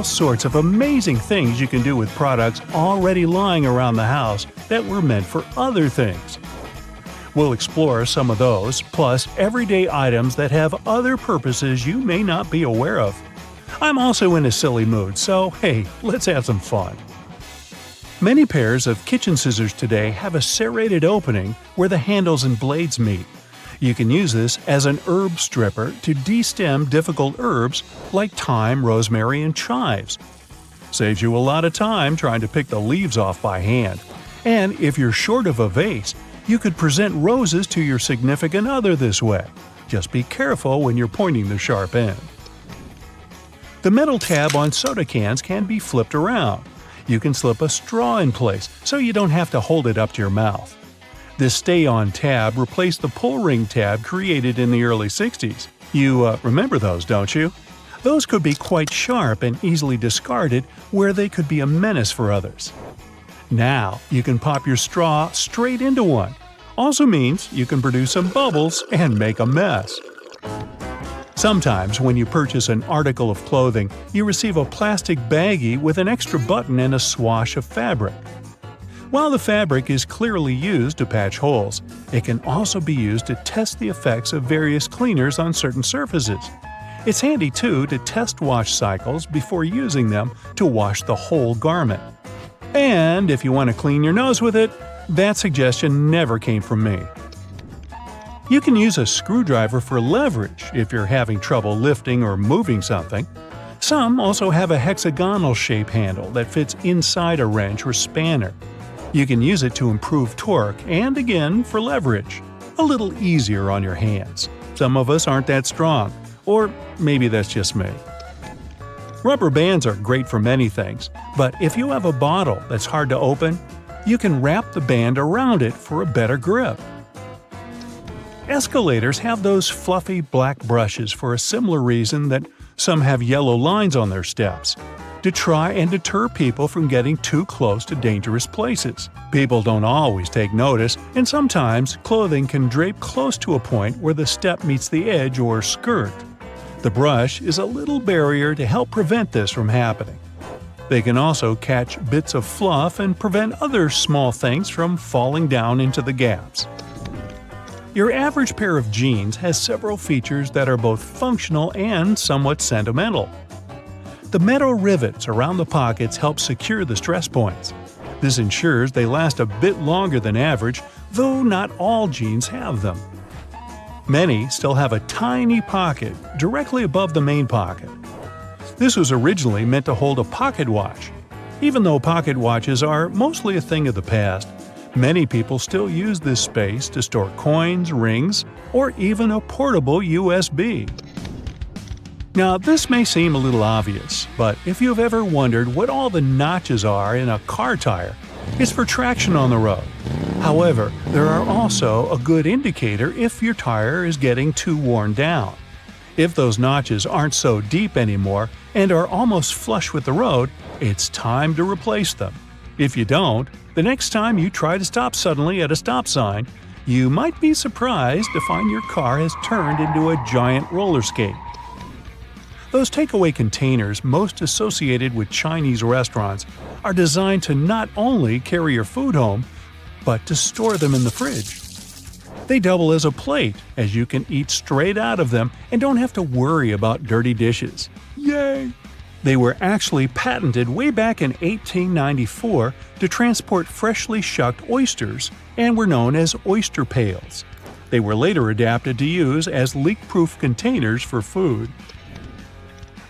all sorts of amazing things you can do with products already lying around the house that were meant for other things. We'll explore some of those, plus everyday items that have other purposes you may not be aware of. I'm also in a silly mood, so hey, let's have some fun. Many pairs of kitchen scissors today have a serrated opening where the handles and blades meet. You can use this as an herb stripper to destem difficult herbs like thyme, rosemary, and chives. Saves you a lot of time trying to pick the leaves off by hand. And if you're short of a vase, you could present roses to your significant other this way. Just be careful when you're pointing the sharp end. The metal tab on soda cans can be flipped around. You can slip a straw in place so you don't have to hold it up to your mouth. This stay-on tab replaced the pull ring tab created in the early 60s. You remember those, don't you? Those could be quite sharp and easily discarded where they could be a menace for others. Now you can pop your straw straight into one. Also means you can produce some bubbles and make a mess. Sometimes when you purchase an article of clothing, you receive a plastic baggie with an extra button and a swash of fabric. While the fabric is clearly used to patch holes, it can also be used to test the effects of various cleaners on certain surfaces. It's handy too to test wash cycles before using them to wash the whole garment. And if you want to clean your nose with it, that suggestion never came from me. You can use a screwdriver for leverage if you're having trouble lifting or moving something. Some also have a hexagonal shape handle that fits inside a wrench or spanner. You can use it to improve torque and, again, for leverage. A little easier on your hands. Some of us aren't that strong. Or maybe that's just me. Rubber bands are great for many things, but if you have a bottle that's hard to open, you can wrap the band around it for a better grip. Escalators have those fluffy black brushes for a similar reason that some have yellow lines on their steps. To try and deter people from getting too close to dangerous places. People don't always take notice, and sometimes clothing can drape close to a point where the step meets the edge or skirt. The brush is a little barrier to help prevent this from happening. They can also catch bits of fluff and prevent other small things from falling down into the gaps. Your average pair of jeans has several features that are both functional and somewhat sentimental. The metal rivets around the pockets help secure the stress points. This ensures they last a bit longer than average, though not all jeans have them. Many still have a tiny pocket directly above the main pocket. This was originally meant to hold a pocket watch. Even though pocket watches are mostly a thing of the past, many people still use this space to store coins, rings, or even a portable USB. Now, this may seem a little obvious, but if you've ever wondered what all the notches are in a car tire, it's for traction on the road. However, there are also a good indicator if your tire is getting too worn down. If those notches aren't so deep anymore and are almost flush with the road, it's time to replace them. If you don't, the next time you try to stop suddenly at a stop sign, you might be surprised to find your car has turned into a giant roller skate. Those takeaway containers most associated with Chinese restaurants are designed to not only carry your food home, but to store them in the fridge. They double as a plate, as you can eat straight out of them and don't have to worry about dirty dishes. Yay! They were actually patented way back in 1894 to transport freshly shucked oysters and were known as oyster pails. They were later adapted to use as leak-proof containers for food.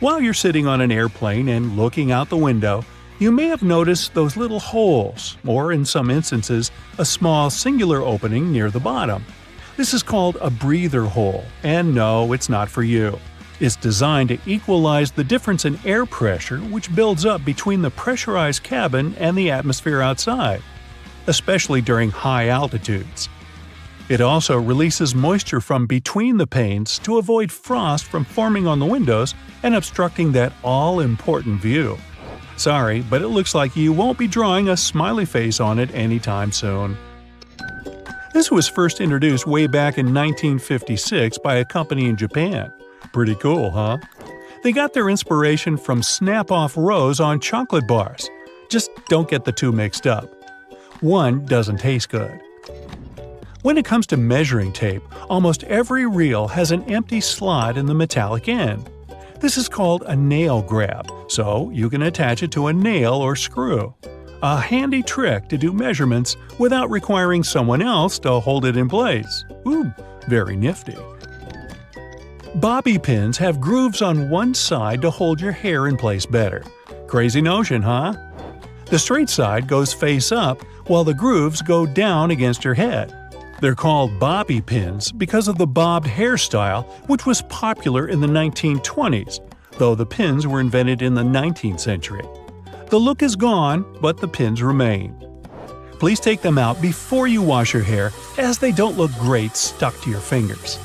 While you're sitting on an airplane and looking out the window, you may have noticed those little holes, or in some instances, a small singular opening near the bottom. This is called a breather hole, and no, it's not for you. It's designed to equalize the difference in air pressure which builds up between the pressurized cabin and the atmosphere outside, especially during high altitudes. It also releases moisture from between the panes to avoid frost from forming on the windows and obstructing that all-important view. Sorry, but it looks like you won't be drawing a smiley face on it anytime soon. This was first introduced way back in 1956 by a company in Japan. Pretty cool, huh? They got their inspiration from Snap-off rows on chocolate bars. Just don't get the two mixed up. One doesn't taste good. When it comes to measuring tape, almost every reel has an empty slot in the metallic end. This is called a nail grab, so you can attach it to a nail or screw. A handy trick to do measurements without requiring someone else to hold it in place. Ooh, very nifty. Bobby pins have grooves on one side to hold your hair in place better. Crazy notion, huh? The straight side goes face up, while the grooves go down against your head. They're called bobby pins because of the bobbed hairstyle, which was popular in the 1920s, though the pins were invented in the 19th century. The look is gone, but the pins remain. Please take them out before you wash your hair, as they don't look great stuck to your fingers.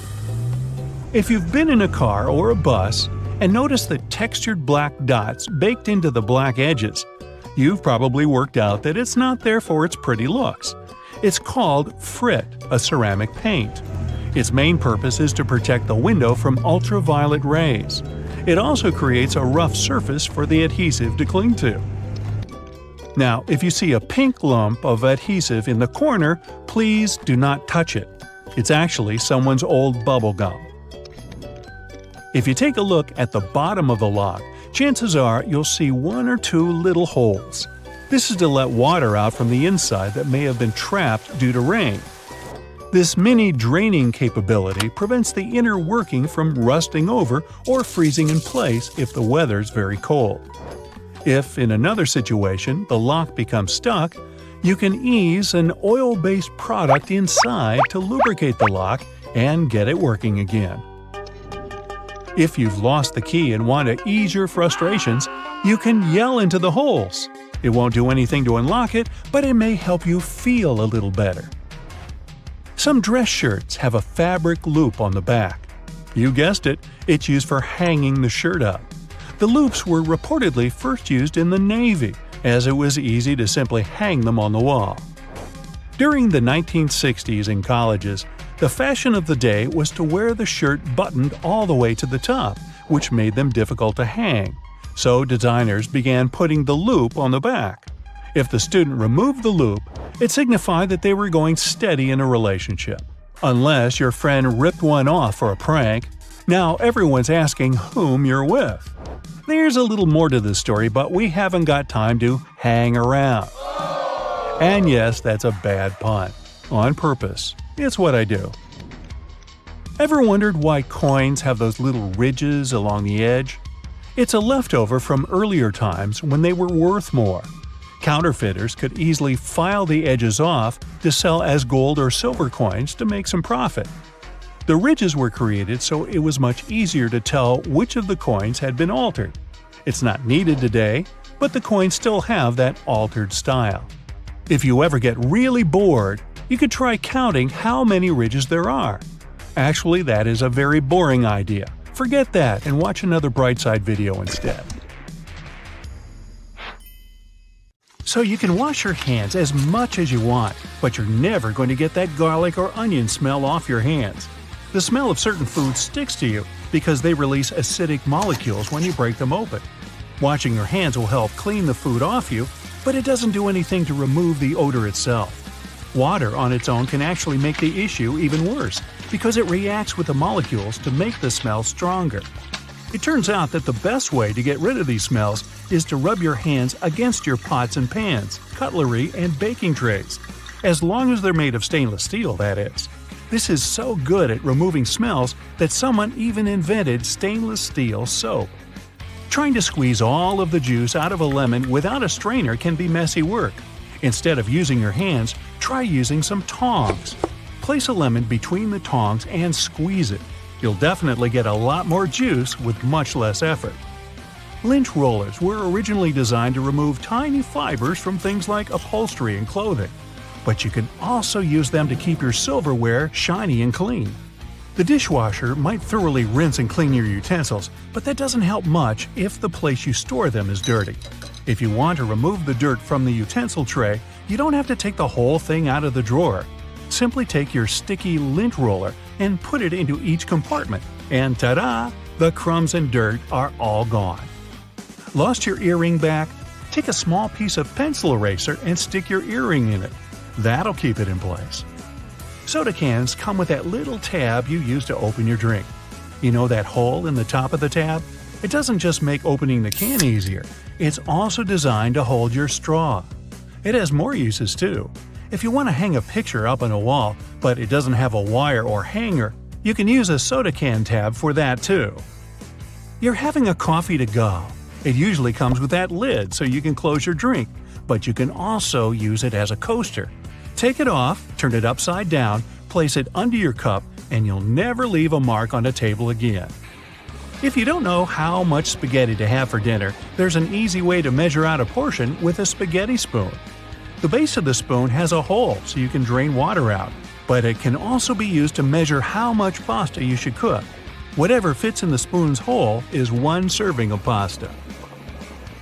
If you've been in a car or a bus and noticed the textured black dots baked into the black edges, you've probably worked out that it's not there for its pretty looks. It's called frit, a ceramic paint. Its main purpose is to protect the window from ultraviolet rays. It also creates a rough surface for the adhesive to cling to. Now, if you see a pink lump of adhesive in the corner, please do not touch it. It's actually someone's old bubble gum. If you take a look at the bottom of the lock, chances are you'll see one or two little holes. This is to let water out from the inside that may have been trapped due to rain. This mini draining capability prevents the inner working from rusting over or freezing in place if the weather's very cold. If, in another situation, the lock becomes stuck, you can ease an oil-based product inside to lubricate the lock and get it working again. If you've lost the key and want to ease your frustrations, you can yell into the holes. It won't do anything to unlock it, but it may help you feel a little better. Some dress shirts have a fabric loop on the back. You guessed it, it's used for hanging the shirt up. The loops were reportedly first used in the Navy, as it was easy to simply hang them on the wall. During the 1960s in colleges, the fashion of the day was to wear the shirt buttoned all the way to the top, which made them difficult to hang. So designers began putting the loop on the back. If the student removed the loop, it signified that they were going steady in a relationship. Unless your friend ripped one off for a prank, now everyone's asking whom you're with. There's a little more to this story, but we haven't got time to hang around. And yes, that's a bad pun. On purpose. It's what I do. Ever wondered why coins have those little ridges along the edge? It's a leftover from earlier times when they were worth more. Counterfeiters could easily file the edges off to sell as gold or silver coins to make some profit. The ridges were created so it was much easier to tell which of the coins had been altered. It's not needed today, but the coins still have that altered style. If you ever get really bored, you could try counting how many ridges there are. Actually, that is a very boring idea. Forget that and watch another Brightside video instead. So you can wash your hands as much as you want, but you're never going to get that garlic or onion smell off your hands. The smell of certain foods sticks to you because they release acidic molecules when you break them open. Washing your hands will help clean the food off you, but it doesn't do anything to remove the odor itself. Water on its own can actually make the issue even worse because it reacts with the molecules to make the smell stronger. It turns out that the best way to get rid of these smells is to rub your hands against your pots and pans, cutlery, and baking trays. As long as they're made of stainless steel, that is. This is so good at removing smells that someone even invented stainless steel soap. Trying to squeeze all of the juice out of a lemon without a strainer can be messy work. Instead of using your hands, try using some tongs. Place a lemon between the tongs and squeeze it. You'll definitely get a lot more juice with much less effort. Lint rollers were originally designed to remove tiny fibers from things like upholstery and clothing. But you can also use them to keep your silverware shiny and clean. The dishwasher might thoroughly rinse and clean your utensils, but that doesn't help much if the place you store them is dirty. If you want to remove the dirt from the utensil tray, you don't have to take the whole thing out of the drawer. Simply take your sticky lint roller and put it into each compartment, and ta-da! The crumbs and dirt are all gone. Lost your earring back? Take a small piece of pencil eraser and stick your earring in it. That'll keep it in place. Soda cans come with that little tab you use to open your drink. You know that hole in the top of the tab? It doesn't just make opening the can easier, it's also designed to hold your straw. It has more uses too. If you want to hang a picture up on a wall, but it doesn't have a wire or hanger, you can use a soda can tab for that too. You're having a coffee to go. It usually comes with that lid so you can close your drink, but you can also use it as a coaster. Take it off, turn it upside down, place it under your cup, and you'll never leave a mark on a table again. If you don't know how much spaghetti to have for dinner, there's an easy way to measure out a portion with a spaghetti spoon. The base of the spoon has a hole so you can drain water out, but it can also be used to measure how much pasta you should cook. Whatever fits in the spoon's hole is 1 serving of pasta.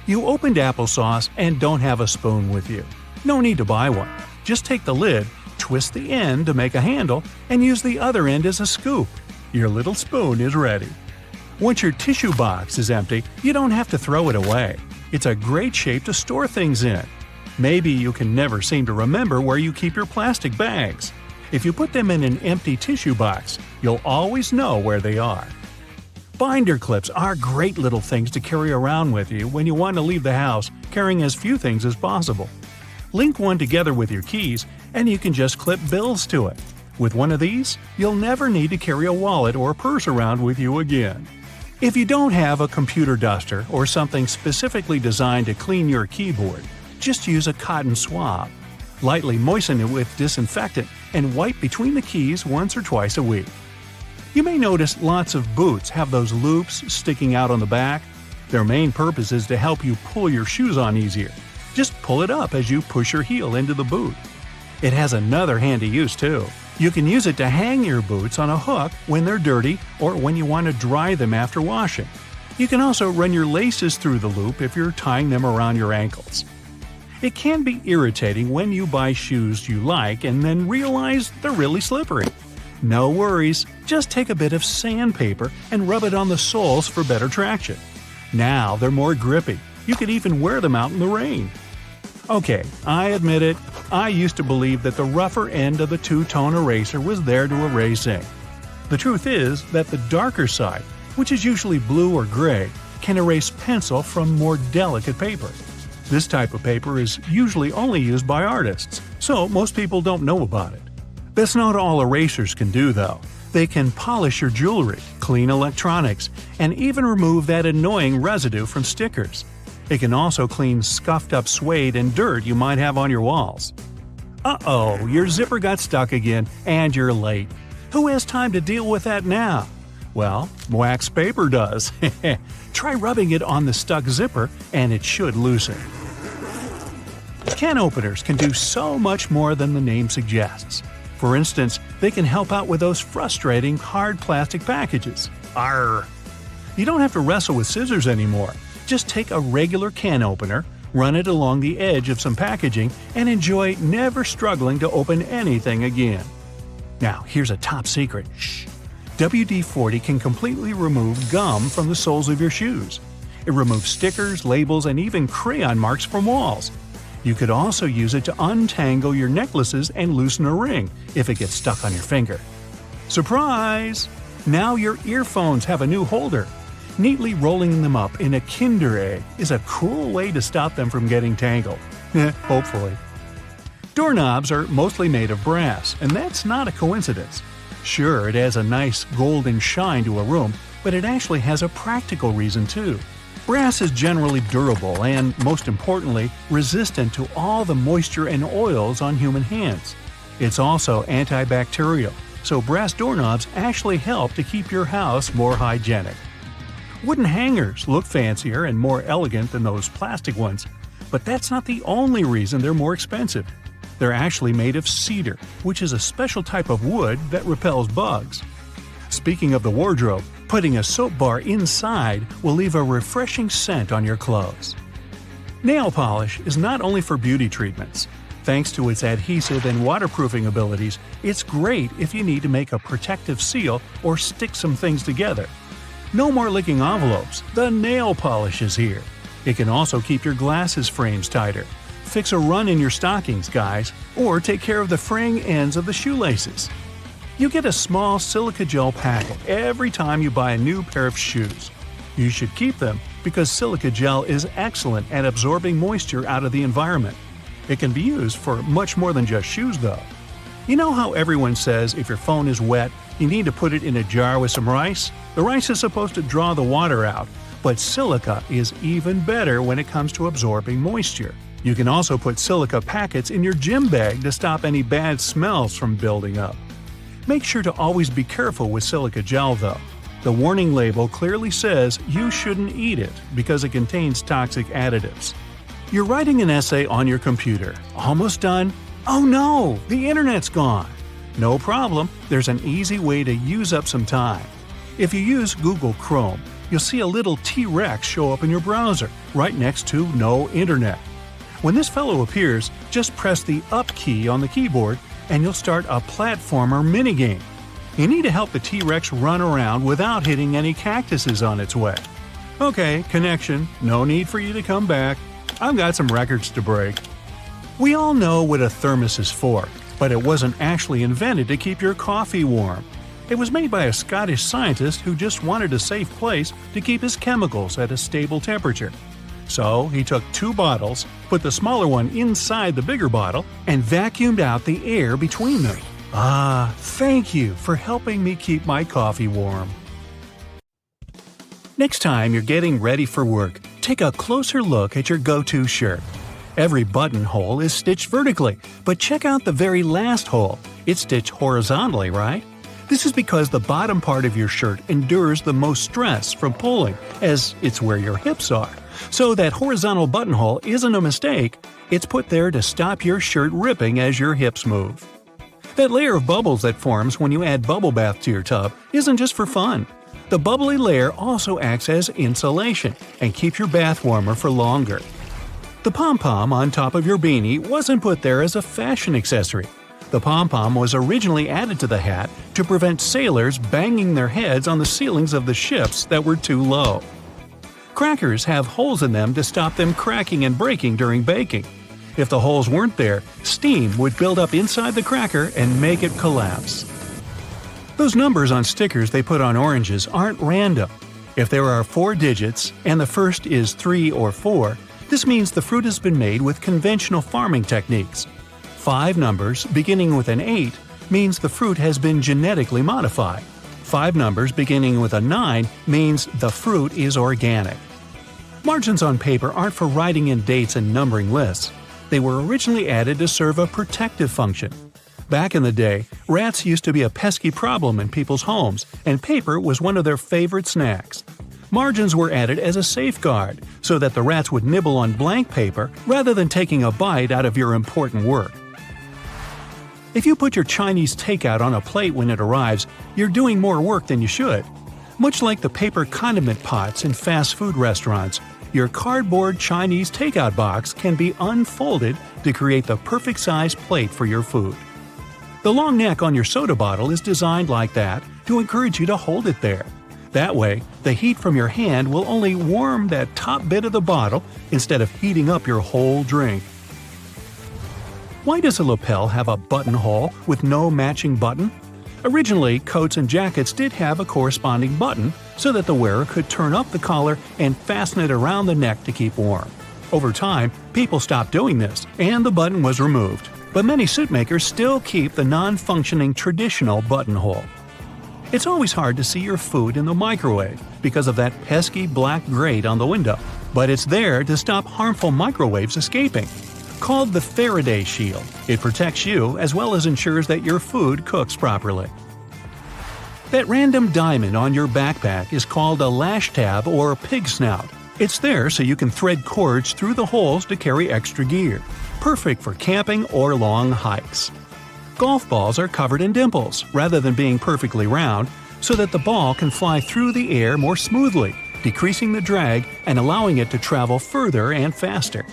You opened applesauce and don't have a spoon with you. No need to buy one. Just take the lid, twist the end to make a handle, and use the other end as a scoop. Your little spoon is ready. Once your tissue box is empty, you don't have to throw it away. It's a great shape to store things in. Maybe you can never seem to remember where you keep your plastic bags. If you put them in an empty tissue box, you'll always know where they are. Binder clips are great little things to carry around with you when you want to leave the house carrying as few things as possible. Link one together with your keys, and you can just clip bills to it. With one of these, you'll never need to carry a wallet or purse around with you again. If you don't have a computer duster or something specifically designed to clean your keyboard, just use a cotton swab. Lightly moisten it with disinfectant and wipe between the keys once or twice a week. You may notice lots of boots have those loops sticking out on the back. Their main purpose is to help you pull your shoes on easier. Just pull it up as you push your heel into the boot. It has another handy use too. You can use it to hang your boots on a hook when they're dirty or when you want to dry them after washing. You can also run your laces through the loop if you're tying them around your ankles. It can be irritating when you buy shoes you like and then realize they're really slippery. No worries, just take a bit of sandpaper and rub it on the soles for better traction. Now they're more grippy. You could even wear them out in the rain. Okay, I admit it, I used to believe that the rougher end of the two-tone eraser was there to erase ink. The truth is that the darker side, which is usually blue or gray, can erase pencil from more delicate paper. This type of paper is usually only used by artists, so most people don't know about it. That's not all erasers can do though. They can polish your jewelry, clean electronics, and even remove that annoying residue from stickers. It can also clean scuffed up suede and dirt you might have on your walls. Uh-oh, your zipper got stuck again, and you're late. Who has time to deal with that now? Well, wax paper does. Try rubbing it on the stuck zipper, and it should loosen. Can openers can do so much more than the name suggests. For instance, they can help out with those frustrating hard plastic packages. Arrgh! You don't have to wrestle with scissors anymore. Just take a regular can opener, run it along the edge of some packaging, and enjoy never struggling to open anything again. Now, here's a top secret. Shh! WD-40 can completely remove gum from the soles of your shoes. It removes stickers, labels, and even crayon marks from walls. You could also use it to untangle your necklaces and loosen a ring if it gets stuck on your finger. Surprise! Now your earphones have a new holder. Neatly rolling them up in a Kinder Egg is a cool way to stop them from getting tangled. Hopefully. Doorknobs are mostly made of brass, and that's not a coincidence. Sure, it has a nice golden shine to a room, but it actually has a practical reason too. Brass is generally durable and, most importantly, resistant to all the moisture and oils on human hands. It's also antibacterial, so brass doorknobs actually help to keep your house more hygienic. Wooden hangers look fancier and more elegant than those plastic ones, but that's not the only reason they're more expensive. They're actually made of cedar, which is a special type of wood that repels bugs. Speaking of the wardrobe, putting a soap bar inside will leave a refreshing scent on your clothes. Nail polish is not only for beauty treatments. Thanks to its adhesive and waterproofing abilities, it's great if you need to make a protective seal or stick some things together. No more licking envelopes, the nail polish is here. It can also keep your glasses frames tighter. Fix a run in your stockings, guys, or take care of the fraying ends of the shoelaces. You get a small silica gel packet every time you buy a new pair of shoes. You should keep them because silica gel is excellent at absorbing moisture out of the environment. It can be used for much more than just shoes, though. You know how everyone says if your phone is wet, you need to put it in a jar with some rice? The rice is supposed to draw the water out, but silica is even better when it comes to absorbing moisture. You can also put silica packets in your gym bag to stop any bad smells from building up. Make sure to always be careful with silica gel, though. The warning label clearly says you shouldn't eat it because it contains toxic additives. You're writing an essay on your computer. Almost done? Oh no, the internet's gone. No problem, there's an easy way to use up some time. If you use Google Chrome, you'll see a little T-Rex show up in your browser, right next to No Internet. When this fellow appears, just press the Up key on the keyboard and you'll start a platformer minigame. You need to help the T-Rex run around without hitting any cactuses on its way. Okay, connection, no need for you to come back. I've got some records to break. We all know what a thermos is for, but it wasn't actually invented to keep your coffee warm. It was made by a Scottish scientist who just wanted a safe place to keep his chemicals at a stable temperature. So he took 2 bottles, put the smaller one inside the bigger bottle, and vacuumed out the air between them. Ah, thank you for helping me keep my coffee warm. Next time you're getting ready for work, take a closer look at your go-to shirt. Every buttonhole is stitched vertically, but check out the very last hole. It's stitched horizontally, right? This is because the bottom part of your shirt endures the most stress from pulling, as it's where your hips are. So that horizontal buttonhole isn't a mistake, it's put there to stop your shirt ripping as your hips move. That layer of bubbles that forms when you add bubble bath to your tub isn't just for fun. The bubbly layer also acts as insulation and keeps your bath warmer for longer. The pom-pom on top of your beanie wasn't put there as a fashion accessory. The pom-pom was originally added to the hat to prevent sailors banging their heads on the ceilings of the ships that were too low. Crackers have holes in them to stop them cracking and breaking during baking. If the holes weren't there, steam would build up inside the cracker and make it collapse. Those numbers on stickers they put on oranges aren't random. If there are 4 digits and the first is 3 or 4, this means the fruit has been made with conventional farming techniques. 5 numbers beginning with an 8 means the fruit has been genetically modified. 5 numbers beginning with a 9 means the fruit is organic. Margins on paper aren't for writing in dates and numbering lists. They were originally added to serve a protective function. Back in the day, rats used to be a pesky problem in people's homes, and paper was one of their favorite snacks. Margins were added as a safeguard, so that the rats would nibble on blank paper rather than taking a bite out of your important work. If you put your Chinese takeout on a plate when it arrives, you're doing more work than you should. Much like the paper condiment pots in fast food restaurants, your cardboard Chinese takeout box can be unfolded to create the perfect size plate for your food. The long neck on your soda bottle is designed like that to encourage you to hold it there. That way, the heat from your hand will only warm that top bit of the bottle instead of heating up your whole drink. Why does a lapel have a buttonhole with no matching button? Originally, coats and jackets did have a corresponding button so that the wearer could turn up the collar and fasten it around the neck to keep warm. Over time, people stopped doing this, and the button was removed. But many suit makers still keep the non-functioning traditional buttonhole. It's always hard to see your food in the microwave because of that pesky black grate on the window, but it's there to stop harmful microwaves escaping. Called the Faraday shield, it protects you as well as ensures that your food cooks properly. That random diamond on your backpack is called a lash tab or pig snout. It's there so you can thread cords through the holes to carry extra gear. Perfect for camping or long hikes. Golf balls are covered in dimples rather than being perfectly round, so that the ball can fly through the air more smoothly, decreasing the drag and allowing it to travel further and faster.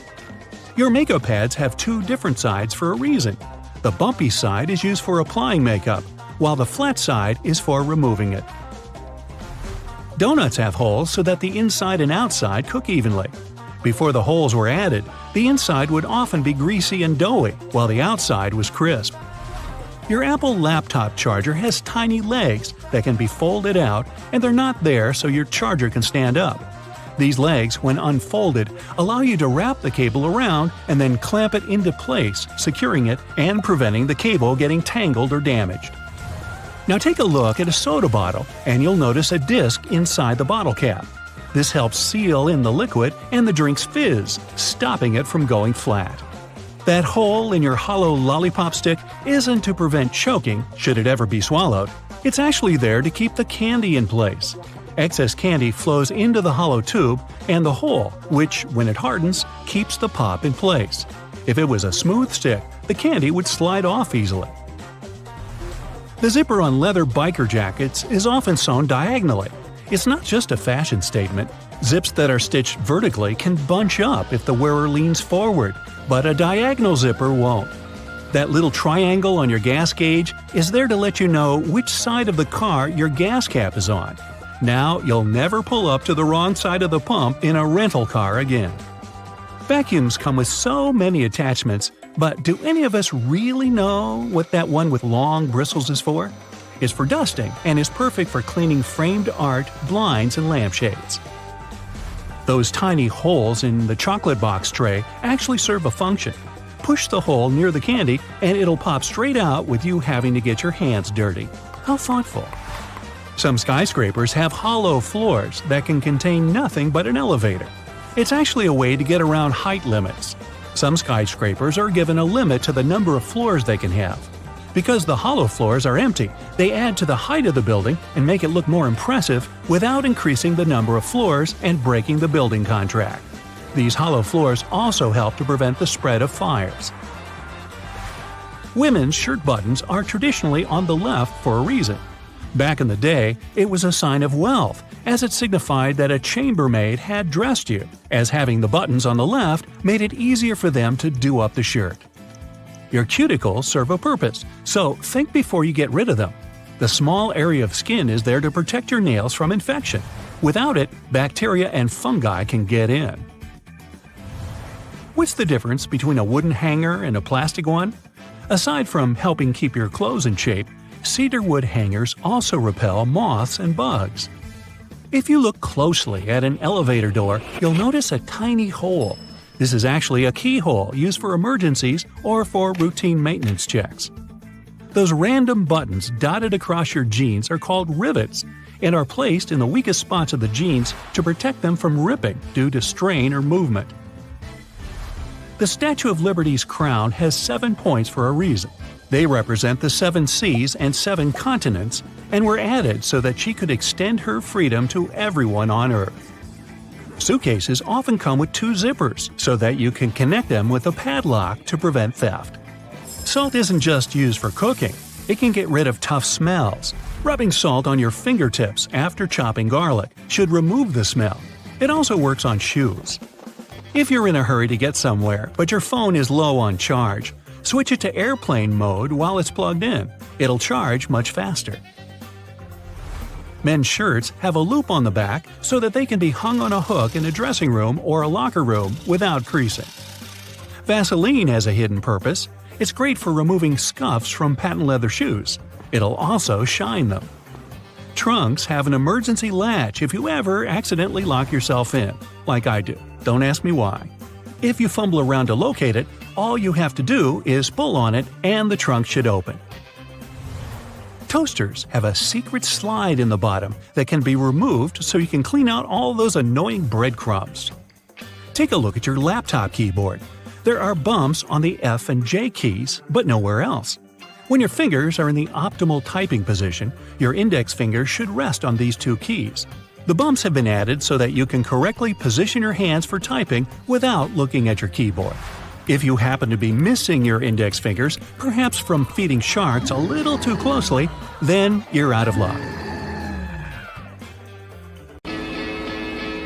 Your makeup pads have 2 different sides for a reason. The bumpy side is used for applying makeup, while the flat side is for removing it. Donuts have holes so that the inside and outside cook evenly. Before the holes were added, the inside would often be greasy and doughy, while the outside was crisp. Your Apple laptop charger has tiny legs that can be folded out, and they're not there so your charger can stand up. These legs, when unfolded, allow you to wrap the cable around and then clamp it into place, securing it and preventing the cable getting tangled or damaged. Now take a look at a soda bottle, and you'll notice a disc inside the bottle cap. This helps seal in the liquid and the drink's fizz, stopping it from going flat. That hole in your hollow lollipop stick isn't to prevent choking should it ever be swallowed. It's actually there to keep the candy in place. Excess candy flows into the hollow tube and the hole, which, when it hardens, keeps the pop in place. If it was a smooth stick, the candy would slide off easily. The zipper on leather biker jackets is often sewn diagonally. It's not just a fashion statement. Zips that are stitched vertically can bunch up if the wearer leans forward, but a diagonal zipper won't. That little triangle on your gas gauge is there to let you know which side of the car your gas cap is on. Now you'll never pull up to the wrong side of the pump in a rental car again. Vacuums come with so many attachments, but do any of us really know what that one with long bristles is for? It's for dusting and is perfect for cleaning framed art, blinds, and lampshades. Those tiny holes in the chocolate box tray actually serve a function. Push the hole near the candy and it'll pop straight out with you having to get your hands dirty. How thoughtful. Some skyscrapers have hollow floors that can contain nothing but an elevator. It's actually a way to get around height limits. Some skyscrapers are given a limit to the number of floors they can have. Because the hollow floors are empty, they add to the height of the building and make it look more impressive without increasing the number of floors and breaking the building contract. These hollow floors also help to prevent the spread of fires. Women's shirt buttons are traditionally on the left for a reason. Back in the day, it was a sign of wealth, as it signified that a chambermaid had dressed you, as having the buttons on the left made it easier for them to do up the shirt. Your cuticles serve a purpose, so think before you get rid of them. The small area of skin is there to protect your nails from infection. Without it, bacteria and fungi can get in. What's the difference between a wooden hanger and a plastic one? Aside from helping keep your clothes in shape, cedar wood hangers also repel moths and bugs. If you look closely at an elevator door, you'll notice a tiny hole. This is actually a keyhole used for emergencies or for routine maintenance checks. Those random buttons dotted across your jeans are called rivets and are placed in the weakest spots of the jeans to protect them from ripping due to strain or movement. The Statue of Liberty's crown has 7 points for a reason. They represent the 7 seas and 7 continents and were added so that she could extend her freedom to everyone on Earth. Suitcases often come with 2 zippers so that you can connect them with a padlock to prevent theft. Salt isn't just used for cooking. It can get rid of tough smells. Rubbing salt on your fingertips after chopping garlic should remove the smell. It also works on shoes. If you're in a hurry to get somewhere but your phone is low on charge, switch it to airplane mode while it's plugged in. It'll charge much faster. Men's shirts have a loop on the back so that they can be hung on a hook in a dressing room or a locker room without creasing. Vaseline has a hidden purpose. It's great for removing scuffs from patent leather shoes. It'll also shine them. Trunks have an emergency latch if you ever accidentally lock yourself in, like I do. Don't ask me why. If you fumble around to locate it, all you have to do is pull on it and the trunk should open. Toasters have a secret slide in the bottom that can be removed so you can clean out all those annoying breadcrumbs. Take a look at your laptop keyboard. There are bumps on the F and J keys, but nowhere else. When your fingers are in the optimal typing position, your index finger should rest on these 2 keys. The bumps have been added so that you can correctly position your hands for typing without looking at your keyboard. If you happen to be missing your index fingers, perhaps from feeding sharks a little too closely, then you're out of luck.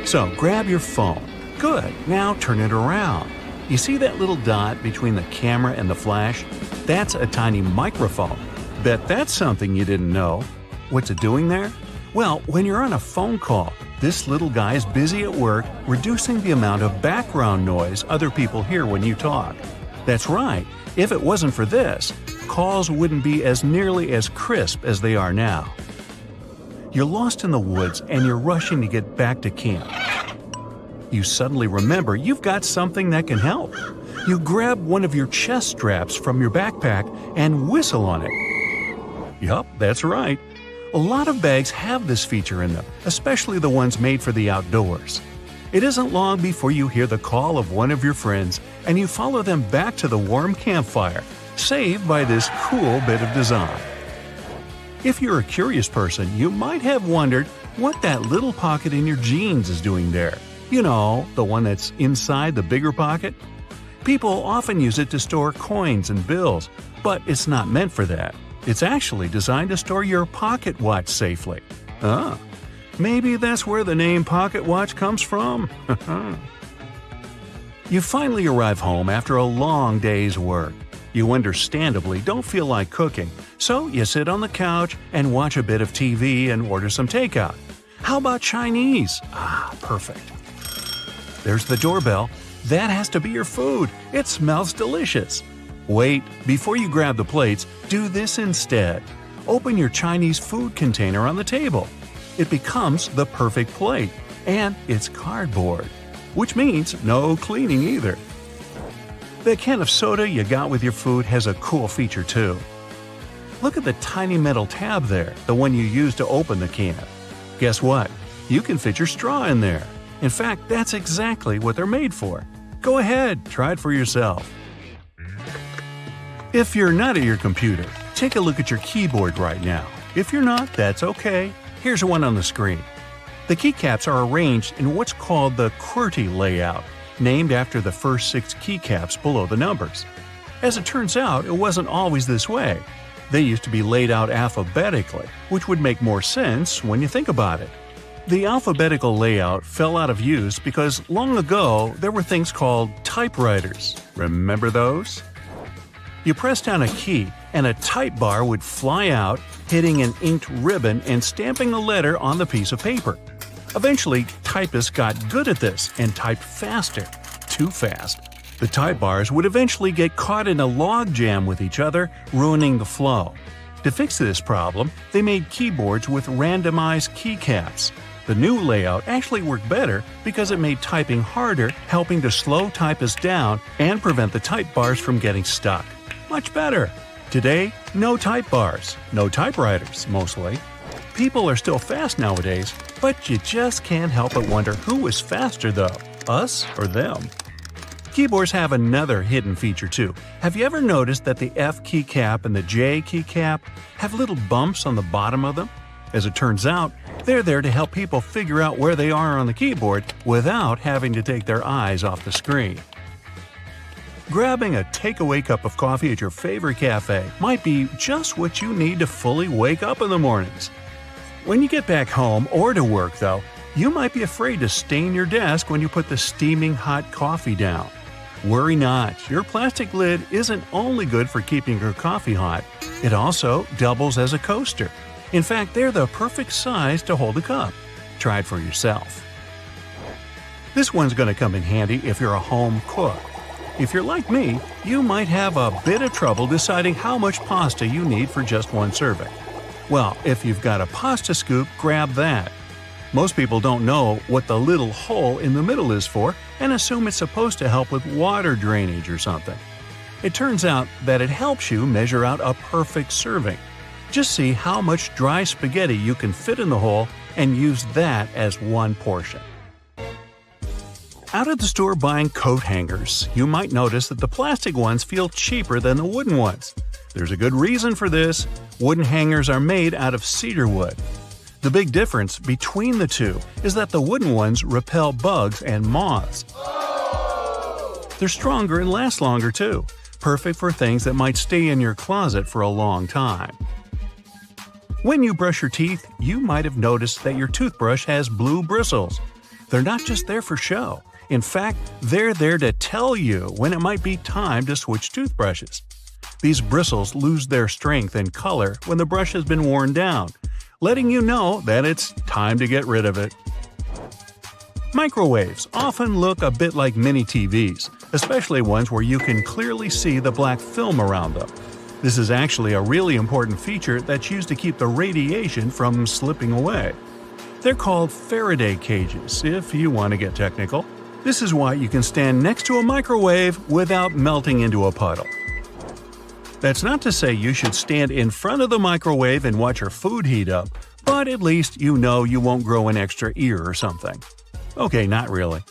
So grab your phone. Good, now turn it around. You see that little dot between the camera and the flash? That's a tiny microphone. Bet that's something you didn't know. What's it doing there? Well, when you're on a phone call, this little guy is busy at work reducing the amount of background noise other people hear when you talk. That's right, if it wasn't for this, calls wouldn't be as nearly as crisp as they are now. You're lost in the woods and you're rushing to get back to camp. You suddenly remember you've got something that can help. You grab one of your chest straps from your backpack and whistle on it. Yup, that's right. A lot of bags have this feature in them, especially the ones made for the outdoors. It isn't long before you hear the call of one of your friends and you follow them back to the warm campfire, saved by this cool bit of design. If you're a curious person, you might have wondered what that little pocket in your jeans is doing there. You know, the one that's inside the bigger pocket? People often use it to store coins and bills, but it's not meant for that. It's actually designed to store your pocket watch safely. Maybe that's where the name pocket watch comes from? You finally arrive home after a long day's work. You understandably don't feel like cooking, so you sit on the couch and watch a bit of TV and order some takeout. How about Chinese? Perfect. There's the doorbell. That has to be your food. It smells delicious. Wait, before you grab the plates, do this instead. Open your Chinese food container on the table. It becomes the perfect plate, and it's cardboard, which means no cleaning either. The can of soda you got with your food has a cool feature too. Look at the tiny metal tab there, the one you use to open the can. Guess what? You can fit your straw in there. In fact, that's exactly what they're made for. Go ahead, try it for yourself. If you're not at your computer, take a look at your keyboard right now. If you're not, that's okay. Here's one on the screen. The keycaps are arranged in what's called the QWERTY layout, named after the first 6 keycaps below the numbers. As it turns out, it wasn't always this way. They used to be laid out alphabetically, which would make more sense when you think about it. The alphabetical layout fell out of use because long ago there were things called typewriters. Remember those? You press down a key and a type bar would fly out, hitting an inked ribbon and stamping a letter on the piece of paper. Eventually, typists got good at this and typed faster. Too fast. The type bars would eventually get caught in a log jam with each other, ruining the flow. To fix this problem, they made keyboards with randomized keycaps. The new layout actually worked better because it made typing harder, helping to slow typists down and prevent the type bars from getting stuck. Much better. Today, no type bars, no typewriters, mostly. People are still fast nowadays, but you just can't help but wonder who is faster though, us or them. Keyboards have another hidden feature too. Have you ever noticed that the F keycap and the J keycap have little bumps on the bottom of them? As it turns out, they're there to help people figure out where they are on the keyboard without having to take their eyes off the screen. Grabbing a takeaway cup of coffee at your favorite cafe might be just what you need to fully wake up in the mornings. When you get back home or to work, though, you might be afraid to stain your desk when you put the steaming hot coffee down. Worry not, your plastic lid isn't only good for keeping your coffee hot, it also doubles as a coaster. In fact, they're the perfect size to hold a cup. Try it for yourself. This one's going to come in handy if you're a home cook. If you're like me, you might have a bit of trouble deciding how much pasta you need for just one serving. Well, if you've got a pasta scoop, grab that. Most people don't know what the little hole in the middle is for and assume it's supposed to help with water drainage or something. It turns out that it helps you measure out a perfect serving. Just see how much dry spaghetti you can fit in the hole and use that as one portion. Out at the store buying coat hangers, you might notice that the plastic ones feel cheaper than the wooden ones. There's a good reason for this. Wooden hangers are made out of cedar wood. The big difference between the two is that the wooden ones repel bugs and moths. They're stronger and last longer too, perfect for things that might stay in your closet for a long time. When you brush your teeth, you might have noticed that your toothbrush has blue bristles. They're not just there for show. In fact, they're there to tell you when it might be time to switch toothbrushes. These bristles lose their strength and color when the brush has been worn down, letting you know that it's time to get rid of it. Microwaves often look a bit like mini TVs, especially ones where you can clearly see the black film around them. This is actually a really important feature that's used to keep the radiation from slipping away. They're called Faraday cages, if you want to get technical. This is why you can stand next to a microwave without melting into a puddle. That's not to say you should stand in front of the microwave and watch your food heat up, but at least you know you won't grow an extra ear or something. Okay, not really.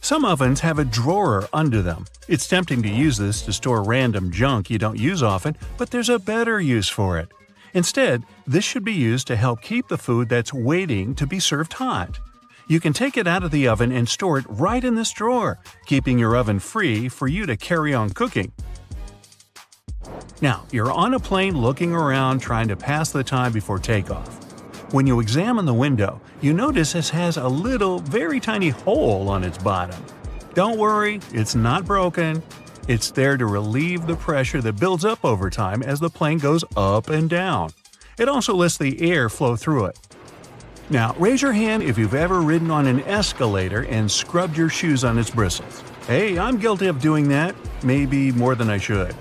Some ovens have a drawer under them. It's tempting to use this to store random junk you don't use often, but there's a better use for it. Instead, this should be used to help keep the food that's waiting to be served hot. You can take it out of the oven and store it right in this drawer, keeping your oven free for you to carry on cooking. Now, you're on a plane looking around trying to pass the time before takeoff. When you examine the window, you notice it has a little, very tiny hole on its bottom. Don't worry, it's not broken. It's there to relieve the pressure that builds up over time as the plane goes up and down. It also lets the air flow through it. Now, raise your hand if you've ever ridden on an escalator and scrubbed your shoes on its bristles. Hey, I'm guilty of doing that, maybe more than I should.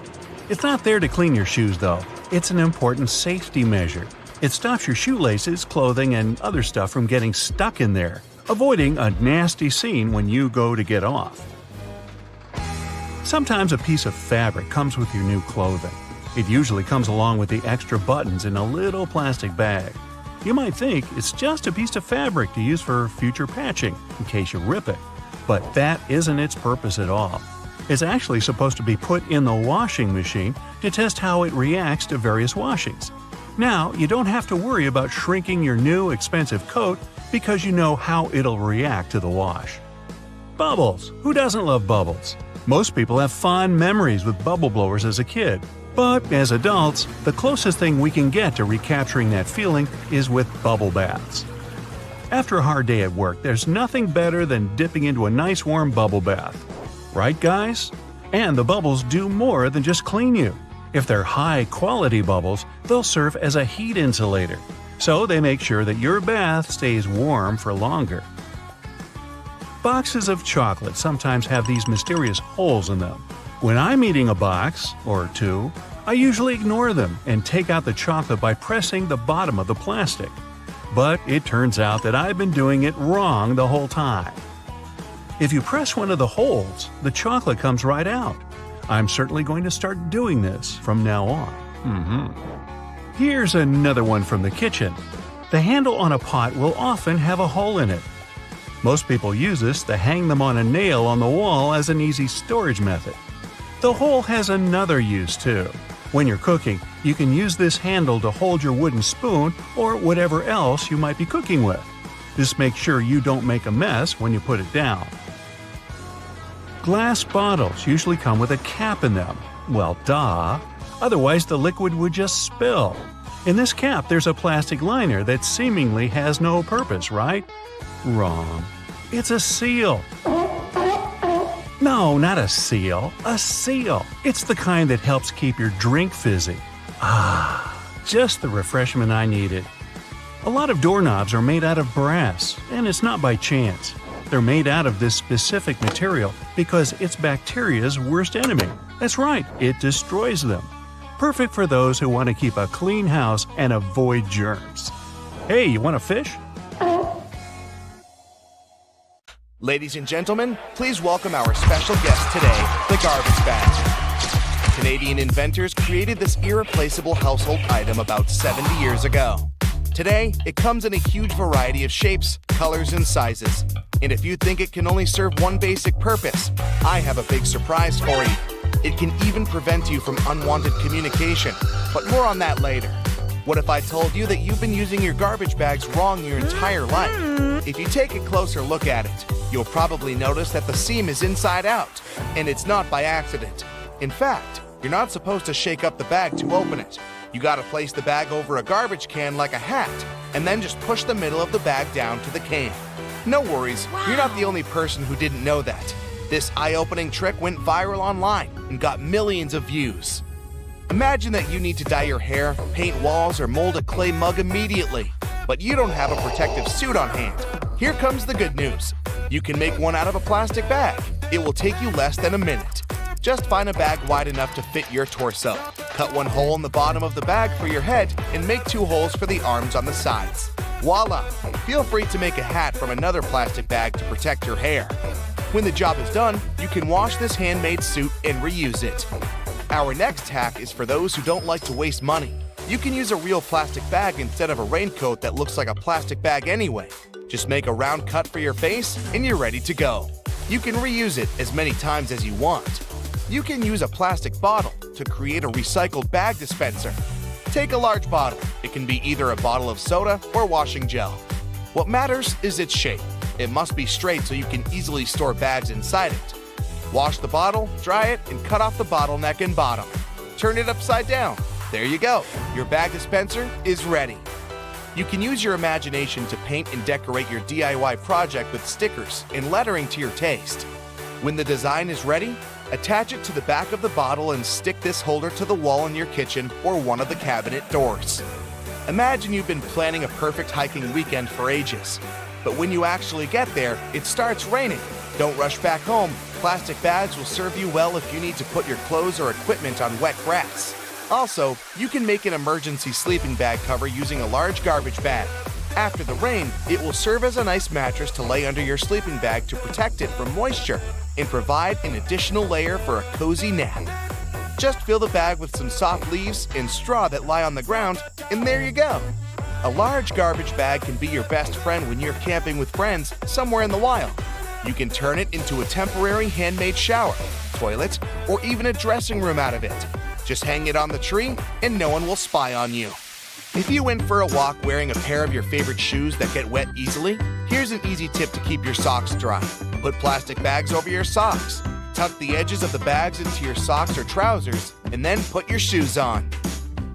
It's not there to clean your shoes, though. It's an important safety measure. It stops your shoelaces, clothing, and other stuff from getting stuck in there, avoiding a nasty scene when you go to get off. Sometimes a piece of fabric comes with your new clothing. It usually comes along with the extra buttons in a little plastic bag. You might think it's just a piece of fabric to use for future patching, in case you rip it. But that isn't its purpose at all. It's actually supposed to be put in the washing machine to test how it reacts to various washings. Now, you don't have to worry about shrinking your new expensive coat because you know how it'll react to the wash. Bubbles! Who doesn't love bubbles? Most people have fond memories with bubble blowers as a kid. But as adults, the closest thing we can get to recapturing that feeling is with bubble baths. After a hard day at work, there's nothing better than dipping into a nice warm bubble bath. Right, guys? And the bubbles do more than just clean you. If they're high-quality bubbles, they'll serve as a heat insulator, so they make sure that your bath stays warm for longer. Boxes of chocolate sometimes have these mysterious holes in them. When I'm eating a box, or two, I usually ignore them and take out the chocolate by pressing the bottom of the plastic. But it turns out that I've been doing it wrong the whole time. If you press one of the holes, the chocolate comes right out. I'm certainly going to start doing this from now on. Here's another one from the kitchen. The handle on a pot will often have a hole in it. Most people use this to hang them on a nail on the wall as an easy storage method. The hole has another use too. When you're cooking, you can use this handle to hold your wooden spoon or whatever else you might be cooking with. This makes sure you don't make a mess when you put it down. Glass bottles usually come with a cap in them. Well, duh. Otherwise, the liquid would just spill. In this cap, there's a plastic liner that seemingly has no purpose, right? Wrong. It's a seal. No, not a seal. A seal. It's the kind that helps keep your drink fizzy. Just the refreshment I needed. A lot of doorknobs are made out of brass, and it's not by chance. They're made out of this specific material because it's bacteria's worst enemy. That's right, it destroys them. Perfect for those who want to keep a clean house and avoid germs. Hey, you want a fish? Ladies and gentlemen, please welcome our special guest today, the garbage bag. Canadian inventors created this irreplaceable household item about 70 years ago. Today, it comes in a huge variety of shapes, colors, and sizes. And if you think it can only serve one basic purpose, I have a big surprise for you. It can even prevent you from unwanted communication, but more on that later. What if I told you that you've been using your garbage bags wrong your entire life? If you take a closer look at it, you'll probably notice that the seam is inside out, and it's not by accident. In fact, you're not supposed to shake up the bag to open it. You gotta place the bag over a garbage can like a hat, and then just push the middle of the bag down to the can. No worries, You're not the only person who didn't know that. This eye-opening trick went viral online and got millions of views. Imagine that you need to dye your hair, paint walls, or mold a clay mug immediately, but you don't have a protective suit on hand. Here comes the good news. You can make one out of a plastic bag. It will take you less than a minute. Just find a bag wide enough to fit your torso. Cut one hole in the bottom of the bag for your head and make 2 holes for the arms on the sides. Voila! Feel free to make a hat from another plastic bag to protect your hair. When the job is done, you can wash this handmade suit and reuse it. Our next hack is for those who don't like to waste money. You can use a real plastic bag instead of a raincoat that looks like a plastic bag anyway. Just make a round cut for your face and you're ready to go. You can reuse it as many times as you want. You can use a plastic bottle to create a recycled bag dispenser. Take a large bottle. It can be either a bottle of soda or washing gel. What matters is its shape. It must be straight so you can easily store bags inside it. Wash the bottle, dry it, and cut off the bottleneck and bottom. Turn it upside down. There you go. Your bag dispenser is ready. You can use your imagination to paint and decorate your DIY project with stickers and lettering to your taste. When the design is ready, attach it to the back of the bottle and stick this holder to the wall in your kitchen or one of the cabinet doors. Imagine you've been planning a perfect hiking weekend for ages. But when you actually get there, it starts raining. Don't rush back home. Plastic bags will serve you well if you need to put your clothes or equipment on wet grass. Also, you can make an emergency sleeping bag cover using a large garbage bag. After the rain, it will serve as a nice mattress to lay under your sleeping bag to protect it from moisture and provide an additional layer for a cozy nap. Just fill the bag with some soft leaves and straw that lie on the ground, and there you go. A large garbage bag can be your best friend when you're camping with friends somewhere in the wild. You can turn it into a temporary handmade shower, toilet, or even a dressing room out of it. Just hang it on the tree and no one will spy on you. If you went for a walk wearing a pair of your favorite shoes that get wet easily, here's an easy tip to keep your socks dry. Put plastic bags over your socks. Tuck the edges of the bags into your socks or trousers, and then put your shoes on.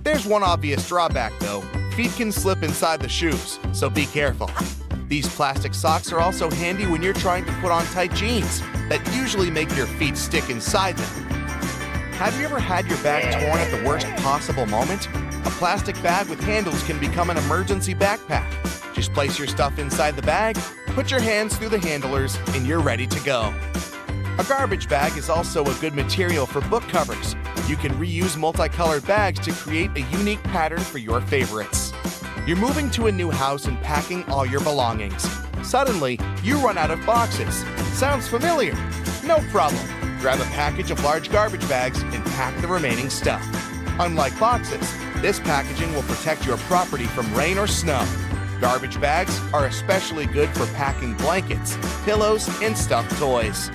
There's one obvious drawback though. Feet can slip inside the shoes, so be careful. These plastic socks are also handy when you're trying to put on tight jeans that usually make your feet stick inside them. Have you ever had your bag torn at the worst possible moment? A plastic bag with handles can become an emergency backpack. Just place your stuff inside the bag, put your hands through the handlers, and you're ready to go. A garbage bag is also a good material for book covers. You can reuse multicolored bags to create a unique pattern for your favorites. You're moving to a new house and packing all your belongings. Suddenly, you run out of boxes. Sounds familiar? No problem. Grab a package of large garbage bags and pack the remaining stuff. Unlike boxes, this packaging will protect your property from rain or snow. Garbage bags are especially good for packing blankets, pillows, and stuffed toys.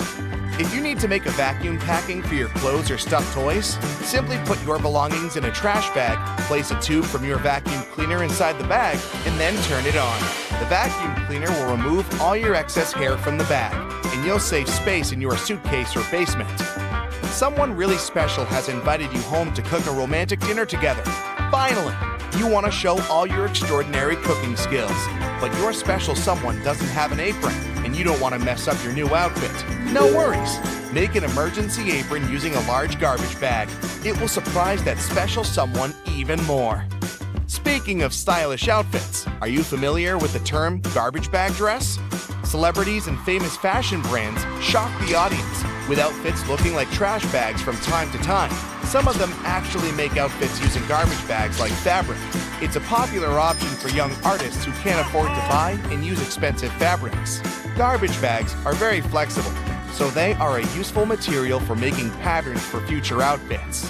If you need to make a vacuum packing for your clothes or stuffed toys, simply put your belongings in a trash bag, place a tube from your vacuum cleaner inside the bag, and then turn it on. The vacuum cleaner will remove all your excess hair from the bag, and you'll save space in your suitcase or basement. Someone really special has invited you home to cook a romantic dinner together. Finally, you want to show all your extraordinary cooking skills, but your special someone doesn't have an apron, and you don't want to mess up your new outfit. No worries. Make an emergency apron using a large garbage bag. It will surprise that special someone even more. Speaking of stylish outfits, are you familiar with the term garbage bag dress? Celebrities and famous fashion brands shock the audience with outfits looking like trash bags from time to time. Some of them actually make outfits using garbage bags like fabric. It's a popular option for young artists who can't afford to buy and use expensive fabrics. Garbage bags are very flexible, so they are a useful material for making patterns for future outfits.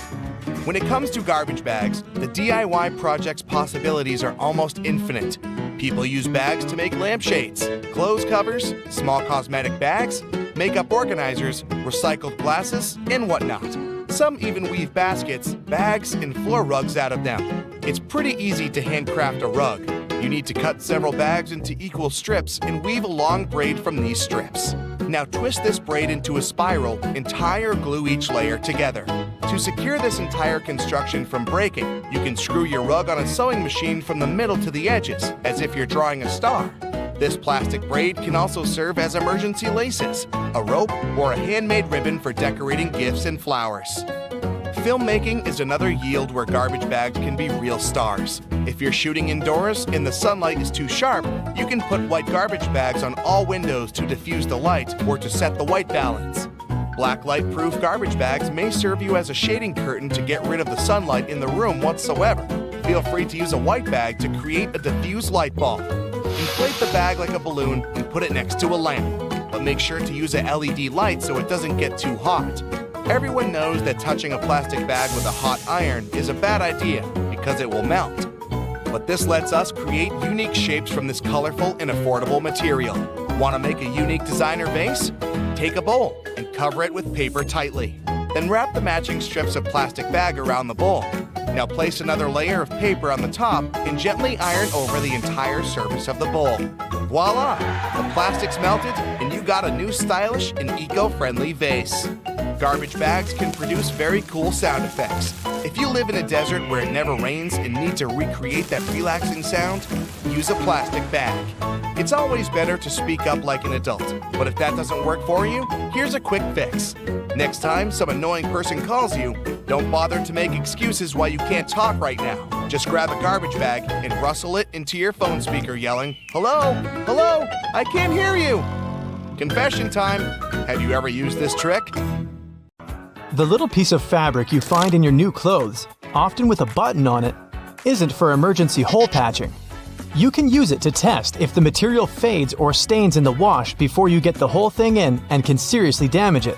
When it comes to garbage bags, the DIY project's possibilities are almost infinite. People use bags to make lampshades, clothes covers, small cosmetic bags, makeup organizers, recycled glasses, and whatnot. Some even weave baskets, bags, and floor rugs out of them. It's pretty easy to handcraft a rug. You need to cut several bags into equal strips and weave a long braid from these strips. Now twist this braid into a spiral and tie or glue each layer together. To secure this entire construction from breaking, you can screw your rug on a sewing machine from the middle to the edges, as if you're drawing a star. This plastic braid can also serve as emergency laces, a rope, or a handmade ribbon for decorating gifts and flowers. Filmmaking is another yield where garbage bags can be real stars. If you're shooting indoors and the sunlight is too sharp, you can put white garbage bags on all windows to diffuse the light or to set the white balance. Black light-proof garbage bags may serve you as a shading curtain to get rid of the sunlight in the room whatsoever. Feel free to use a white bag to create a diffuse light bulb. Inflate the bag like a balloon and put it next to a lamp, but make sure to use a LED light so it doesn't get too hot. Everyone knows that touching a plastic bag with a hot iron is a bad idea because it will melt. But this lets us create unique shapes from this colorful and affordable material. Want to make a unique designer vase? Take a bowl and cover it with paper tightly. Then wrap the matching strips of plastic bag around the bowl. Now place another layer of paper on the top and gently iron over the entire surface of the bowl. Voila! The plastic's melted and you got a new stylish and eco-friendly vase. Garbage bags can produce very cool sound effects. If you live in a desert where it never rains and need to recreate that relaxing sound, use a plastic bag. It's always better to speak up like an adult, but if that doesn't work for you, here's a quick fix. Next time some annoying person calls you, don't bother to make excuses why you can't talk right now. Just grab a garbage bag and rustle it into your phone speaker yelling, "Hello? Hello? I can't hear you!" Confession time. Have you ever used this trick? The little piece of fabric you find in your new clothes, often with a button on it, isn't for emergency hole patching. You can use it to test if the material fades or stains in the wash before you get the whole thing in and can seriously damage it.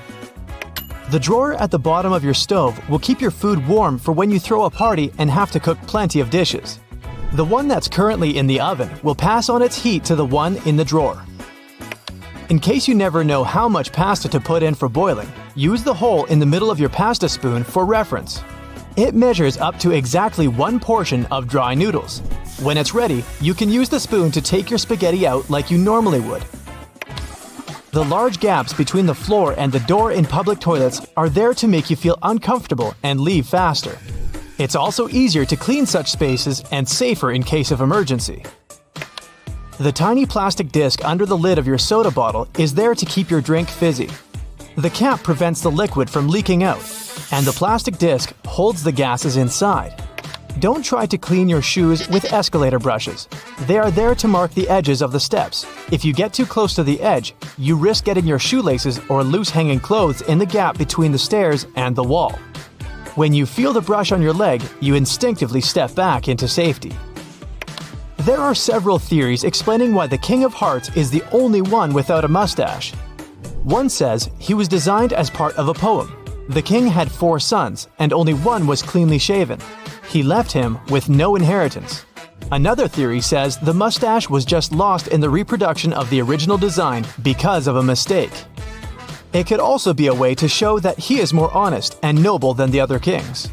The drawer at the bottom of your stove will keep your food warm for when you throw a party and have to cook plenty of dishes. The one that's currently in the oven will pass on its heat to the one in the drawer. In case you never know how much pasta to put in for boiling, use the hole in the middle of your pasta spoon for reference. It measures up to exactly one portion of dry noodles. When it's ready, you can use the spoon to take your spaghetti out like you normally would. The large gaps between the floor and the door in public toilets are there to make you feel uncomfortable and leave faster. It's also easier to clean such spaces and safer in case of emergency. The tiny plastic disc under the lid of your soda bottle is there to keep your drink fizzy. The cap prevents the liquid from leaking out, and the plastic disc holds the gases inside. Don't try to clean your shoes with escalator brushes. They are there to mark the edges of the steps. If you get too close to the edge, you risk getting your shoelaces or loose hanging clothes in the gap between the stairs and the wall. When you feel the brush on your leg, you instinctively step back into safety. There are several theories explaining why the King of Hearts is the only one without a mustache. One says he was designed as part of a poem. The king had 4 sons, and only one was cleanly shaven. He left him with no inheritance. Another theory says the mustache was just lost in the reproduction of the original design because of a mistake. It could also be a way to show that he is more honest and noble than the other kings.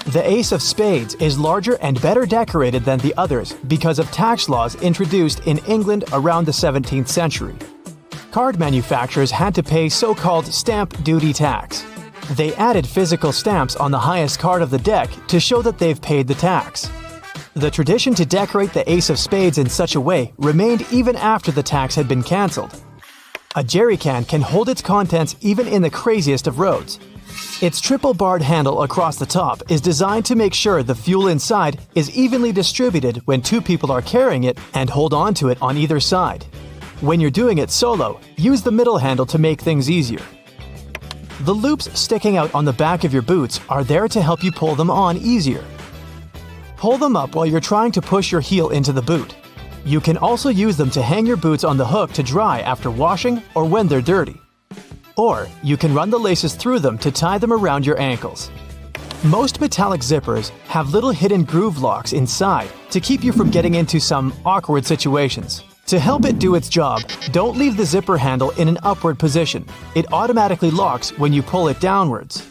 The Ace of Spades is larger and better decorated than the others because of tax laws introduced in England around the 17th century. Card manufacturers had to pay so-called stamp duty tax. They added physical stamps on the highest card of the deck to show that they've paid the tax. The tradition to decorate the Ace of Spades in such a way remained even after the tax had been cancelled. A jerry can hold its contents even in the craziest of roads. Its triple-barred handle across the top is designed to make sure the fuel inside is evenly distributed when 2 people are carrying it and hold on to it on either side. When you're doing it solo, use the middle handle to make things easier. The loops sticking out on the back of your boots are there to help you pull them on easier. Pull them up while you're trying to push your heel into the boot. You can also use them to hang your boots on the hook to dry after washing or when they're dirty. Or you can run the laces through them to tie them around your ankles. Most metallic zippers have little hidden groove locks inside to keep you from getting into some awkward situations. To help it do its job, don't leave the zipper handle in an upward position. It automatically locks when you pull it downwards.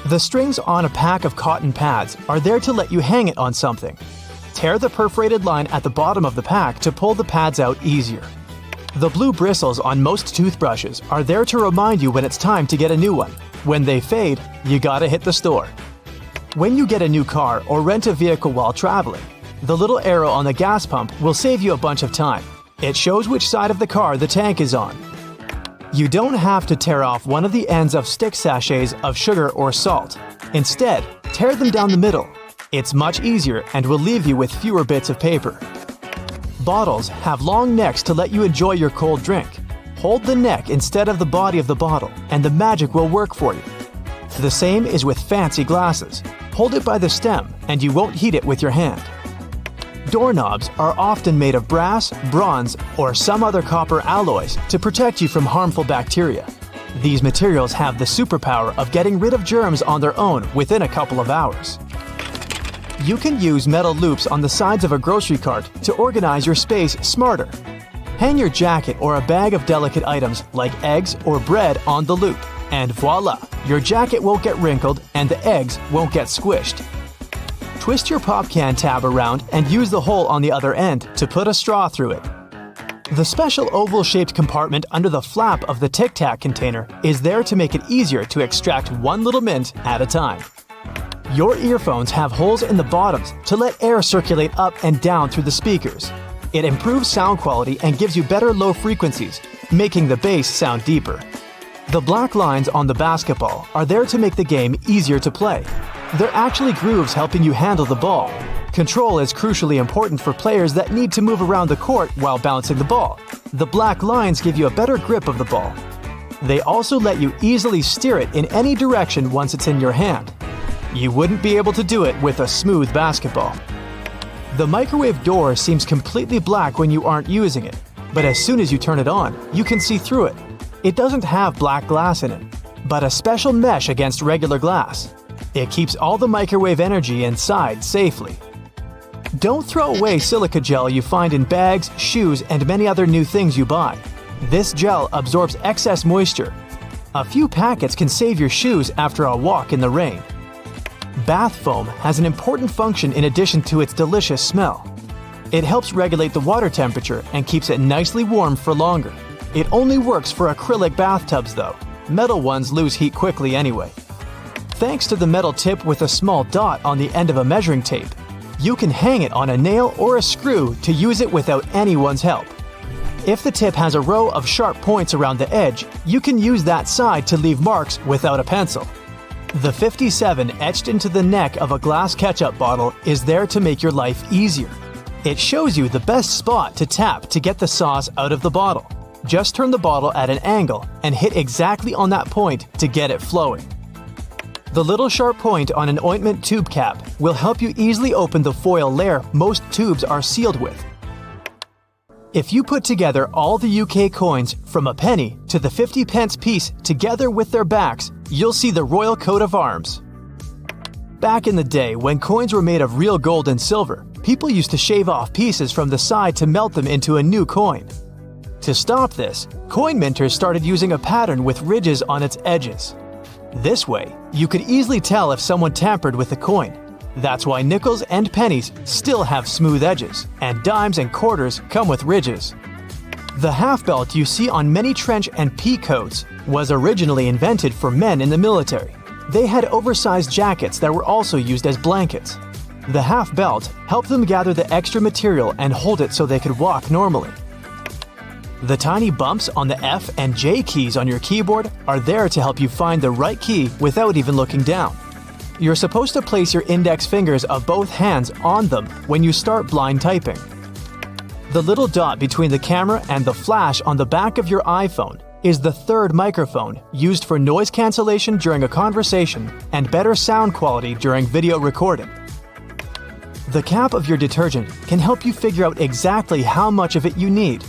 The strings on a pack of cotton pads are there to let you hang it on something. Tear the perforated line at the bottom of the pack to pull the pads out easier. The blue bristles on most toothbrushes are there to remind you when it's time to get a new one. When they fade, you gotta hit the store. When you get a new car or rent a vehicle while traveling, the little arrow on the gas pump will save you a bunch of time. It shows which side of the car the tank is on. You don't have to tear off one of the ends of stick sachets of sugar or salt. Instead, tear them down the middle. It's much easier and will leave you with fewer bits of paper. Bottles have long necks to let you enjoy your cold drink. Hold the neck instead of the body of the bottle, and the magic will work for you. The same is with fancy glasses. Hold it by the stem, and you won't heat it with your hand. Doorknobs are often made of brass, bronze, or some other copper alloys to protect you from harmful bacteria. These materials have the superpower of getting rid of germs on their own within a couple of hours. You can use metal loops on the sides of a grocery cart to organize your space smarter. Hang your jacket or a bag of delicate items like eggs or bread on the loop, and voila! Your jacket won't get wrinkled and the eggs won't get squished. Twist your pop can tab around and use the hole on the other end to put a straw through it. The special oval-shaped compartment under the flap of the Tic Tac container is there to make it easier to extract one little mint at a time. Your earphones have holes in the bottoms to let air circulate up and down through the speakers. It improves sound quality and gives you better low frequencies, making the bass sound deeper. The black lines on the basketball are there to make the game easier to play. They're actually grooves helping you handle the ball. Control is crucially important for players that need to move around the court while bouncing the ball. The black lines give you a better grip of the ball. They also let you easily steer it in any direction once it's in your hand. You wouldn't be able to do it with a smooth basketball. The microwave door seems completely black when you aren't using it, but as soon as you turn it on, you can see through it. It doesn't have black glass in it, but a special mesh against regular glass. It keeps all the microwave energy inside safely. Don't throw away silica gel you find in bags, shoes, and many other new things you buy. This gel absorbs excess moisture. A few packets can save your shoes after a walk in the rain. Bath foam has an important function in addition to its delicious smell. It helps regulate the water temperature and keeps it nicely warm for longer. It only works for acrylic bathtubs though. Metal ones lose heat quickly anyway. Thanks to the metal tip with a small dot on the end of a measuring tape, you can hang it on a nail or a screw to use it without anyone's help. If the tip has a row of sharp points around the edge, you can use that side to leave marks without a pencil. The 57 etched into the neck of a glass ketchup bottle is there to make your life easier. It shows you the best spot to tap to get the sauce out of the bottle. Just turn the bottle at an angle and hit exactly on that point to get it flowing. The little sharp point on an ointment tube cap will help you easily open the foil layer most tubes are sealed with. If you put together all the UK coins from a penny to the 50-pence piece together with their backs, you'll see the royal coat of arms. Back in the day, when coins were made of real gold and silver, people used to shave off pieces from the side to melt them into a new coin. To stop this, coin minters started using a pattern with ridges on its edges. This way, you could easily tell if someone tampered with the coin. That's why nickels and pennies still have smooth edges, and dimes and quarters come with ridges. The half belt you see on many trench and pea coats was originally invented for men in the military. They had oversized jackets that were also used as blankets. The half belt helped them gather the extra material and hold it so they could walk normally. The tiny bumps on the F and J keys on your keyboard are there to help you find the right key without even looking down. You're supposed to place your index fingers of both hands on them when you start blind typing. The little dot between the camera and the flash on the back of your iPhone is the third microphone used for noise cancellation during a conversation and better sound quality during video recording. The cap of your detergent can help you figure out exactly how much of it you need.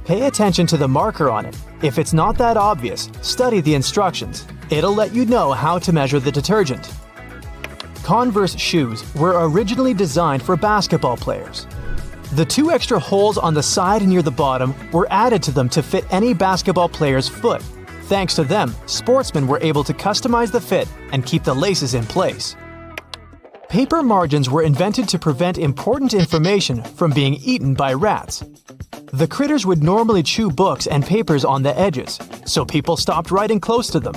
Pay attention to the marker on it. If it's not that obvious, study the instructions. It'll let you know how to measure the detergent. Converse shoes were originally designed for basketball players. The 2 extra holes on the side near the bottom were added to them to fit any basketball player's foot. Thanks to them, sportsmen were able to customize the fit and keep the laces in place. Paper margins were invented to prevent important information from being eaten by rats. The critters would normally chew books and papers on the edges, so people stopped writing close to them.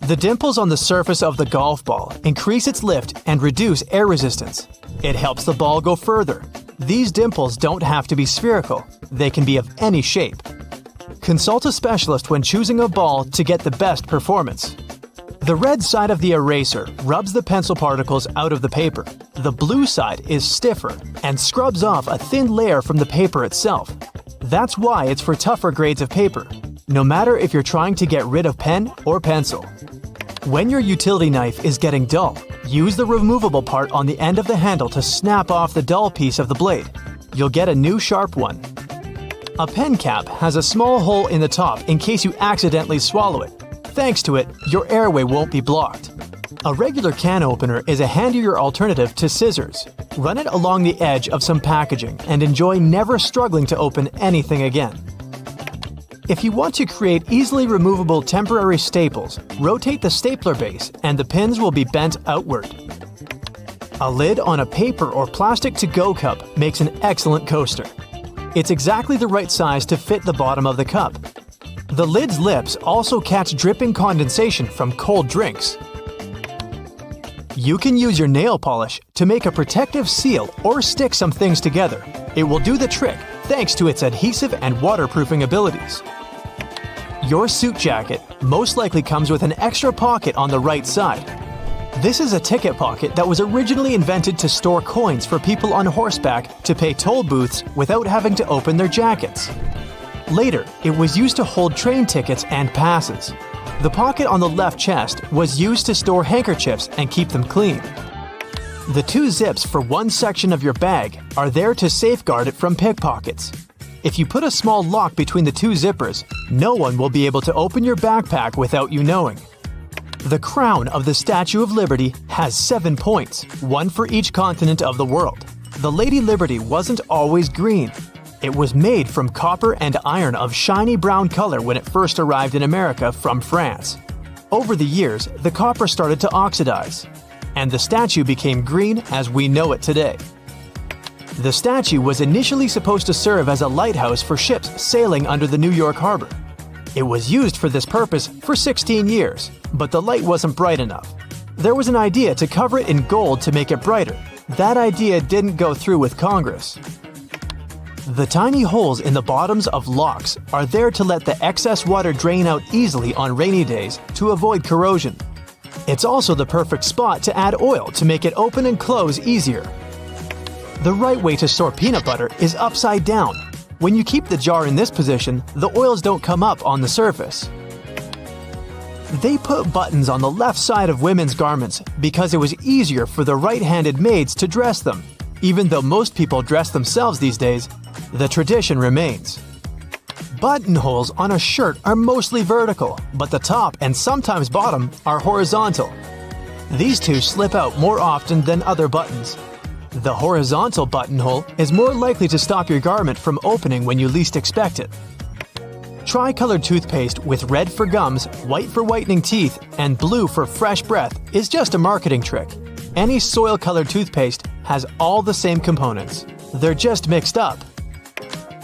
The dimples on the surface of the golf ball increase its lift and reduce air resistance. It helps the ball go further. These dimples don't have to be spherical. They can be of any shape. Consult a specialist when choosing a ball to get the best performance. The red side of the eraser rubs the pencil particles out of the paper. The blue side is stiffer and scrubs off a thin layer from the paper itself. That's why it's for tougher grades of paper, no matter if you're trying to get rid of pen or pencil. When your utility knife is getting dull, use the removable part on the end of the handle to snap off the dull piece of the blade. You'll get a new sharp one. A pen cap has a small hole in the top in case you accidentally swallow it. Thanks to it, your airway won't be blocked. A regular can opener is a handier alternative to scissors. Run it along the edge of some packaging and enjoy never struggling to open anything again. If you want to create easily removable temporary staples, rotate the stapler base and the pins will be bent outward. A lid on a paper or plastic to-go cup makes an excellent coaster. It's exactly the right size to fit the bottom of the cup. The lid's lips also catch dripping condensation from cold drinks. You can use your nail polish to make a protective seal or stick some things together. It will do the trick thanks to its adhesive and waterproofing abilities. Your suit jacket most likely comes with an extra pocket on the right side. This is a ticket pocket that was originally invented to store coins for people on horseback to pay toll booths without having to open their jackets. Later, it was used to hold train tickets and passes. The pocket on the left chest was used to store handkerchiefs and keep them clean. The two zips for one section of your bag are there to safeguard it from pickpockets. If you put a small lock between the two zippers, no one will be able to open your backpack without you knowing. The crown of the Statue of Liberty has 7 points, one for each continent of the world. The Lady Liberty wasn't always green. It was made from copper and iron of shiny brown color when it first arrived in America from France. Over the years, the copper started to oxidize, and the statue became green as we know it today. The statue was initially supposed to serve as a lighthouse for ships sailing under the New York harbor. It was used for this purpose for 16 years, but the light wasn't bright enough. There was an idea to cover it in gold to make it brighter. That idea didn't go through with Congress. The tiny holes in the bottoms of locks are there to let the excess water drain out easily on rainy days to avoid corrosion. It's also the perfect spot to add oil to make it open and close easier. The right way to store peanut butter is upside down. When you keep the jar in this position, the oils don't come up on the surface. They put buttons on the left side of women's garments because it was easier for the right-handed maids to dress them. Even though most people dress themselves these days, the tradition remains. Buttonholes on a shirt are mostly vertical, but the top and sometimes bottom are horizontal. These two slip out more often than other buttons. The horizontal buttonhole is more likely to stop your garment from opening when you least expect it. Tri-colored toothpaste with red for gums, white for whitening teeth, and blue for fresh breath is just a marketing trick. Any soil-colored toothpaste has all the same components. They're just mixed up.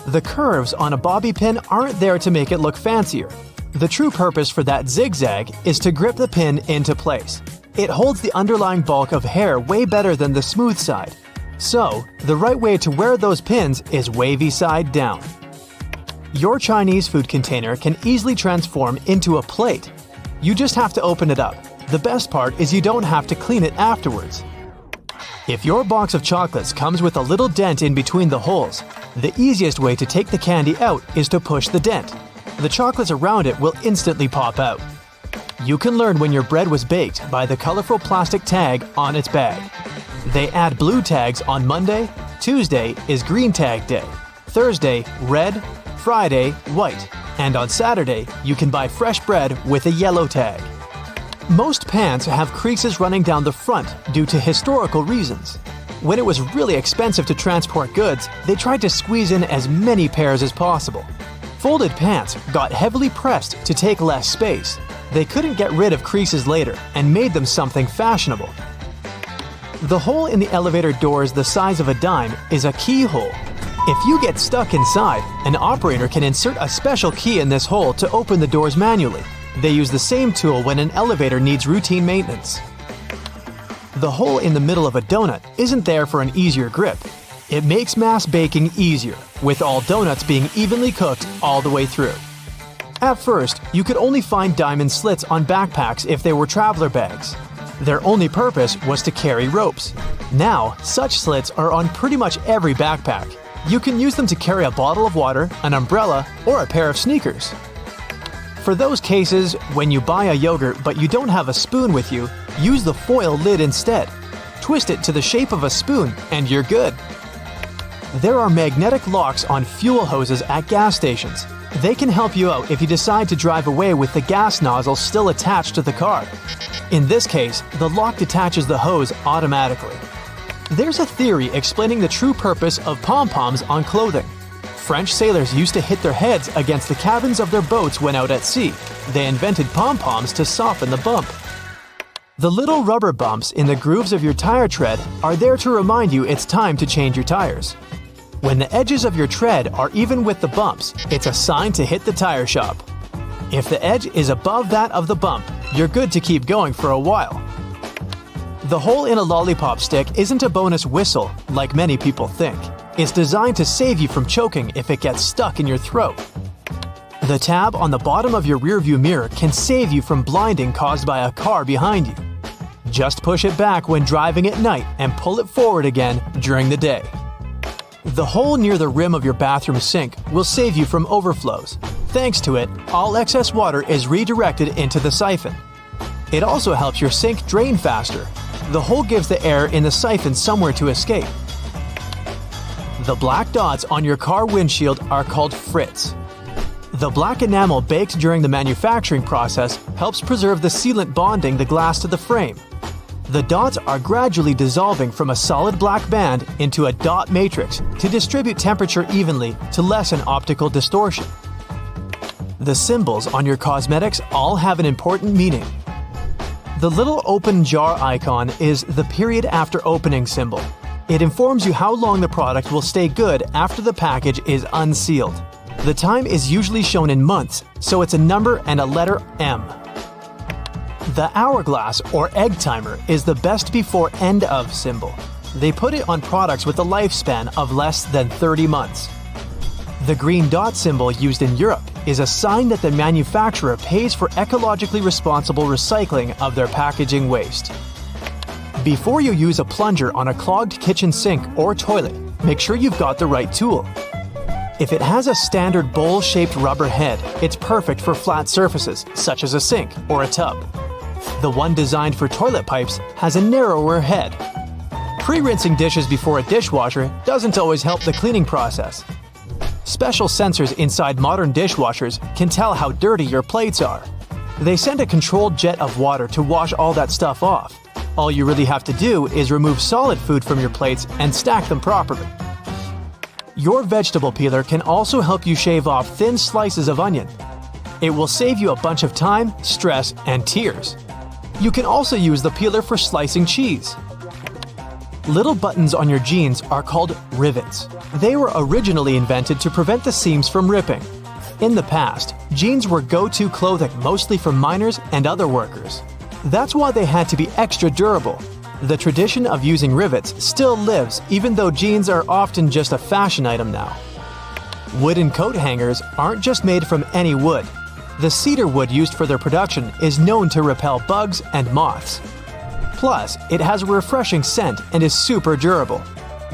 The curves on a bobby pin aren't there to make it look fancier. The true purpose for that zigzag is to grip the pin into place. It holds the underlying bulk of hair way better than the smooth side. So, the right way to wear those pins is wavy side down. Your Chinese food container can easily transform into a plate. You just have to open it up. The best part is you don't have to clean it afterwards. If your box of chocolates comes with a little dent in between the holes, the easiest way to take the candy out is to push the dent. The chocolates around it will instantly pop out. You can learn when your bread was baked by the colorful plastic tag on its bag. They add blue tags on Monday, Tuesday is green tag day, Thursday, red, Friday, white, and on Saturday, you can buy fresh bread with a yellow tag. Most pants have creases running down the front due to historical reasons. When it was really expensive to transport goods, they tried to squeeze in as many pairs as possible. Folded pants got heavily pressed to take less space. They couldn't get rid of creases later and made them something fashionable. The hole in the elevator doors the size of a dime is a keyhole. If you get stuck inside, an operator can insert a special key in this hole to open the doors manually. They use the same tool when an elevator needs routine maintenance. The hole in the middle of a donut isn't there for an easier grip. It makes mass baking easier, with all donuts being evenly cooked all the way through. At first, you could only find diamond slits on backpacks if they were traveler bags. Their only purpose was to carry ropes. Now, such slits are on pretty much every backpack. You can use them to carry a bottle of water, an umbrella, or a pair of sneakers. For those cases when you buy a yogurt but you don't have a spoon with you, use the foil lid instead. Twist it to the shape of a spoon and you're good. There are magnetic locks on fuel hoses at gas stations. They can help you out if you decide to drive away with the gas nozzle still attached to the car. In this case, the lock detaches the hose automatically. There's a theory explaining the true purpose of pom-poms on clothing. French sailors used to hit their heads against the cabins of their boats when out at sea. They invented pom-poms to soften the bump. The little rubber bumps in the grooves of your tire tread are there to remind you it's time to change your tires. When the edges of your tread are even with the bumps, it's a sign to hit the tire shop. If the edge is above that of the bump, you're good to keep going for a while. The hole in a lollipop stick isn't a bonus whistle, like many people think. It's designed to save you from choking if it gets stuck in your throat. The tab on the bottom of your rearview mirror can save you from blinding caused by a car behind you. Just push it back when driving at night and pull it forward again during the day. The hole near the rim of your bathroom sink will save you from overflows. Thanks to it, all excess water is redirected into the siphon. It also helps your sink drain faster. The hole gives the air in the siphon somewhere to escape. The black dots on your car windshield are called frits. The black enamel baked during the manufacturing process helps preserve the sealant bonding the glass to the frame. The dots are gradually dissolving from a solid black band into a dot matrix to distribute temperature evenly to lessen optical distortion. The symbols on your cosmetics all have an important meaning. The little open jar icon is the period after opening symbol. It informs you how long the product will stay good after the package is unsealed. The time is usually shown in months, so it's a number and a letter M. The hourglass or egg timer is the best before end of symbol. They put it on products with a lifespan of less than 30 months. The green dot symbol used in Europe is a sign that the manufacturer pays for ecologically responsible recycling of their packaging waste. Before you use a plunger on a clogged kitchen sink or toilet, make sure you've got the right tool. If it has a standard bowl-shaped rubber head, it's perfect for flat surfaces, such as a sink or a tub. The one designed for toilet pipes has a narrower head. Pre-rinsing dishes before a dishwasher doesn't always help the cleaning process. Special sensors inside modern dishwashers can tell how dirty your plates are. They send a controlled jet of water to wash all that stuff off. All you really have to do is remove solid food from your plates and stack them properly. Your vegetable peeler can also help you shave off thin slices of onion. It will save you a bunch of time, stress, and tears. You can also use the peeler for slicing cheese. Little buttons on your jeans are called rivets. They were originally invented to prevent the seams from ripping. In the past, jeans were go-to clothing mostly for miners and other workers. That's why they had to be extra durable. The tradition of using rivets still lives even though jeans are often just a fashion item now. Wooden coat hangers aren't just made from any wood. The cedar wood used for their production is known to repel bugs and moths. Plus, it has a refreshing scent and is super durable.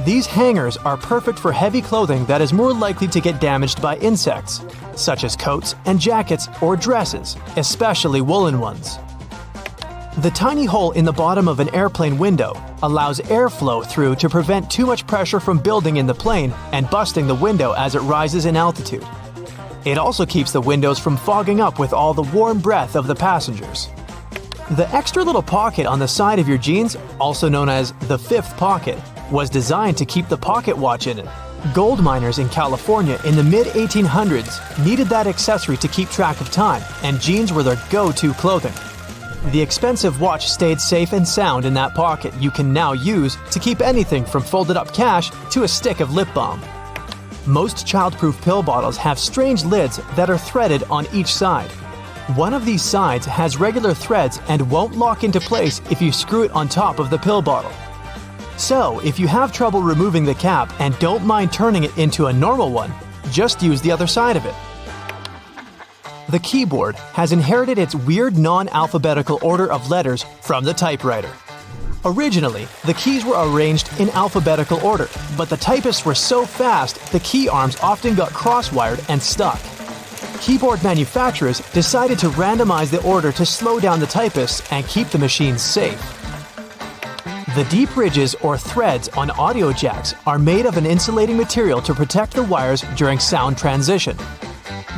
These hangers are perfect for heavy clothing that is more likely to get damaged by insects, such as coats and jackets or dresses, especially woolen ones. The tiny hole in the bottom of an airplane window allows airflow through to prevent too much pressure from building in the plane and busting the window as it rises in altitude. It also keeps the windows from fogging up with all the warm breath of the passengers. The extra little pocket on the side of your jeans, also known as the fifth pocket, was designed to keep the pocket watch in it. Gold miners in California in the mid-1800s needed that accessory to keep track of time, and jeans were their go-to clothing. The expensive watch stayed safe and sound in that pocket you can now use to keep anything from folded up cash to a stick of lip balm. Most childproof pill bottles have strange lids that are threaded on each side. One of these sides has regular threads and won't lock into place if you screw it on top of the pill bottle. So, if you have trouble removing the cap and don't mind turning it into a normal one, just use the other side of it. the keyboard has inherited its weird non-alphabetical order of letters from the typewriter. Originally, the keys were arranged in alphabetical order, but the typists were so fast the key arms often got cross-wired and stuck. Keyboard manufacturers decided to randomize the order to slow down the typists and keep the machines safe. The deep ridges or threads on audio jacks are made of an insulating material to protect the wires during sound transition.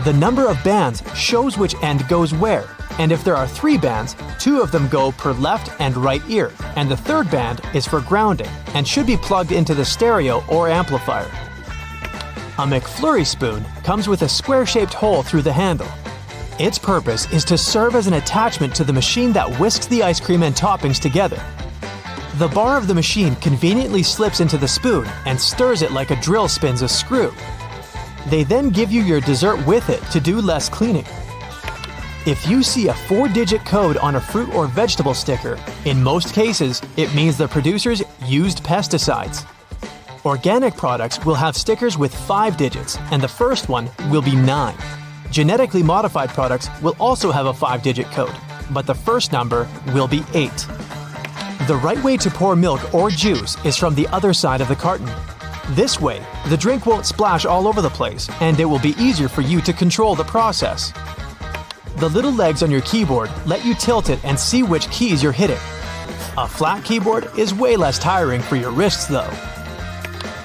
The number of bands shows which end goes where, and if there are 3 bands, 2 of them go per left and right ear, and the third band is for grounding and should be plugged into the stereo or amplifier. A McFlurry spoon comes with a square-shaped hole through the handle. Its purpose is to serve as an attachment to the machine that whisks the ice cream and toppings together. The bar of the machine conveniently slips into the spoon and stirs it like a drill spins a screw. They then give you your dessert with it to do less cleaning. If you see a 4-digit code on a fruit or vegetable sticker, in most cases, it means the producers used pesticides. Organic products will have stickers with 5 digits, and the first one will be 9. Genetically modified products will also have a 5-digit code, but the first number will be 8. The right way to pour milk or juice is from the other side of the carton. This way, the drink won't splash all over the place, and it will be easier for you to control the process. The little legs on your keyboard let you tilt it and see which keys you're hitting. A flat keyboard is way less tiring for your wrists though.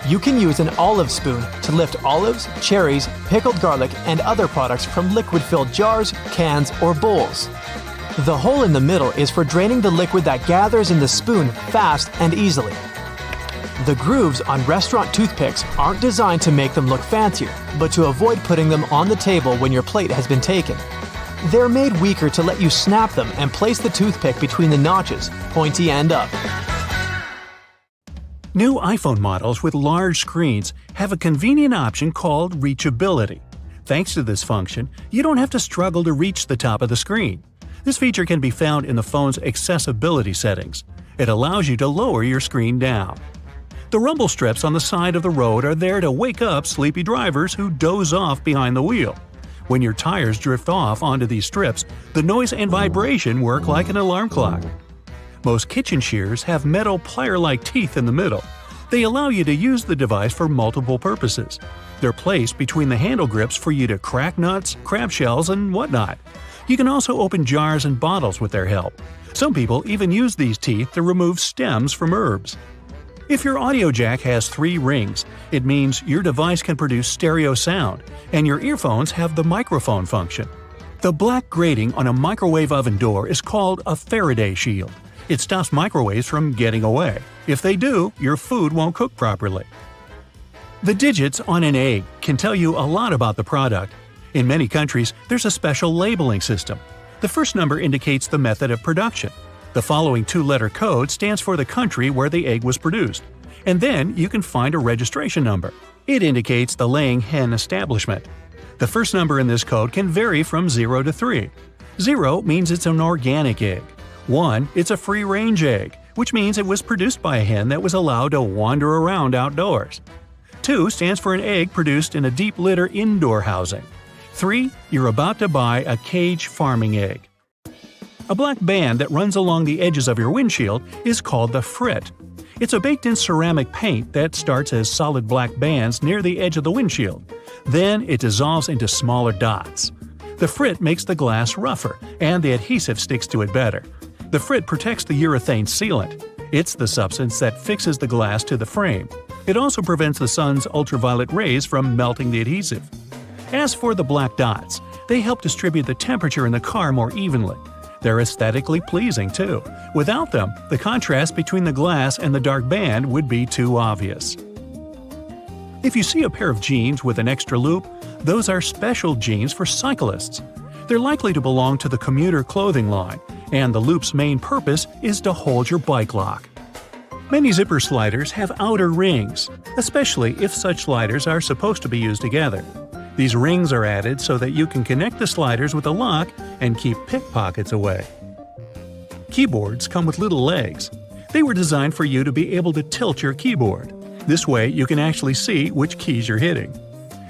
You can use an olive spoon to lift olives, cherries, pickled garlic, and other products from liquid-filled jars, cans, or bowls. The hole in the middle is for draining the liquid that gathers in the spoon fast and easily. The grooves on restaurant toothpicks aren't designed to make them look fancier, but to avoid putting them on the table when your plate has been taken. They're made weaker to let you snap them and place the toothpick between the notches, pointy end up. New iPhone models with large screens have a convenient option called reachability. Thanks to this function, you don't have to struggle to reach the top of the screen. This feature can be found in the phone's accessibility settings. It allows you to lower your screen down. The rumble strips on the side of the road are there to wake up sleepy drivers who doze off behind the wheel. When your tires drift off onto these strips, the noise and vibration work like an alarm clock. Most kitchen shears have metal plier-like teeth in the middle. They allow you to use the device for multiple purposes. They're placed between the handle grips for you to crack nuts, crab shells, and whatnot. You can also open jars and bottles with their help. Some people even use these teeth to remove stems from herbs. If your audio jack has 3 rings, it means your device can produce stereo sound, and your earphones have the microphone function. The black grating on a microwave oven door is called a Faraday shield. It stops microwaves from getting away. If they do, your food won't cook properly. The digits on an egg can tell you a lot about the product. In many countries, there's a special labeling system. The first number indicates the method of production. The following 2-letter code stands for the country where the egg was produced. And then you can find a registration number. It indicates the laying hen establishment. The first number in this code can vary from 0 to 3. 0 means it's an organic egg. 1, it's a free-range egg, which means it was produced by a hen that was allowed to wander around outdoors. 2 stands for an egg produced in a deep litter indoor housing. 3, you're about to buy a cage farming egg. A black band that runs along the edges of your windshield is called the frit. It's a baked-in ceramic paint that starts as solid black bands near the edge of the windshield. Then it dissolves into smaller dots. The frit makes the glass rougher, and the adhesive sticks to it better. The frit protects the urethane sealant. It's the substance that fixes the glass to the frame. It also prevents the sun's ultraviolet rays from melting the adhesive. As for the black dots, they help distribute the temperature in the car more evenly. They're aesthetically pleasing, too. Without them, the contrast between the glass and the dark band would be too obvious. If you see a pair of jeans with an extra loop, those are special jeans for cyclists. They're likely to belong to the commuter clothing line, and the loop's main purpose is to hold your bike lock. Many zipper sliders have outer rings, especially if such sliders are supposed to be used together. These rings are added so that you can connect the sliders with a lock and keep pickpockets away. Keyboards come with little legs. They were designed for you to be able to tilt your keyboard. This way you can actually see which keys you're hitting.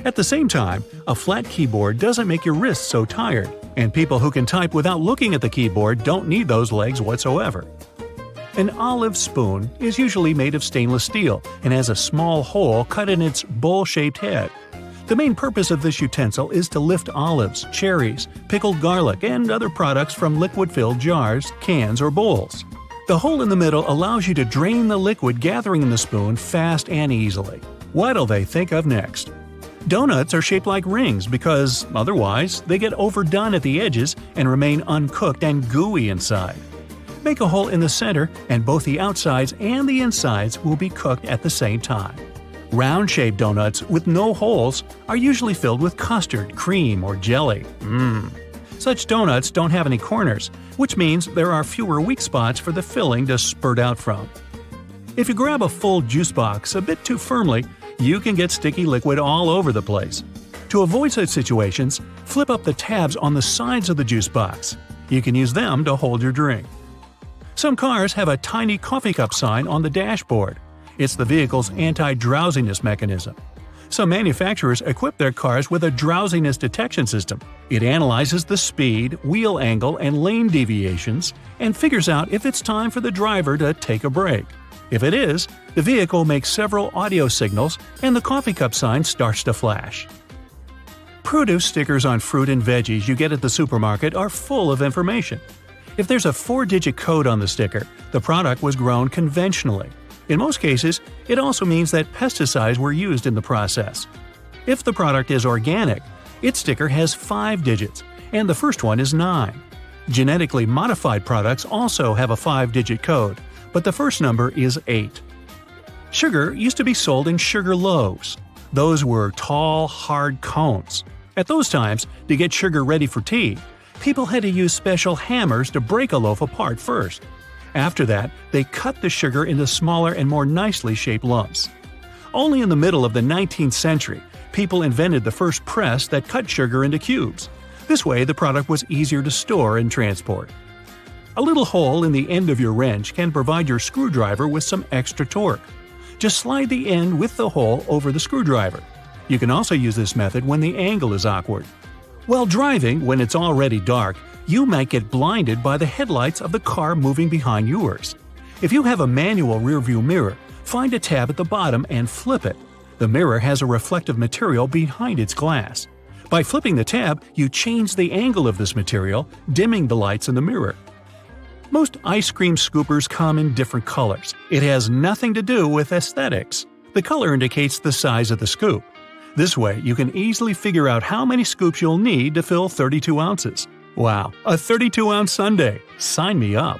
At the same time, a flat keyboard doesn't make your wrists so tired, and people who can type without looking at the keyboard don't need those legs whatsoever. An olive spoon is usually made of stainless steel and has a small hole cut in its bowl-shaped head. The main purpose of this utensil is to lift olives, cherries, pickled garlic, and other products from liquid-filled jars, cans, or bowls. The hole in the middle allows you to drain the liquid gathering in the spoon fast and easily. What'll they think of next? Donuts are shaped like rings because, otherwise, they get overdone at the edges and remain uncooked and gooey inside. Make a hole in the center and both the outsides and the insides will be cooked at the same time. Round-shaped donuts with no holes are usually filled with custard, cream, or jelly. Such donuts don't have any corners, which means there are fewer weak spots for the filling to spurt out from. If you grab a full juice box a bit too firmly, you can get sticky liquid all over the place. To avoid such situations, flip up the tabs on the sides of the juice box. You can use them to hold your drink. Some cars have a tiny coffee cup sign on the dashboard. It's the vehicle's anti-drowsiness mechanism. Some manufacturers equip their cars with a drowsiness detection system. It analyzes the speed, wheel angle, and lane deviations and figures out if it's time for the driver to take a break. If it is, the vehicle makes several audio signals and the coffee cup sign starts to flash. Produce stickers on fruit and veggies you get at the supermarket are full of information. If there's a 4-digit code on the sticker, the product was grown conventionally. In most cases, it also means that pesticides were used in the process. If the product is organic, its sticker has 5 digits, and the first one is 9. Genetically modified products also have a 5-digit code, but the first number is 8. Sugar used to be sold in sugar loaves. Those were tall, hard cones. At those times, to get sugar ready for tea, people had to use special hammers to break a loaf apart first. After that, they cut the sugar into smaller and more nicely shaped lumps. Only in the middle of the 19th century, people invented the first press that cut sugar into cubes. This way, the product was easier to store and transport. A little hole in the end of your wrench can provide your screwdriver with some extra torque. Just slide the end with the hole over the screwdriver. You can also use this method when the angle is awkward. While driving, when it's already dark, you might get blinded by the headlights of the car moving behind yours. If you have a manual rearview mirror, find a tab at the bottom and flip it. The mirror has a reflective material behind its glass. By flipping the tab, you change the angle of this material, dimming the lights in the mirror. Most ice cream scoopers come in different colors. It has nothing to do with aesthetics. The color indicates the size of the scoop. This way, you can easily figure out how many scoops you'll need to fill 32 ounces. Wow, a 32-ounce sundae! Sign me up!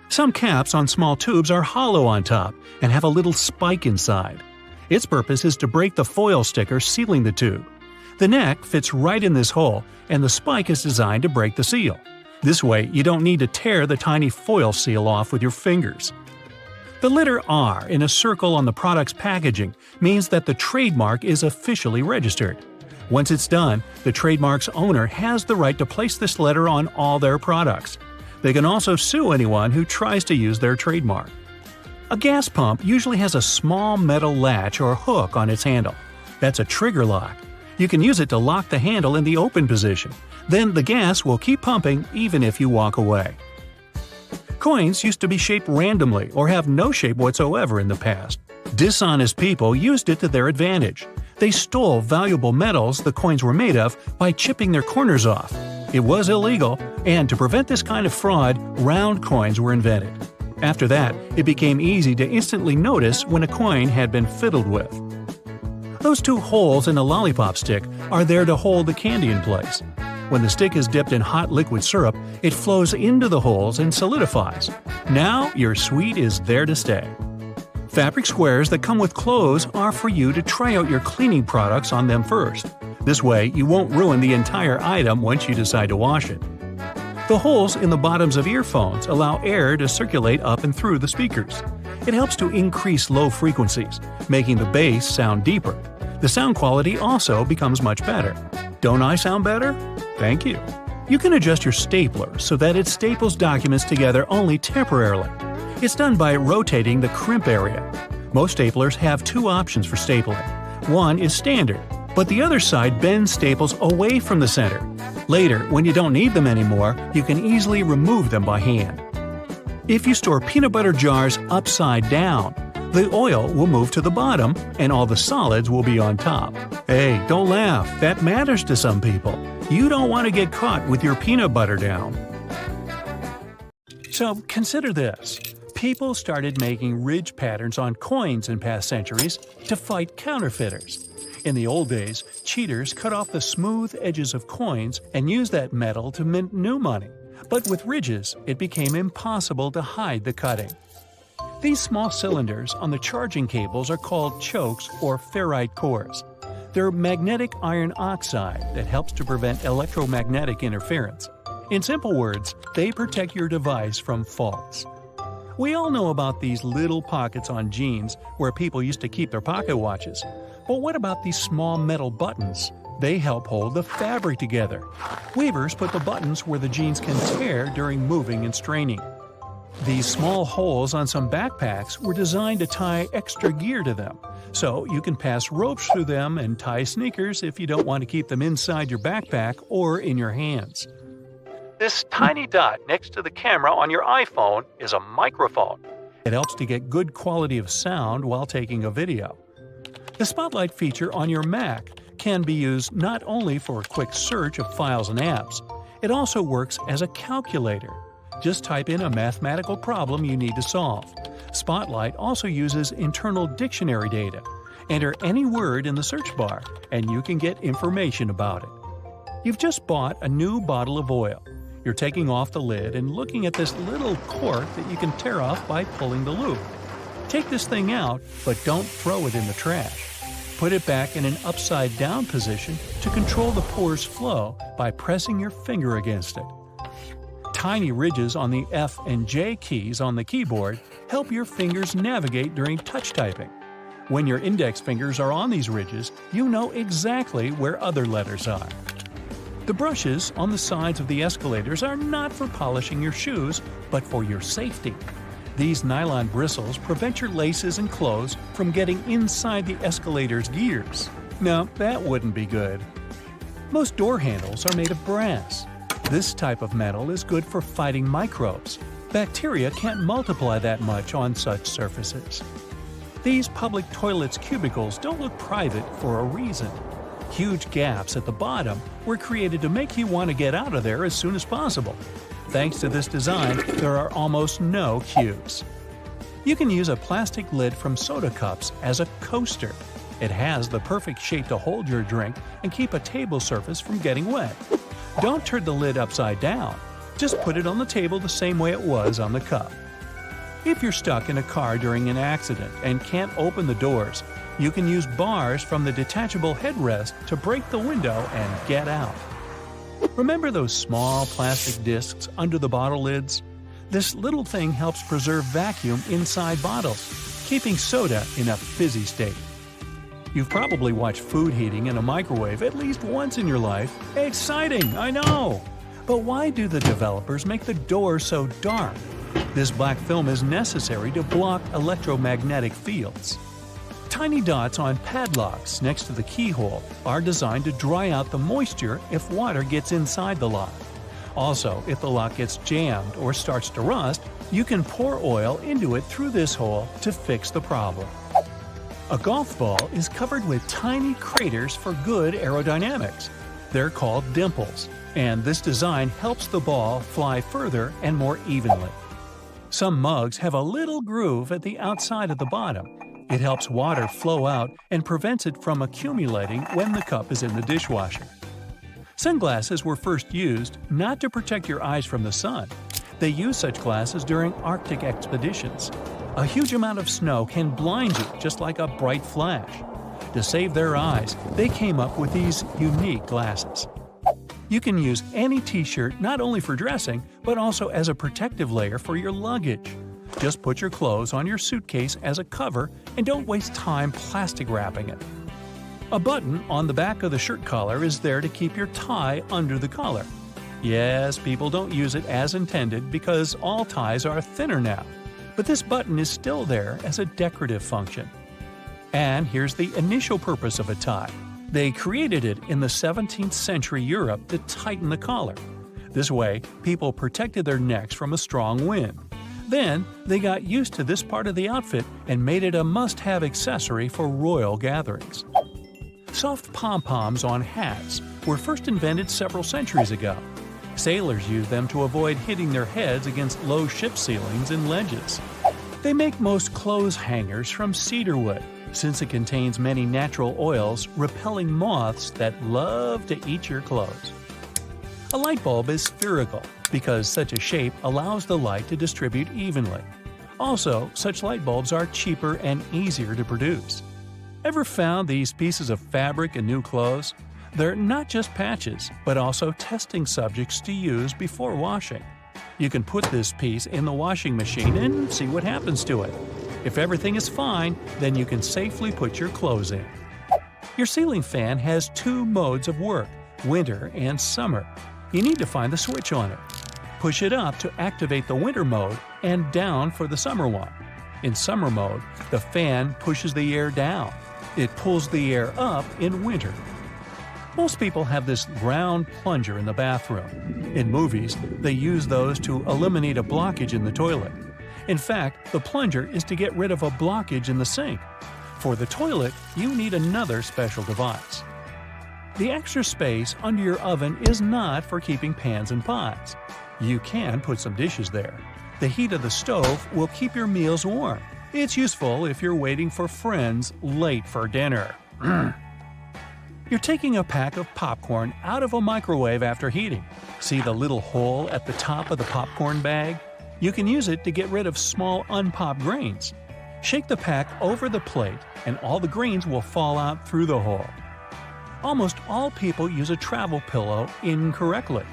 Some caps on small tubes are hollow on top and have a little spike inside. Its purpose is to break the foil sticker sealing the tube. The neck fits right in this hole, and the spike is designed to break the seal. This way, you don't need to tear the tiny foil seal off with your fingers. The letter R in a circle on the product's packaging means that the trademark is officially registered. Once it's done, the trademark's owner has the right to place this letter on all their products. They can also sue anyone who tries to use their trademark. A gas pump usually has a small metal latch or hook on its handle. That's a trigger lock. You can use it to lock the handle in the open position. Then the gas will keep pumping even if you walk away. Coins used to be shaped randomly or have no shape whatsoever in the past. Dishonest people used it to their advantage. They stole valuable metals the coins were made of by chipping their corners off. It was illegal, and to prevent this kind of fraud, round coins were invented. After that, it became easy to instantly notice when a coin had been fiddled with. Those 2 holes in a lollipop stick are there to hold the candy in place. When the stick is dipped in hot liquid syrup, it flows into the holes and solidifies. Now your sweet is there to stay. Fabric squares that come with clothes are for you to try out your cleaning products on them first. This way, you won't ruin the entire item once you decide to wash it. The holes in the bottoms of earphones allow air to circulate up and through the speakers. It helps to increase low frequencies, making the bass sound deeper. The sound quality also becomes much better. Don't I sound better? Thank you. You can adjust your stapler so that it staples documents together only temporarily. It's done by rotating the crimp area. Most staplers have 2 options for stapling. One is standard, but the other side bends staples away from the center. Later, when you don't need them anymore, you can easily remove them by hand. If you store peanut butter jars upside down, the oil will move to the bottom and all the solids will be on top. Hey, don't laugh, that matters to some people. You don't want to get caught with your peanut butter down. So consider this. People started making ridge patterns on coins in past centuries to fight counterfeiters. In the old days, cheaters cut off the smooth edges of coins and used that metal to mint new money. But with ridges, it became impossible to hide the cutting. These small cylinders on the charging cables are called chokes or ferrite cores. They're magnetic iron oxide that helps to prevent electromagnetic interference. In simple words, they protect your device from faults. We all know about these little pockets on jeans where people used to keep their pocket watches. But what about these small metal buttons? They help hold the fabric together. Weavers put the buttons where the jeans can tear during moving and straining. These small holes on some backpacks were designed to tie extra gear to them, so you can pass ropes through them and tie sneakers if you don't want to keep them inside your backpack or in your hands. This tiny dot next to the camera on your iPhone is a microphone. It helps to get good quality of sound while taking a video. The Spotlight feature on your Mac can be used not only for a quick search of files and apps, it also works as a calculator. Just type in a mathematical problem you need to solve. Spotlight also uses internal dictionary data. Enter any word in the search bar, and you can get information about it. You've just bought a new bottle of oil. You're taking off the lid and looking at this little cork that you can tear off by pulling the loop. Take this thing out, but don't throw it in the trash. Put it back in an upside-down position to control the pore's flow by pressing your finger against it. Tiny ridges on the F and J keys on the keyboard help your fingers navigate during touch typing. When your index fingers are on these ridges, you know exactly where other letters are. The brushes on the sides of the escalators are not for polishing your shoes, but for your safety. These nylon bristles prevent your laces and clothes from getting inside the escalator's gears. No, that wouldn't be good. Most door handles are made of brass. This type of metal is good for fighting microbes. Bacteria can't multiply that much on such surfaces. These public toilets' cubicles don't look private for a reason. Huge gaps at the bottom were created to make you want to get out of there as soon as possible. Thanks to this design, there are almost no queues. You can use a plastic lid from soda cups as a coaster. It has the perfect shape to hold your drink and keep a table surface from getting wet. Don't turn the lid upside down. Just put it on the table the same way it was on the cup. If you're stuck in a car during an accident and can't open the doors, you can use bars from the detachable headrest to break the window and get out. Remember those small plastic discs under the bottle lids? This little thing helps preserve vacuum inside bottles, keeping soda in a fizzy state. You've probably watched food heating in a microwave at least once in your life. Exciting, I know! But why do the developers make the door so dark? This black film is necessary to block electromagnetic fields. Tiny dots on padlocks next to the keyhole are designed to dry out the moisture if water gets inside the lock. Also, if the lock gets jammed or starts to rust, you can pour oil into it through this hole to fix the problem. A golf ball is covered with tiny craters for good aerodynamics. They're called dimples, and this design helps the ball fly further and more evenly. Some mugs have a little groove at the outside of the bottom. It helps water flow out and prevents it from accumulating when the cup is in the dishwasher. Sunglasses were first used not to protect your eyes from the sun. They used such glasses during Arctic expeditions. A huge amount of snow can blind you just like a bright flash. To save their eyes, they came up with these unique glasses. You can use any t-shirt not only for dressing, but also as a protective layer for your luggage. Just put your clothes on your suitcase as a cover and don't waste time plastic wrapping it. A button on the back of the shirt collar is there to keep your tie under the collar. Yes, people don't use it as intended because all ties are thinner now, but this button is still there as a decorative function. And here's the initial purpose of a tie. They created it in the 17th century Europe to tighten the collar. This way, people protected their necks from a strong wind. Then, they got used to this part of the outfit and made it a must-have accessory for royal gatherings. Soft pom-poms on hats were first invented several centuries ago. Sailors used them to avoid hitting their heads against low ship ceilings and ledges. They make most clothes hangers from cedar wood, since it contains many natural oils repelling moths that love to eat your clothes. A light bulb is spherical because such a shape allows the light to distribute evenly. Also, such light bulbs are cheaper and easier to produce. Ever found these pieces of fabric in new clothes? They're not just patches, but also testing subjects to use before washing. You can put this piece in the washing machine and see what happens to it. If everything is fine, then you can safely put your clothes in. Your ceiling fan has two modes of work, winter and summer. You need to find the switch on it. Push it up to activate the winter mode and down for the summer one. In summer mode, the fan pushes the air down. It pulls the air up in winter. Most people have this round plunger in the bathroom. In movies, they use those to eliminate a blockage in the toilet. In fact, the plunger is to get rid of a blockage in the sink. For the toilet, you need another special device. The extra space under your oven is not for keeping pans and pots. You can put some dishes there. The heat of the stove will keep your meals warm. It's useful if you're waiting for friends late for dinner. You're taking a pack of popcorn out of a microwave after heating. See the little hole at the top of the popcorn bag? You can use it to get rid of small unpopped grains. Shake the pack over the plate and all the grains will fall out through the hole. Almost all people use a travel pillow incorrectly.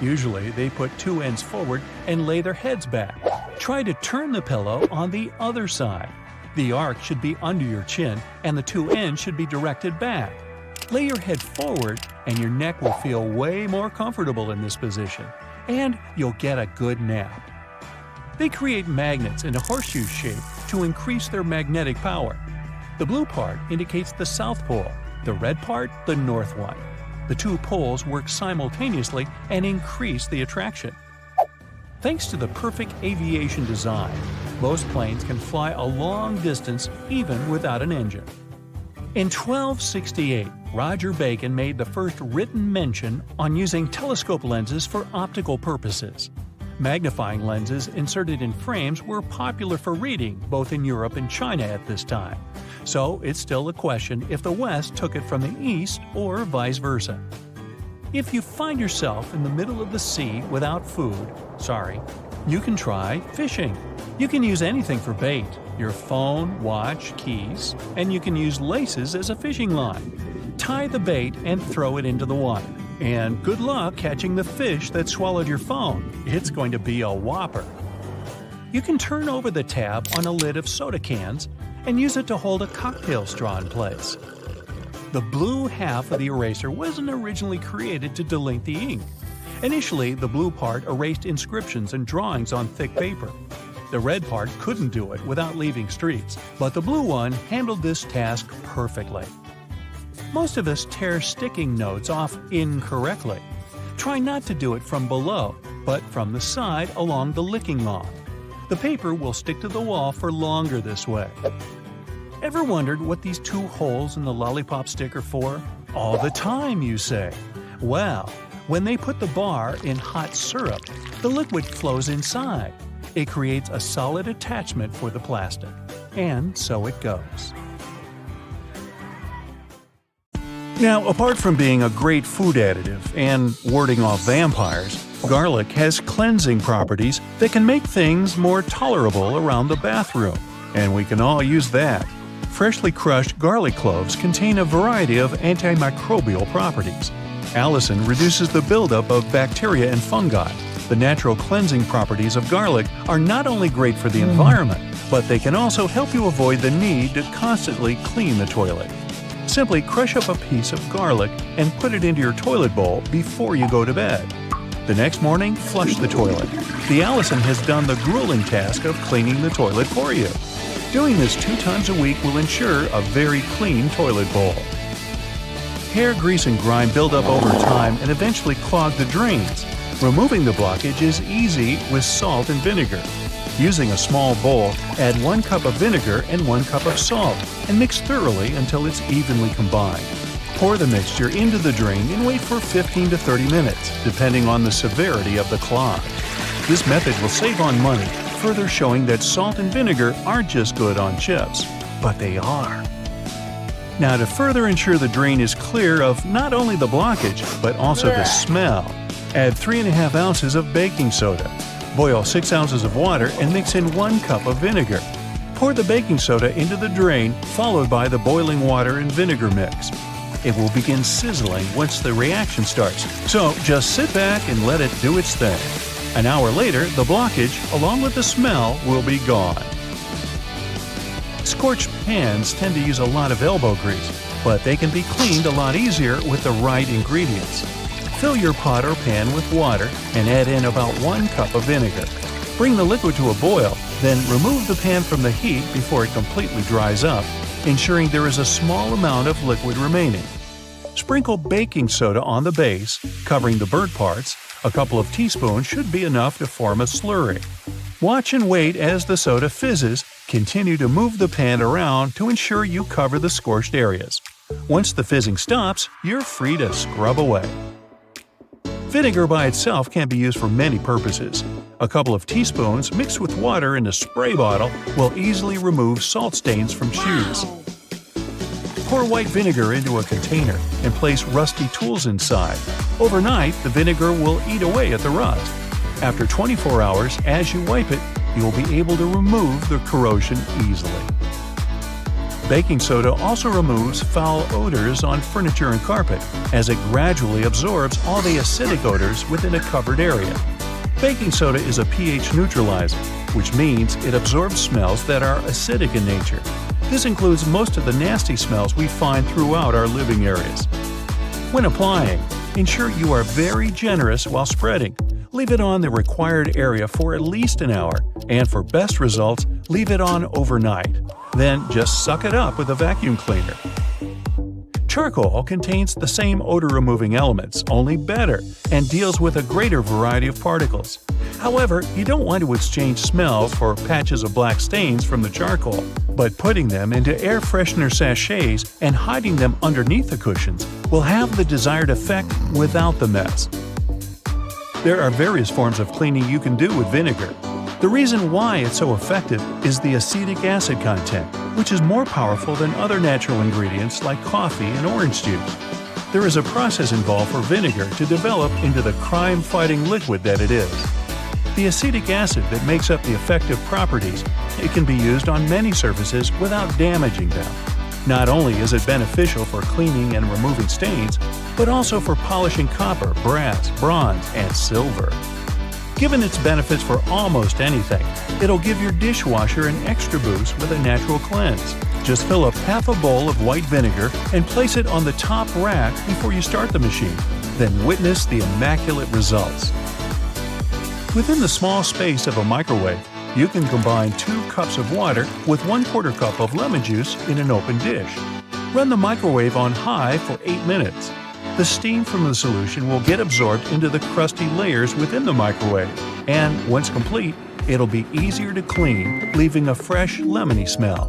Usually, they put two ends forward and lay their heads back. Try to turn the pillow on the other side. The arc should be under your chin and the two ends should be directed back. Lay your head forward and your neck will feel way more comfortable in this position. And you'll get a good nap. They create magnets in a horseshoe shape to increase their magnetic power. The blue part indicates the South Pole, the red part the North one. The two poles work simultaneously and increase the attraction. Thanks to the perfect aviation design, most planes can fly a long distance even without an engine. In 1268, Roger Bacon made the first written mention on using telescope lenses for optical purposes. Magnifying lenses inserted in frames were popular for reading both in Europe and China at this time. So it's still a question if the West took it from the East or vice versa. If you find yourself in the middle of the sea without food, you can try fishing. You can use anything for bait, your phone, watch, keys, and you can use laces as a fishing line. Tie the bait and throw it into the water. And good luck catching the fish that swallowed your phone. It's going to be a whopper. You can turn over the tab on a lid of soda cans and use it to hold a cocktail straw in place. The blue half of the eraser wasn't originally created to delink the ink. Initially, the blue part erased inscriptions and drawings on thick paper. The red part couldn't do it without leaving streaks, but the blue one handled this task perfectly. Most of us tear sticking notes off incorrectly. Try not to do it from below, but from the side along the licking log. The paper will stick to the wall for longer this way. Ever wondered what these two holes in the lollipop stick are for? All the time, you say. Well, when they put the bar in hot syrup, the liquid flows inside. It creates a solid attachment for the plastic. And so it goes. Now, apart from being a great food additive and warding off vampires, garlic has cleansing properties that can make things more tolerable around the bathroom. And we can all use that. Freshly crushed garlic cloves contain a variety of antimicrobial properties. Allicin reduces the buildup of bacteria and fungi. The natural cleansing properties of garlic are not only great for the environment, but they can also help you avoid the need to constantly clean the toilet. Simply crush up a piece of garlic and put it into your toilet bowl before you go to bed. The next morning, flush the toilet. The Allicin has done the grueling task of cleaning the toilet for you. Doing this 2 times a week will ensure a very clean toilet bowl. Hair, grease, and grime build up over time and eventually clog the drains. Removing the blockage is easy with salt and vinegar. Using a small bowl, add 1 cup of vinegar and 1 cup of salt and mix thoroughly until it's evenly combined. Pour the mixture into the drain and wait for 15 to 30 minutes, depending on the severity of the clog. This method will save on money, further showing that salt and vinegar aren't just good on chips, but they are. Now, to further ensure the drain is clear of not only the blockage, but also the smell, add 3½ ounces of baking soda. Boil 6 ounces of water and mix in 1 cup of vinegar. Pour the baking soda into the drain, followed by the boiling water and vinegar mix. It will begin sizzling once the reaction starts, so just sit back and let it do its thing. An hour later, the blockage, along with the smell, will be gone. Scorched pans tend to use a lot of elbow grease, but they can be cleaned a lot easier with the right ingredients. Fill your pot or pan with water and add in about 1 cup of vinegar. Bring the liquid to a boil, then remove the pan from the heat before it completely dries up, ensuring there is a small amount of liquid remaining. Sprinkle baking soda on the base, covering the burnt parts. A couple of teaspoons should be enough to form a slurry. Watch and wait as the soda fizzes. Continue to move the pan around to ensure you cover the scorched areas. Once the fizzing stops, you're free to scrub away. Vinegar by itself can be used for many purposes. A couple of teaspoons mixed with water in a spray bottle will easily remove salt stains from shoes. Pour white vinegar into a container and place rusty tools inside. Overnight, the vinegar will eat away at the rust. After 24 hours, as you wipe it, you'll be able to remove the corrosion easily. Baking soda also removes foul odors on furniture and carpet, as it gradually absorbs all the acidic odors within a covered area. Baking soda is a pH neutralizer, which means it absorbs smells that are acidic in nature. This includes most of the nasty smells we find throughout our living areas. When applying, ensure you are very generous while spreading. Leave it on the required area for at least an hour, and for best results, leave it on overnight. Then just suck it up with a vacuum cleaner. Charcoal contains the same odor-removing elements, only better, and deals with a greater variety of particles. However, you don't want to exchange smells for patches of black stains from the charcoal, but putting them into air freshener sachets and hiding them underneath the cushions will have the desired effect without the mess. There are various forms of cleaning you can do with vinegar. The reason why it's so effective is the acetic acid content, which is more powerful than other natural ingredients like coffee and orange juice. There is a process involved for vinegar to develop into the crime-fighting liquid that it is. The acetic acid that makes up the effective properties, it can be used on many surfaces without damaging them. Not only is it beneficial for cleaning and removing stains, but also for polishing copper, brass, bronze, and silver. Given its benefits for almost anything, it'll give your dishwasher an extra boost with a natural cleanse. Just fill up half a bowl of white vinegar and place it on the top rack before you start the machine. Then witness the immaculate results. Within the small space of a microwave, you can combine 2 cups of water with 1/4 cup of lemon juice in an open dish. Run the microwave on high for 8 minutes. The steam from the solution will get absorbed into the crusty layers within the microwave, and once complete, it'll be easier to clean, leaving a fresh, lemony smell.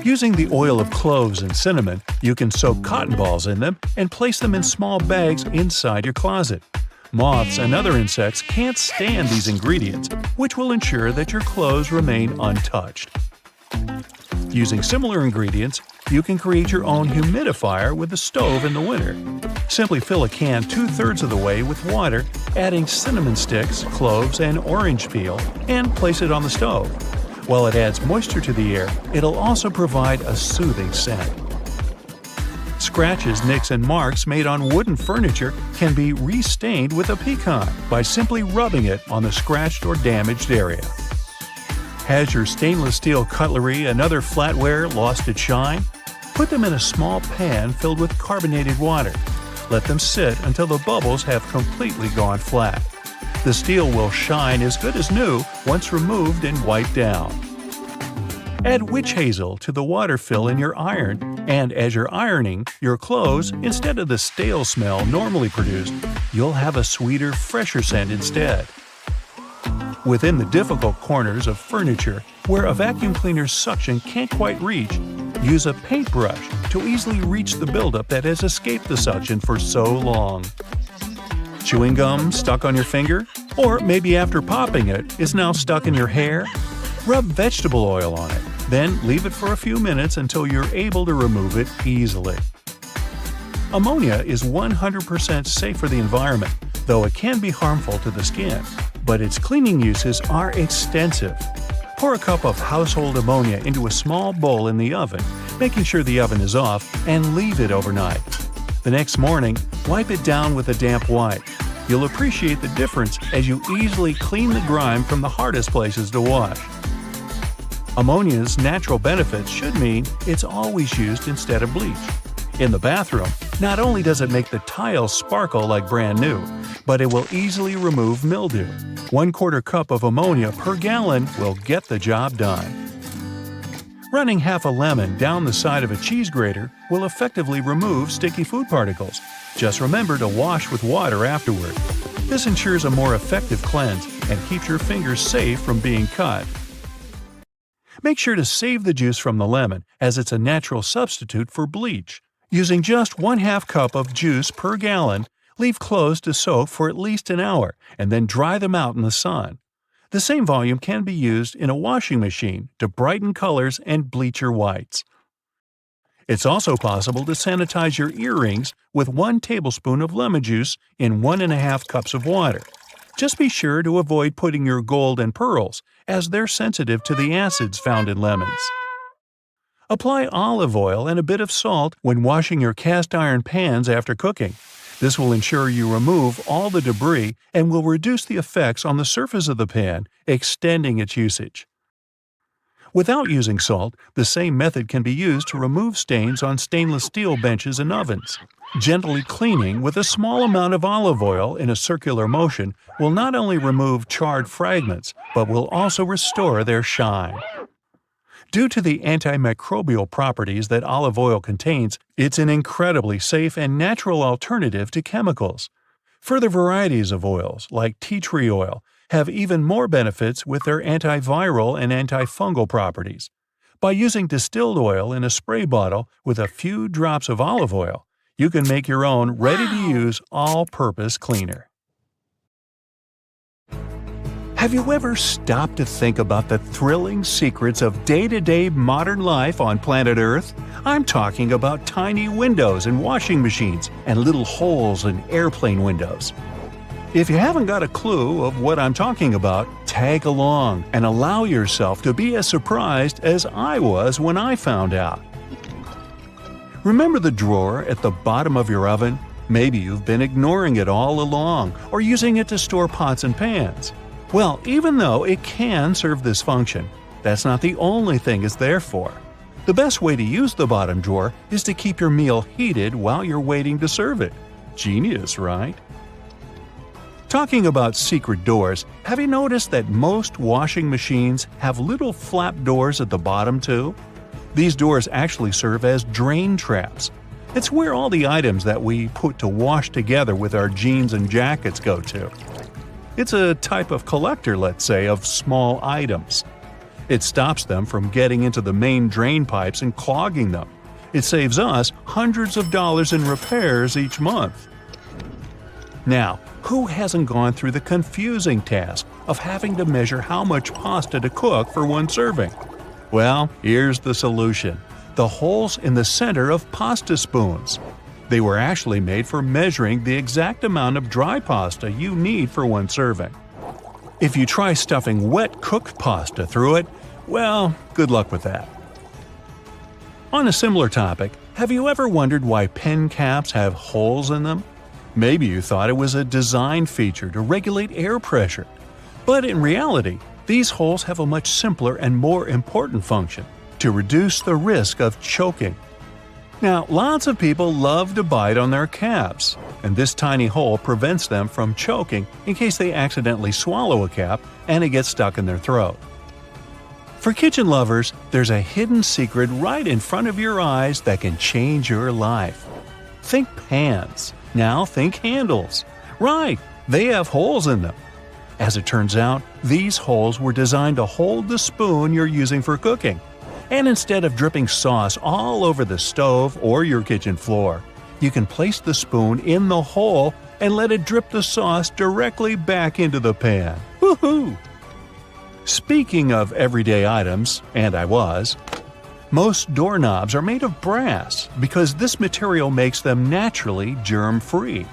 Using the oil of cloves and cinnamon, you can soak cotton balls in them and place them in small bags inside your closet. Moths and other insects can't stand these ingredients, which will ensure that your clothes remain untouched. Using similar ingredients, you can create your own humidifier with the stove in the winter. Simply fill a can 2/3 of the way with water, adding cinnamon sticks, cloves, and orange peel, and place it on the stove. While it adds moisture to the air, it'll also provide a soothing scent. Scratches, nicks, and marks made on wooden furniture can be restained with a pecan by simply rubbing it on the scratched or damaged area. Has your stainless steel cutlery and other flatware lost its shine? Put them in a small pan filled with carbonated water. Let them sit until the bubbles have completely gone flat. The steel will shine as good as new once removed and wiped down. Add witch hazel to the water fill in your iron And as you're ironing your clothes, instead of the stale smell normally produced, you'll have a sweeter, fresher scent instead. Within the difficult corners of furniture where a vacuum cleaner's suction can't quite reach, use a paintbrush to easily reach the buildup that has escaped the suction for so long. Chewing gum stuck on your finger? Or maybe after popping it, is now stuck in your hair? Rub vegetable oil on it, then leave it for a few minutes until you're able to remove it easily. Ammonia is 100% safe for the environment, though it can be harmful to the skin. But its cleaning uses are extensive. Pour a cup of household ammonia into a small bowl in the oven, making sure the oven is off, and leave it overnight. The next morning, wipe it down with a damp wipe. You'll appreciate the difference as you easily clean the grime from the hardest places to wash. Ammonia's natural benefits should mean it's always used instead of bleach. In the bathroom, not only does it make the tiles sparkle like brand new, but it will easily remove mildew. 1/4 cup of ammonia per gallon will get the job done. Running half a lemon down the side of a cheese grater will effectively remove sticky food particles. Just remember to wash with water afterward. This ensures a more effective cleanse and keeps your fingers safe from being cut. Make sure to save the juice from the lemon, as it's a natural substitute for bleach. Using just 1/2 cup of juice per gallon, leave clothes to soak for at least an hour and then dry them out in the sun. The same volume can be used in a washing machine to brighten colors and bleach your whites. It's also possible to sanitize your earrings with 1 tablespoon of lemon juice in 1½ cups of water. Just be sure to avoid putting your gold and pearls, as they're sensitive to the acids found in lemons. Apply olive oil and a bit of salt when washing your cast iron pans after cooking. This will ensure you remove all the debris and will reduce the effects on the surface of the pan, extending its usage. Without using salt, the same method can be used to remove stains on stainless steel benches and ovens. Gently cleaning with a small amount of olive oil in a circular motion will not only remove charred fragments, but will also restore their shine. Due to the antimicrobial properties that olive oil contains, it's an incredibly safe and natural alternative to chemicals. Further varieties of oils, like tea tree oil, have even more benefits with their antiviral and antifungal properties. By using distilled oil in a spray bottle with a few drops of olive oil, you can make your own ready-to-use all-purpose cleaner. Have you ever stopped to think about the thrilling secrets of day-to-day modern life on planet Earth? I'm talking about tiny windows in washing machines and little holes in airplane windows. If you haven't got a clue of what I'm talking about, tag along and allow yourself to be as surprised as I was when I found out. Remember the drawer at the bottom of your oven? Maybe you've been ignoring it all along or using it to store pots and pans. Well, even though it can serve this function, that's not the only thing it's there for. The best way to use the bottom drawer is to keep your meal heated while you're waiting to serve it. Genius, right? Talking about secret doors, have you noticed that most washing machines have little flap doors at the bottom too? These doors actually serve as drain traps. It's where all the items that we put to wash together with our jeans and jackets go to. It's a type of collector, let's say, of small items. It stops them from getting into the main drain pipes and clogging them. It saves us hundreds of dollars in repairs each month. Now, who hasn't gone through the confusing task of having to measure how much pasta to cook for one serving? Well, here's the solution: the holes in the center of pasta spoons. They were actually made for measuring the exact amount of dry pasta you need for one serving. If you try stuffing wet cooked pasta through it, well, good luck with that. On a similar topic, have you ever wondered why pen caps have holes in them? Maybe you thought it was a design feature to regulate air pressure. But in reality, these holes have a much simpler and more important function: to reduce the risk of choking. Now, lots of people love to bite on their caps, and this tiny hole prevents them from choking in case they accidentally swallow a cap and it gets stuck in their throat. For kitchen lovers, there's a hidden secret right in front of your eyes that can change your life. Think pans. Now think handles. Right, they have holes in them. As it turns out, these holes were designed to hold the spoon you're using for cooking. And instead of dripping sauce all over the stove or your kitchen floor, you can place the spoon in the hole and let it drip the sauce directly back into the pan. Woohoo! Speaking of everyday items, and most doorknobs are made of brass because this material makes them naturally germ-free.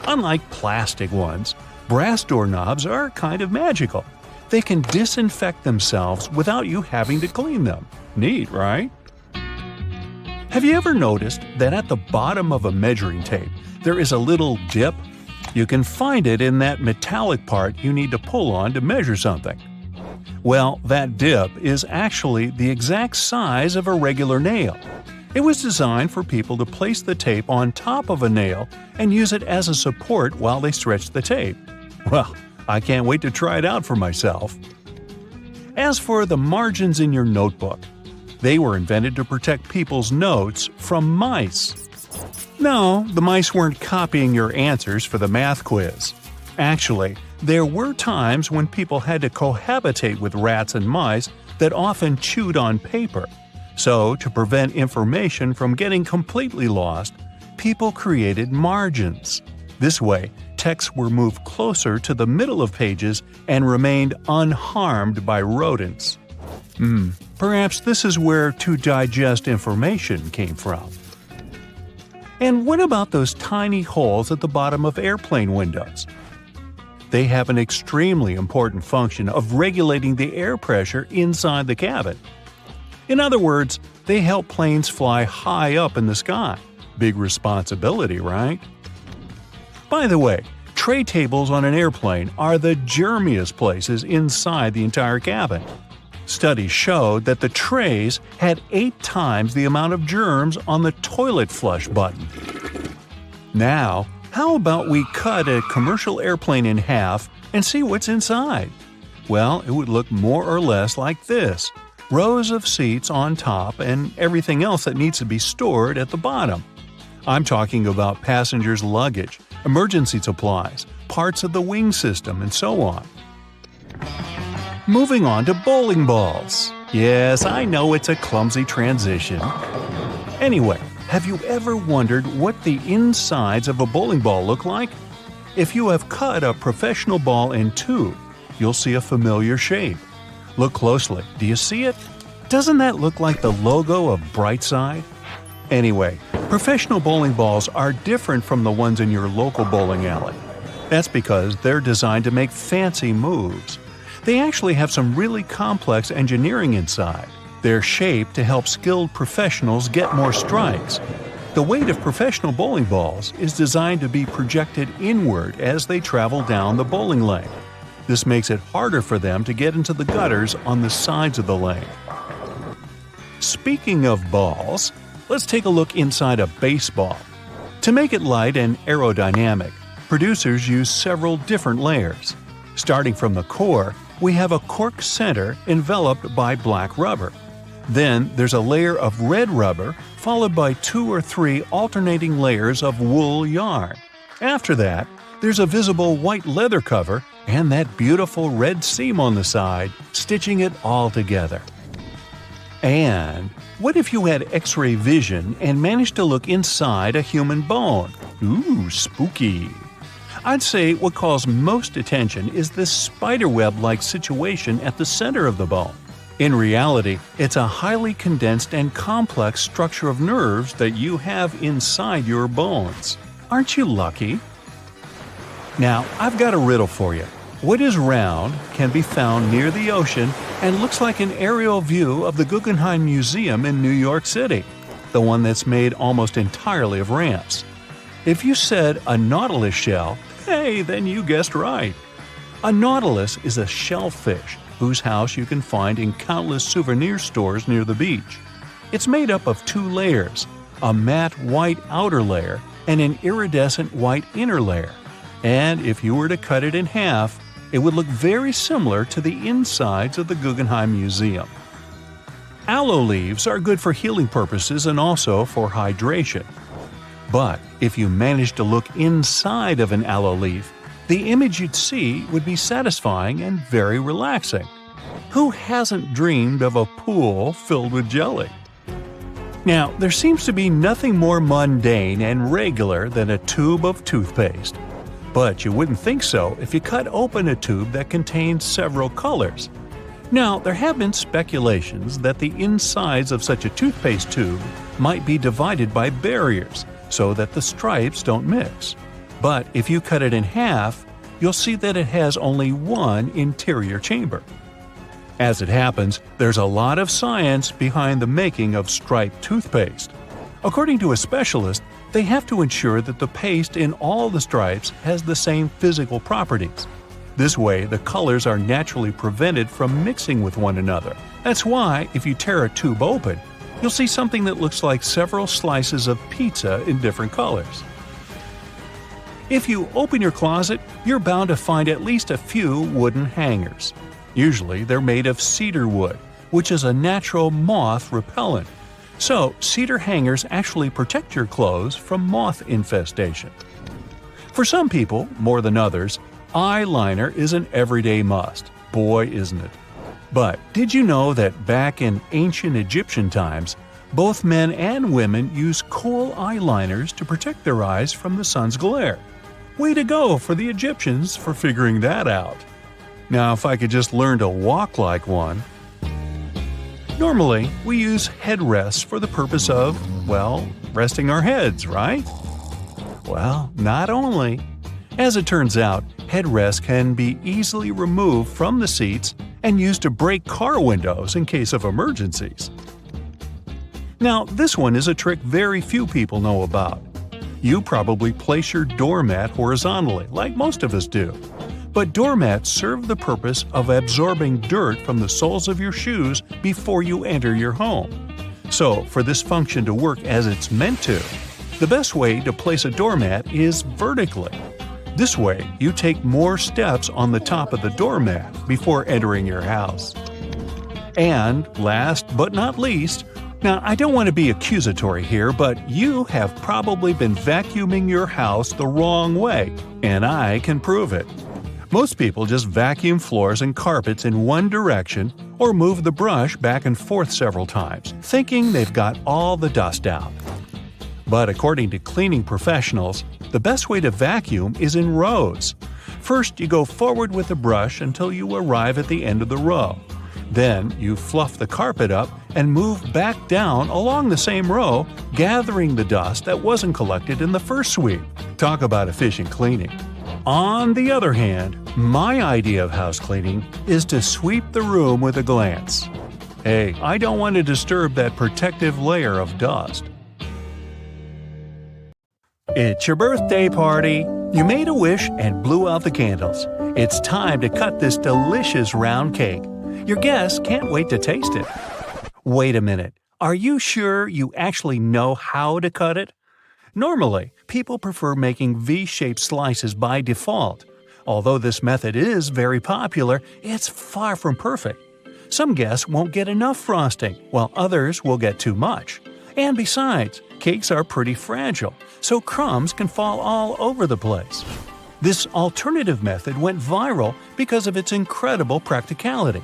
Unlike plastic ones, brass doorknobs are kind of magical. They can disinfect themselves without you having to clean them. Neat, right? Have you ever noticed that at the bottom of a measuring tape there is a little dip? You can find it in that metallic part you need to pull on to measure something. Well, that dip is actually the exact size of a regular nail. It was designed for people to place the tape on top of a nail and use it as a support while they stretch the tape. Well, I can't wait to try it out for myself. As for the margins in your notebook, they were invented to protect people's notes from mice. No, the mice weren't copying your answers for the math quiz. Actually, there were times when people had to cohabitate with rats and mice that often chewed on paper. So, to prevent information from getting completely lost, people created margins. This way, texts were moved closer to the middle of pages and remained unharmed by rodents. Perhaps this is where to digest information came from. And what about those tiny holes at the bottom of airplane windows? They have an extremely important function of regulating the air pressure inside the cabin. In other words, they help planes fly high up in the sky. Big responsibility, right? By the way, tray tables on an airplane are the germiest places inside the entire cabin. Studies showed that the trays had 8 times the amount of germs on the toilet flush button. Now, how about we cut a commercial airplane in half and see what's inside? Well, it would look more or less like this. Rows of seats on top and everything else that needs to be stored at the bottom. I'm talking about passengers' luggage, emergency supplies, parts of the wing system, and so on. Moving on to bowling balls. Yes, I know it's a clumsy transition. Anyway, have you ever wondered what the insides of a bowling ball look like? If you have cut a professional ball in two, you'll see a familiar shape. Look closely. Do you see it? Doesn't that look like the logo of Brightside? Anyway, professional bowling balls are different from the ones in your local bowling alley. That's because they're designed to make fancy moves. They actually have some really complex engineering inside. They're shaped to help skilled professionals get more strikes. The weight of professional bowling balls is designed to be projected inward as they travel down the bowling lane. This makes it harder for them to get into the gutters on the sides of the lane. Speaking of balls, let's take a look inside a baseball. To make it light and aerodynamic, producers use several different layers. Starting from the core, we have a cork center enveloped by black rubber. Then there's a layer of red rubber, followed by 2 or 3 alternating layers of wool yarn. After that, there's a visible white leather cover and that beautiful red seam on the side, stitching it all together. And what if you had X-ray vision and managed to look inside a human bone? Ooh, spooky! I'd say what calls most attention is this spiderweb-like situation at the center of the bone. In reality, it's a highly condensed and complex structure of nerves that you have inside your bones. Aren't you lucky? Now, I've got a riddle for you. What is round, can be found near the ocean, and looks like an aerial view of the Guggenheim Museum in New York City, the one that's made almost entirely of ramps? If you said a nautilus shell, hey, then you guessed right. A nautilus is a shellfish whose house you can find in countless souvenir stores near the beach. It's made up of 2 layers, a matte white outer layer and an iridescent white inner layer. And if you were to cut it in half, it would look very similar to the insides of the Guggenheim Museum. Aloe leaves are good for healing purposes and also for hydration. But if you manage to look inside of an aloe leaf, the image you'd see would be satisfying and very relaxing. Who hasn't dreamed of a pool filled with jelly? Now, there seems to be nothing more mundane and regular than a tube of toothpaste. But you wouldn't think so if you cut open a tube that contains several colors. Now, there have been speculations that the insides of such a toothpaste tube might be divided by barriers so that the stripes don't mix. But if you cut it in half, you'll see that it has only one interior chamber. As it happens, there's a lot of science behind the making of striped toothpaste. According to a specialist, they have to ensure that the paste in all the stripes has the same physical properties. This way, the colors are naturally prevented from mixing with one another. That's why, if you tear a tube open, you'll see something that looks like several slices of pizza in different colors. If you open your closet, you're bound to find at least a few wooden hangers. Usually, they're made of cedar wood, which is a natural moth repellent. So, cedar hangers actually protect your clothes from moth infestation. For some people, more than others, eyeliner is an everyday must. Boy, isn't it. But did you know that back in ancient Egyptian times, both men and women used kohl eyeliners to protect their eyes from the sun's glare? Way to go for the Egyptians for figuring that out. Now, if I could just learn to walk like one. Normally, we use headrests for the purpose of, well, resting our heads, right? Well, not only. As it turns out, headrests can be easily removed from the seats and used to break car windows in case of emergencies. Now, this one is a trick very few people know about. You probably place your doormat horizontally, like most of us do. But doormats serve the purpose of absorbing dirt from the soles of your shoes before you enter your home. So, for this function to work as it's meant to, the best way to place a doormat is vertically. This way, you take more steps on the top of the doormat before entering your house. And last but not least, now I don't want to be accusatory here, but you have probably been vacuuming your house the wrong way, and I can prove it. Most people just vacuum floors and carpets in one direction or move the brush back and forth several times, thinking they've got all the dust out. But according to cleaning professionals, the best way to vacuum is in rows. First, you go forward with the brush until you arrive at the end of the row. Then, you fluff the carpet up and move back down along the same row, gathering the dust that wasn't collected in the first sweep. Talk about efficient cleaning. On the other hand, my idea of house cleaning is to sweep the room with a glance. Hey, I don't want to disturb that protective layer of dust. It's your birthday party. You made a wish and blew out the candles. It's time to cut this delicious round cake. Your guests can't wait to taste it. Wait a minute. Are you sure you actually know how to cut it? Normally, people prefer making V-shaped slices by default. Although this method is very popular, it's far from perfect. Some guests won't get enough frosting, while others will get too much. And besides, cakes are pretty fragile, so crumbs can fall all over the place. This alternative method went viral because of its incredible practicality.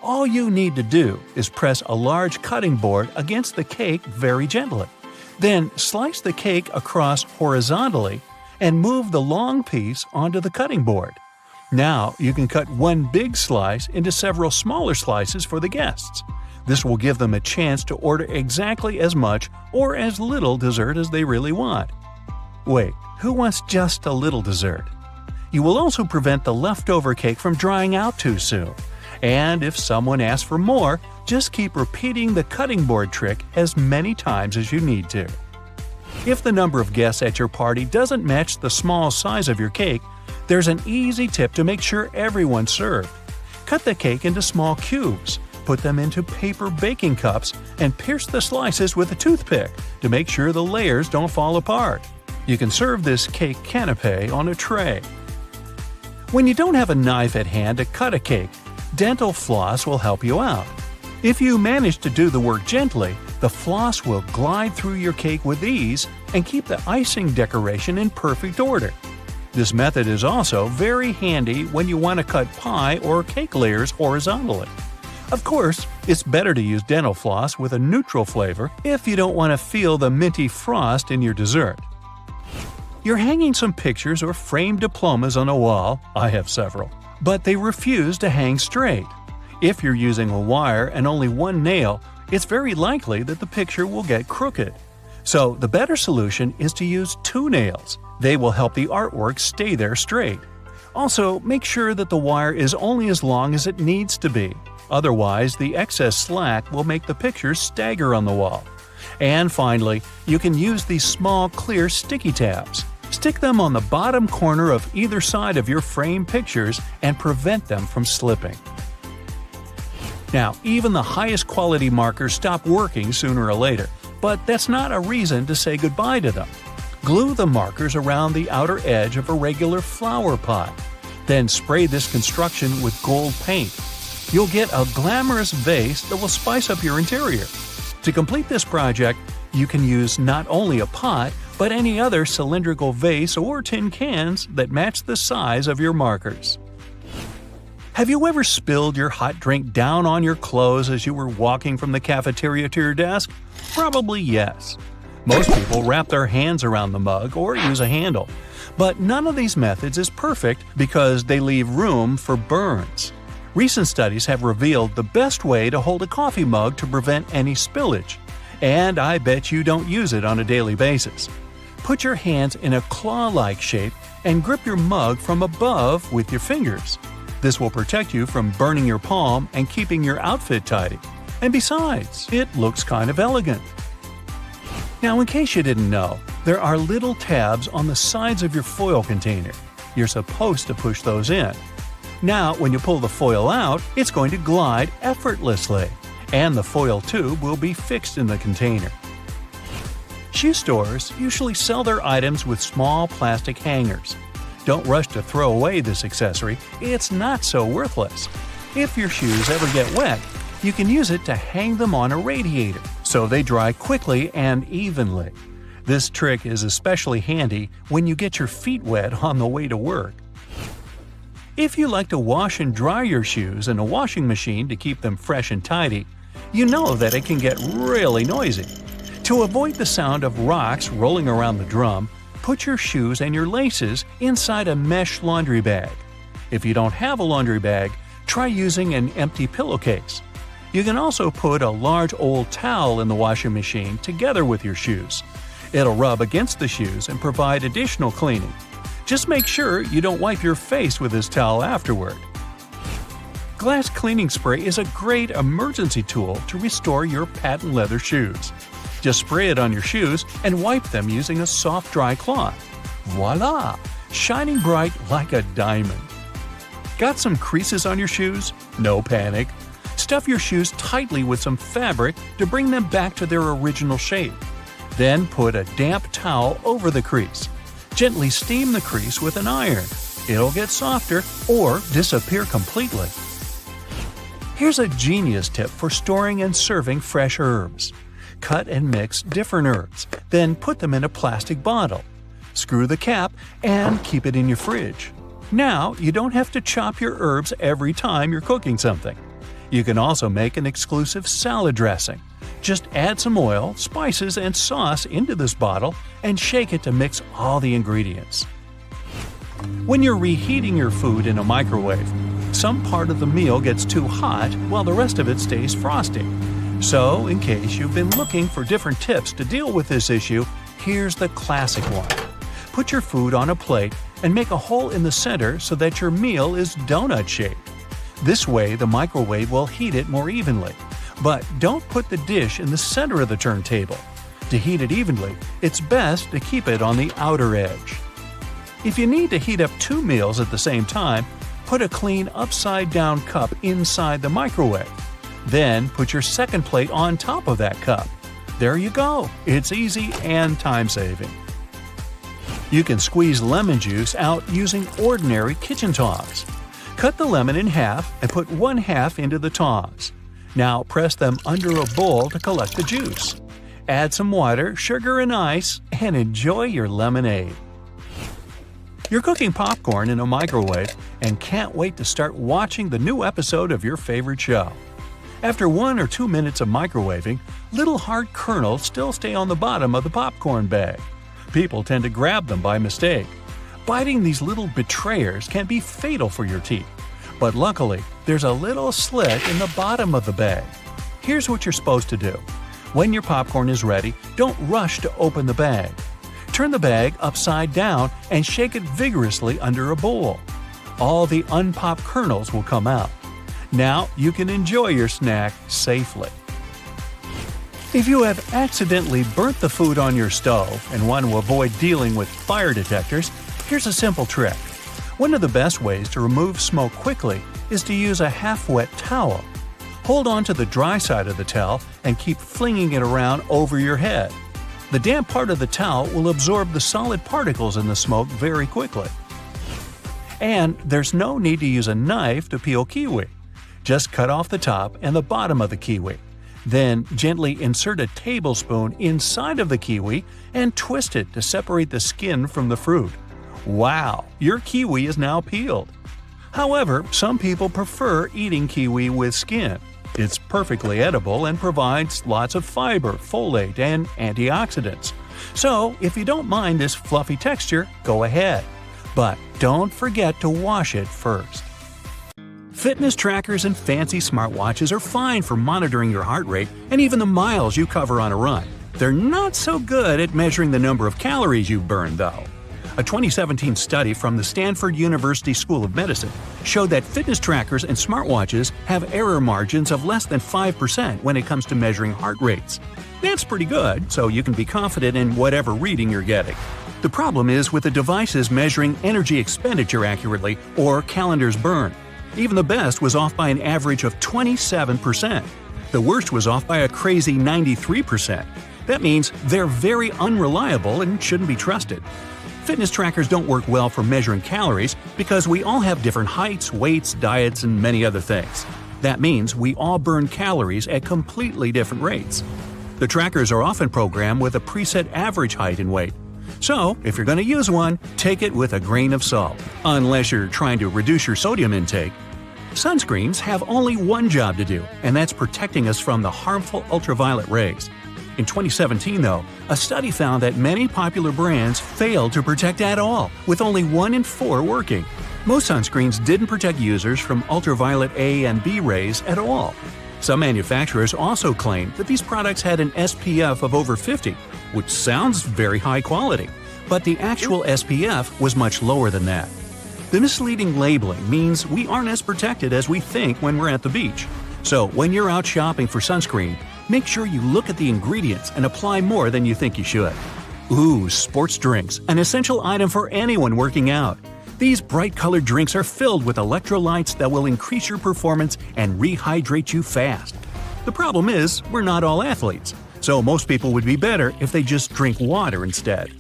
All you need to do is press a large cutting board against the cake very gently. Then slice the cake across horizontally and move the long piece onto the cutting board. Now you can cut one big slice into several smaller slices for the guests. This will give them a chance to order exactly as much or as little dessert as they really want. Wait, who wants just a little dessert? You will also prevent the leftover cake from drying out too soon. And if someone asks for more, just keep repeating the cutting board trick as many times as you need to. If the number of guests at your party doesn't match the small size of your cake, there's an easy tip to make sure everyone's served. Cut the cake into small cubes, put them into paper baking cups, and pierce the slices with a toothpick to make sure the layers don't fall apart. You can serve this cake canapé on a tray. When you don't have a knife at hand to cut a cake, dental floss will help you out. If you manage to do the work gently, the floss will glide through your cake with ease and keep the icing decoration in perfect order. This method is also very handy when you want to cut pie or cake layers horizontally. Of course, it's better to use dental floss with a neutral flavor if you don't want to feel the minty frost in your dessert. You're hanging some pictures or framed diplomas on a wall – I have several – but they refuse to hang straight. If you're using a wire and only one nail, it's very likely that the picture will get crooked. So the better solution is to use 2 nails. They will help the artwork stay there straight. Also, make sure that the wire is only as long as it needs to be. Otherwise, the excess slack will make the picture stagger on the wall. And finally, you can use these small clear sticky tabs. Stick them on the bottom corner of either side of your framed pictures and prevent them from slipping. Now, even the highest quality markers stop working sooner or later, but that's not a reason to say goodbye to them. Glue the markers around the outer edge of a regular flower pot. Then spray this construction with gold paint. You'll get a glamorous vase that will spice up your interior. To complete this project, you can use not only a pot, but any other cylindrical vase or tin cans that match the size of your markers. Have you ever spilled your hot drink down on your clothes as you were walking from the cafeteria to your desk? Probably yes. Most people wrap their hands around the mug or use a handle. But none of these methods is perfect because they leave room for burns. Recent studies have revealed the best way to hold a coffee mug to prevent any spillage. And I bet you don't use it on a daily basis. Put your hands in a claw-like shape and grip your mug from above with your fingers. This will protect you from burning your palm and keeping your outfit tidy. And besides, it looks kind of elegant. Now, in case you didn't know, there are little tabs on the sides of your foil container. You're supposed to push those in. Now, when you pull the foil out, it's going to glide effortlessly, and the foil tube will be fixed in the container. Shoe stores usually sell their items with small plastic hangers. Don't rush to throw away this accessory, it's not so worthless. If your shoes ever get wet, you can use it to hang them on a radiator, so they dry quickly and evenly. This trick is especially handy when you get your feet wet on the way to work. If you like to wash and dry your shoes in a washing machine to keep them fresh and tidy, you know that it can get really noisy. To avoid the sound of rocks rolling around the drum, put your shoes and your laces inside a mesh laundry bag. If you don't have a laundry bag, try using an empty pillowcase. You can also put a large old towel in the washing machine together with your shoes. It'll rub against the shoes and provide additional cleaning. Just make sure you don't wipe your face with this towel afterward. Glass cleaning spray is a great emergency tool to restore your patent leather shoes. Just spray it on your shoes and wipe them using a soft, dry cloth. Voila! Shining bright like a diamond. Got some creases on your shoes? No panic. Stuff your shoes tightly with some fabric to bring them back to their original shape. Then put a damp towel over the crease. Gently steam the crease with an iron. It'll get softer or disappear completely. Here's a genius tip for storing and serving fresh herbs. Cut and mix different herbs, then put them in a plastic bottle. Screw the cap and keep it in your fridge. Now you don't have to chop your herbs every time you're cooking something. You can also make an exclusive salad dressing. Just add some oil, spices, and sauce into this bottle and shake it to mix all the ingredients. When you're reheating your food in a microwave, some part of the meal gets too hot while the rest of it stays frosty. So, in case you've been looking for different tips to deal with this issue, here's the classic one. Put your food on a plate and make a hole in the center so that your meal is donut-shaped. This way, the microwave will heat it more evenly. But don't put the dish in the center of the turntable. To heat it evenly, it's best to keep it on the outer edge. If you need to heat up 2 meals at the same time, put a clean upside-down cup inside the microwave. Then put your second plate on top of that cup. There you go. It's easy and time-saving. You can squeeze lemon juice out using ordinary kitchen tongs. Cut the lemon in half and put 1/2 into the tongs. Now press them under a bowl to collect the juice. Add some water, sugar, and ice, and enjoy your lemonade. You're cooking popcorn in a microwave and can't wait to start watching the new episode of your favorite show. After 1 or 2 minutes of microwaving, little hard kernels still stay on the bottom of the popcorn bag. People tend to grab them by mistake. Biting these little betrayers can be fatal for your teeth. But luckily, there's a little slit in the bottom of the bag. Here's what you're supposed to do. When your popcorn is ready, don't rush to open the bag. Turn the bag upside down and shake it vigorously under a bowl. All the unpopped kernels will come out. Now you can enjoy your snack safely. If you have accidentally burnt the food on your stove and want to avoid dealing with fire detectors, here's a simple trick. One of the best ways to remove smoke quickly is to use a half-wet towel. Hold on to the dry side of the towel and keep flinging it around over your head. The damp part of the towel will absorb the solid particles in the smoke very quickly. And there's no need to use a knife to peel kiwi. Just cut off the top and the bottom of the kiwi. Then gently insert a tablespoon inside of the kiwi and twist it to separate the skin from the fruit. Wow, your kiwi is now peeled. However, some people prefer eating kiwi with skin. It's perfectly edible and provides lots of fiber, folate, and antioxidants. So, if you don't mind this fluffy texture, go ahead. But don't forget to wash it first. Fitness trackers and fancy smartwatches are fine for monitoring your heart rate and even the miles you cover on a run. They're not so good at measuring the number of calories you've burned, though. A 2017 study from the Stanford University School of Medicine showed that fitness trackers and smartwatches have error margins of less than 5% when it comes to measuring heart rates. That's pretty good, so you can be confident in whatever reading you're getting. The problem is with the devices measuring energy expenditure accurately or calendars burned. Even the best was off by an average of 27%. The worst was off by a crazy 93%. That means they're very unreliable and shouldn't be trusted. Fitness trackers don't work well for measuring calories because we all have different heights, weights, diets, and many other things. That means we all burn calories at completely different rates. The trackers are often programmed with a preset average height and weight. So, if you're going to use one, take it with a grain of salt, unless you're trying to reduce your sodium intake. Sunscreens have only one job to do, and that's protecting us from the harmful ultraviolet rays. In 2017, though, a study found that many popular brands failed to protect at all, with only 1 in 4 working. Most sunscreens didn't protect users from ultraviolet A and B rays at all. Some manufacturers also claimed that these products had an SPF of over 50, which sounds very high quality, but the actual SPF was much lower than that. The misleading labeling means we aren't as protected as we think when we're at the beach. So when you're out shopping for sunscreen, make sure you look at the ingredients and apply more than you think you should. Ooh, sports drinks, an essential item for anyone working out. These bright-colored drinks are filled with electrolytes that will increase your performance and rehydrate you fast. The problem is, we're not all athletes, so most people would be better if they just drink water instead.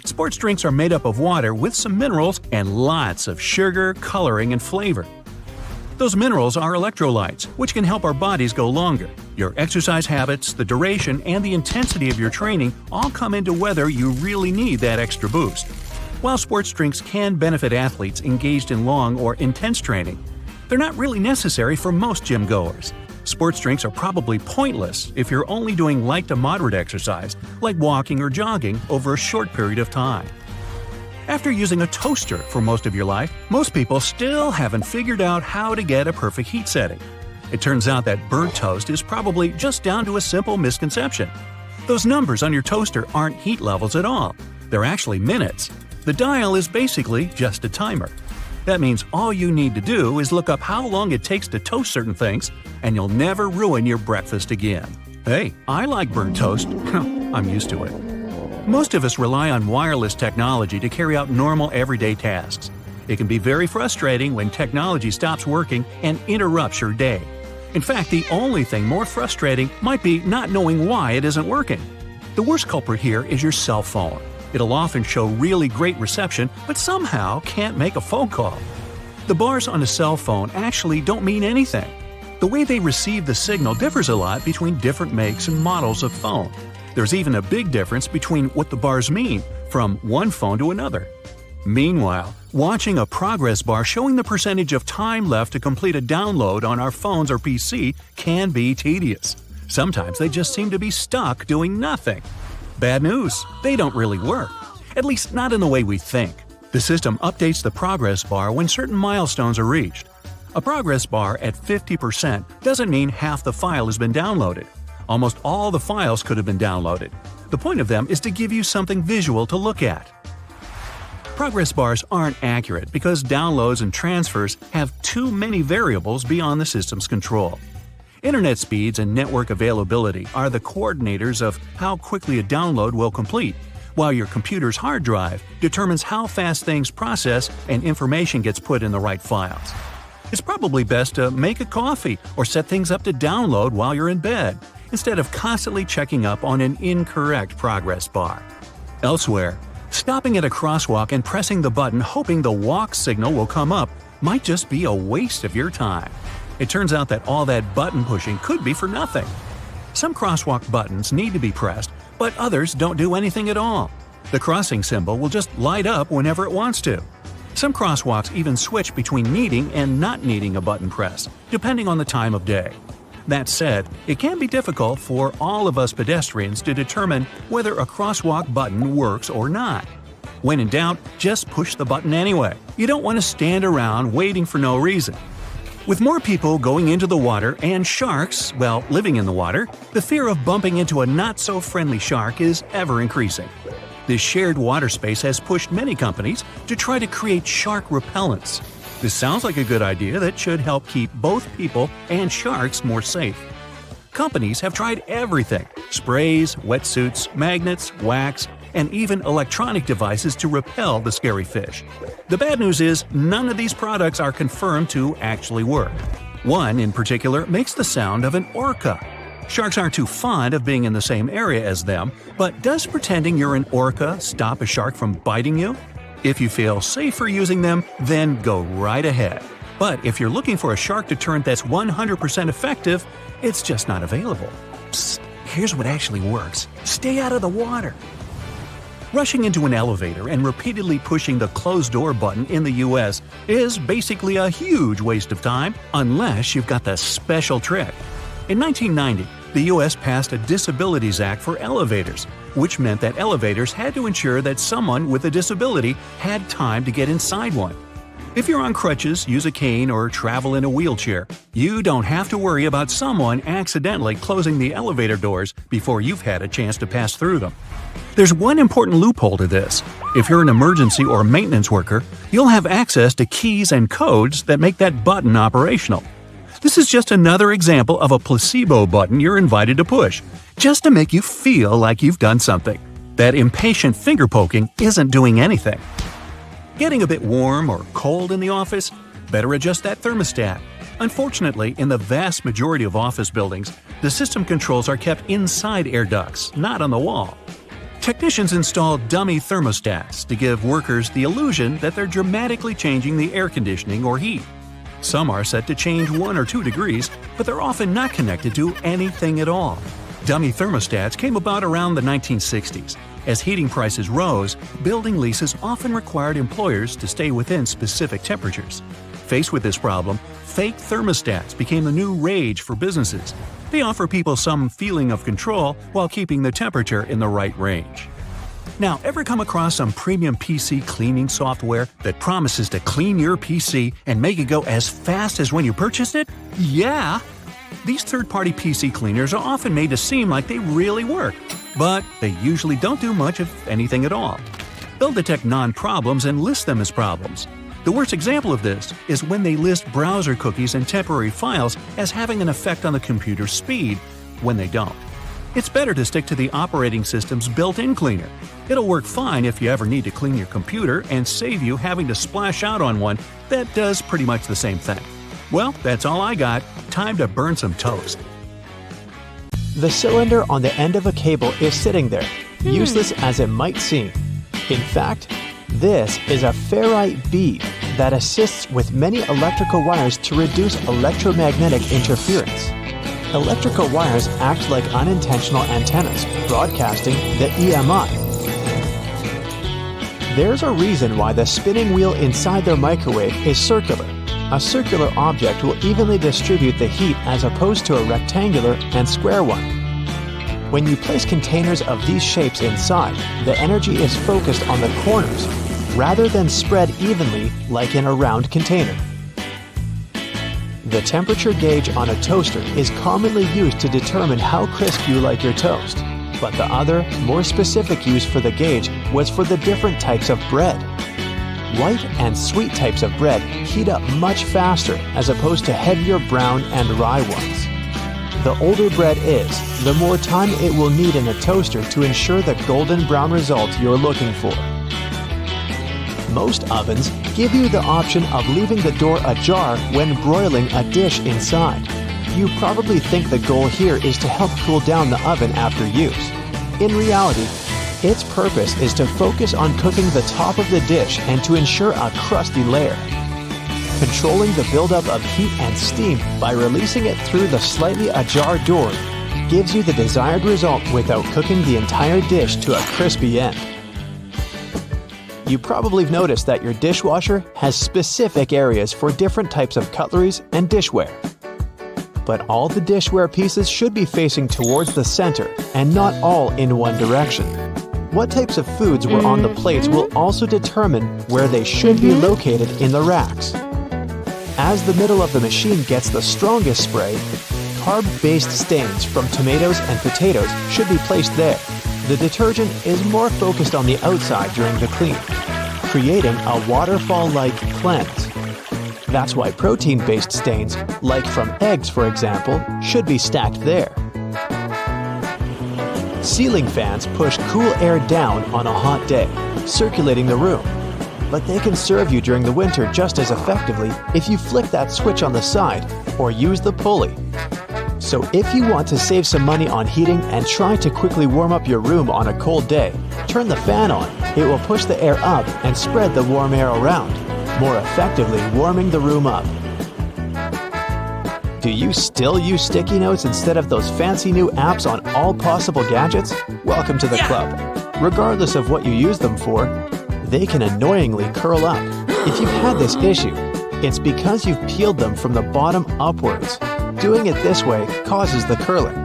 Sports drinks are made up of water with some minerals and lots of sugar, coloring, and flavor. Those minerals are electrolytes, which can help our bodies go longer. Your exercise habits, the duration, and the intensity of your training all come into whether you really need that extra boost. While sports drinks can benefit athletes engaged in long or intense training, they're not really necessary for most gym goers. Sports drinks are probably pointless if you're only doing light to moderate exercise, like walking or jogging, over a short period of time. After using a toaster for most of your life, most people still haven't figured out how to get a perfect heat setting. It turns out that burnt toast is probably just down to a simple misconception. Those numbers on your toaster aren't heat levels at all. They're actually minutes. The dial is basically just a timer. That means all you need to do is look up how long it takes to toast certain things, and you'll never ruin your breakfast again. Hey, I like burnt toast. I'm used to it. Most of us rely on wireless technology to carry out normal everyday tasks. It can be very frustrating when technology stops working and interrupts your day. In fact, the only thing more frustrating might be not knowing why it isn't working. The worst culprit here is your cell phone. It'll often show really great reception, but somehow can't make a phone call. The bars on a cell phone actually don't mean anything. The way they receive the signal differs a lot between different makes and models of phone. There's even a big difference between what the bars mean from one phone to another. Meanwhile, watching a progress bar showing the percentage of time left to complete a download on our phones or PC can be tedious. Sometimes they just seem to be stuck doing nothing. Bad news, they don't really work. At least not in the way we think. The system updates the progress bar when certain milestones are reached. A progress bar at 50% doesn't mean half the file has been downloaded. Almost all the files could have been downloaded. The point of them is to give you something visual to look at. Progress bars aren't accurate because downloads and transfers have too many variables beyond the system's control. Internet speeds and network availability are the coordinators of how quickly a download will complete, while your computer's hard drive determines how fast things process and information gets put in the right files. It's probably best to make a coffee or set things up to download while you're in bed, instead of constantly checking up on an incorrect progress bar. Elsewhere, stopping at a crosswalk and pressing the button hoping the walk signal will come up might just be a waste of your time. It turns out that all that button pushing could be for nothing. Some crosswalk buttons need to be pressed, but others don't do anything at all. The crossing symbol will just light up whenever it wants to. Some crosswalks even switch between needing and not needing a button press, depending on the time of day. That said, it can be difficult for all of us pedestrians to determine whether a crosswalk button works or not. When in doubt, just push the button anyway. You don't want to stand around waiting for no reason. With more people going into the water and sharks, well, living in the water, the fear of bumping into a not-so-friendly shark is ever increasing. This shared water space has pushed many companies to try to create shark repellents. This sounds like a good idea that should help keep both people and sharks more safe. Companies have tried everything: sprays, wetsuits, magnets, wax, and even electronic devices to repel the scary fish. The bad news is none of these products are confirmed to actually work. One, in particular, makes the sound of an orca. Sharks aren't too fond of being in the same area as them, but does pretending you're an orca stop a shark from biting you? If you feel safer using them, then go right ahead. But if you're looking for a shark deterrent that's 100% effective, it's just not available. Psst, here's what actually works. Stay out of the water. Rushing into an elevator and repeatedly pushing the closed door button in the US is basically a huge waste of time unless you've got the special trick. In 1990, the US passed a Disabilities Act for elevators, which meant that elevators had to ensure that someone with a disability had time to get inside one. If you're on crutches, use a cane, or travel in a wheelchair, you don't have to worry about someone accidentally closing the elevator doors before you've had a chance to pass through them. There's one important loophole to this. If you're an emergency or maintenance worker, you'll have access to keys and codes that make that button operational. This is just another example of a placebo button you're invited to push, just to make you feel like you've done something. That impatient finger poking isn't doing anything. Getting a bit warm or cold in the office? Better adjust that thermostat. Unfortunately, in the vast majority of office buildings, the system controls are kept inside air ducts, not on the wall. Technicians install dummy thermostats to give workers the illusion that they're dramatically changing the air conditioning or heat. Some are set to change 1 or 2 degrees, but they're often not connected to anything at all. Dummy thermostats came about around the 1960s. As heating prices rose, building leases often required employers to stay within specific temperatures. Faced with this problem, fake thermostats became the new rage for businesses. They offer people some feeling of control while keeping the temperature in the right range. Now, ever come across some premium PC cleaning software that promises to clean your PC and make it go as fast as when you purchased it? Yeah! These third-party PC cleaners are often made to seem like they really work, but they usually don't do much of anything at all. They'll detect non-problems and list them as problems. The worst example of this is when they list browser cookies and temporary files as having an effect on the computer's speed, when they don't. It's better to stick to the operating system's built-in cleaner. It'll work fine if you ever need to clean your computer and save you having to splash out on one that does pretty much the same thing. Well, that's all I got. Time to burn some toast. The cylinder on the end of a cable is sitting there, useless as it might seem. In fact, this is a ferrite bead that assists with many electrical wires to reduce electromagnetic interference. Electrical wires act like unintentional antennas, broadcasting the EMI. There's a reason why the spinning wheel inside their microwave is circular. A circular object will evenly distribute the heat as opposed to a rectangular and square one. When you place containers of these shapes inside, the energy is focused on the corners rather than spread evenly like in a round container. The temperature gauge on a toaster is commonly used to determine how crisp you like your toast, but the other, more specific use for the gauge was for the different types of bread. White and sweet types of bread heat up much faster as opposed to heavier brown and rye ones. The older bread is, the more time it will need in the toaster to ensure the golden brown result you're looking for. Most ovens give you the option of leaving the door ajar when broiling a dish inside. You probably think the goal here is to help cool down the oven after use. In reality, its purpose is to focus on cooking the top of the dish and to ensure a crusty layer. Controlling the buildup of heat and steam by releasing it through the slightly ajar door gives you the desired result without cooking the entire dish to a crispy end. You probably have noticed that your dishwasher has specific areas for different types of cutleries and dishware. But all the dishware pieces should be facing towards the center and not all in one direction. What types of foods were on the plates will also determine where they should be located in the racks. As the middle of the machine gets the strongest spray, carb-based stains from tomatoes and potatoes should be placed there. The detergent is more focused on the outside during the clean, creating a waterfall-like cleanse. That's why protein-based stains, like from eggs for example, should be stacked there. Ceiling fans push cool air down on a hot day, circulating the room. But they can serve you during the winter just as effectively if you flick that switch on the side or use the pulley. So if you want to save some money on heating and try to quickly warm up your room on a cold day, turn the fan on. It will push the air up and spread the warm air around, more effectively warming the room up. Do you still use sticky notes instead of those fancy new apps on all possible gadgets? Welcome to the club. Regardless of what you use them for, they can annoyingly curl up. If you've had this issue, it's because you've peeled them from the bottom upwards. Doing it this way causes the curling.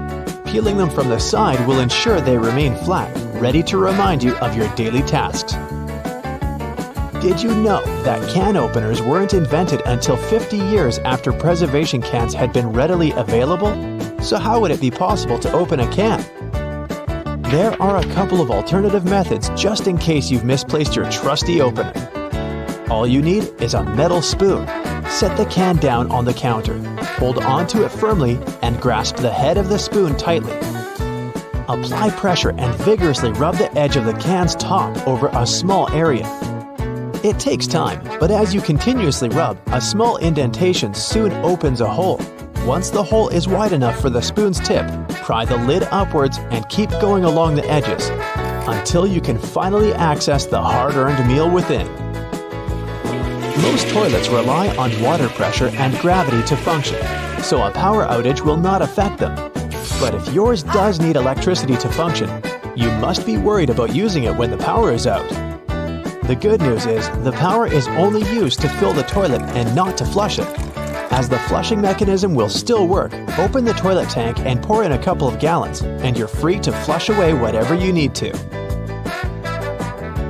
Peeling them from the side will ensure they remain flat, ready to remind you of your daily tasks. Did you know that can openers weren't invented until 50 years after preservation cans had been readily available? So how would it be possible to open a can? There are a couple of alternative methods just in case you've misplaced your trusty opener. All you need is a metal spoon. Set the can down on the counter. Hold onto it firmly and grasp the head of the spoon tightly. Apply pressure and vigorously rub the edge of the can's top over a small area. It takes time, but as you continuously rub, a small indentation soon opens a hole. Once the hole is wide enough for the spoon's tip, pry the lid upwards and keep going along the edges until you can finally access the hard-earned meal within. Most toilets rely on water pressure and gravity to function, so a power outage will not affect them. But if yours does need electricity to function, you must be worried about using it when the power is out. The good news is the power is only used to fill the toilet and not to flush it. As the flushing mechanism will still work, open the toilet tank and pour in a couple of gallons, and you're free to flush away whatever you need to.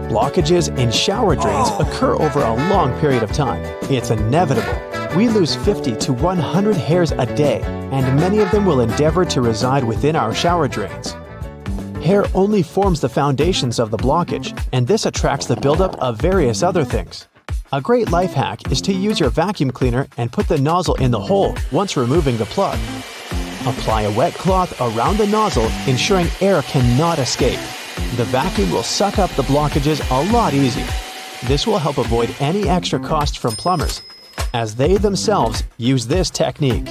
Blockages in shower drains occur over a long period of time. It's inevitable. We lose 50 to 100 hairs a day, and many of them will endeavor to reside within our shower drains. Hair only forms the foundations of the blockage, and this attracts the buildup of various other things. A great life hack is to use your vacuum cleaner and put the nozzle in the hole once removing the plug. Apply a wet cloth around the nozzle, ensuring air cannot escape. The vacuum will suck up the blockages a lot easier. This will help avoid any extra costs from plumbers, as they themselves use this technique.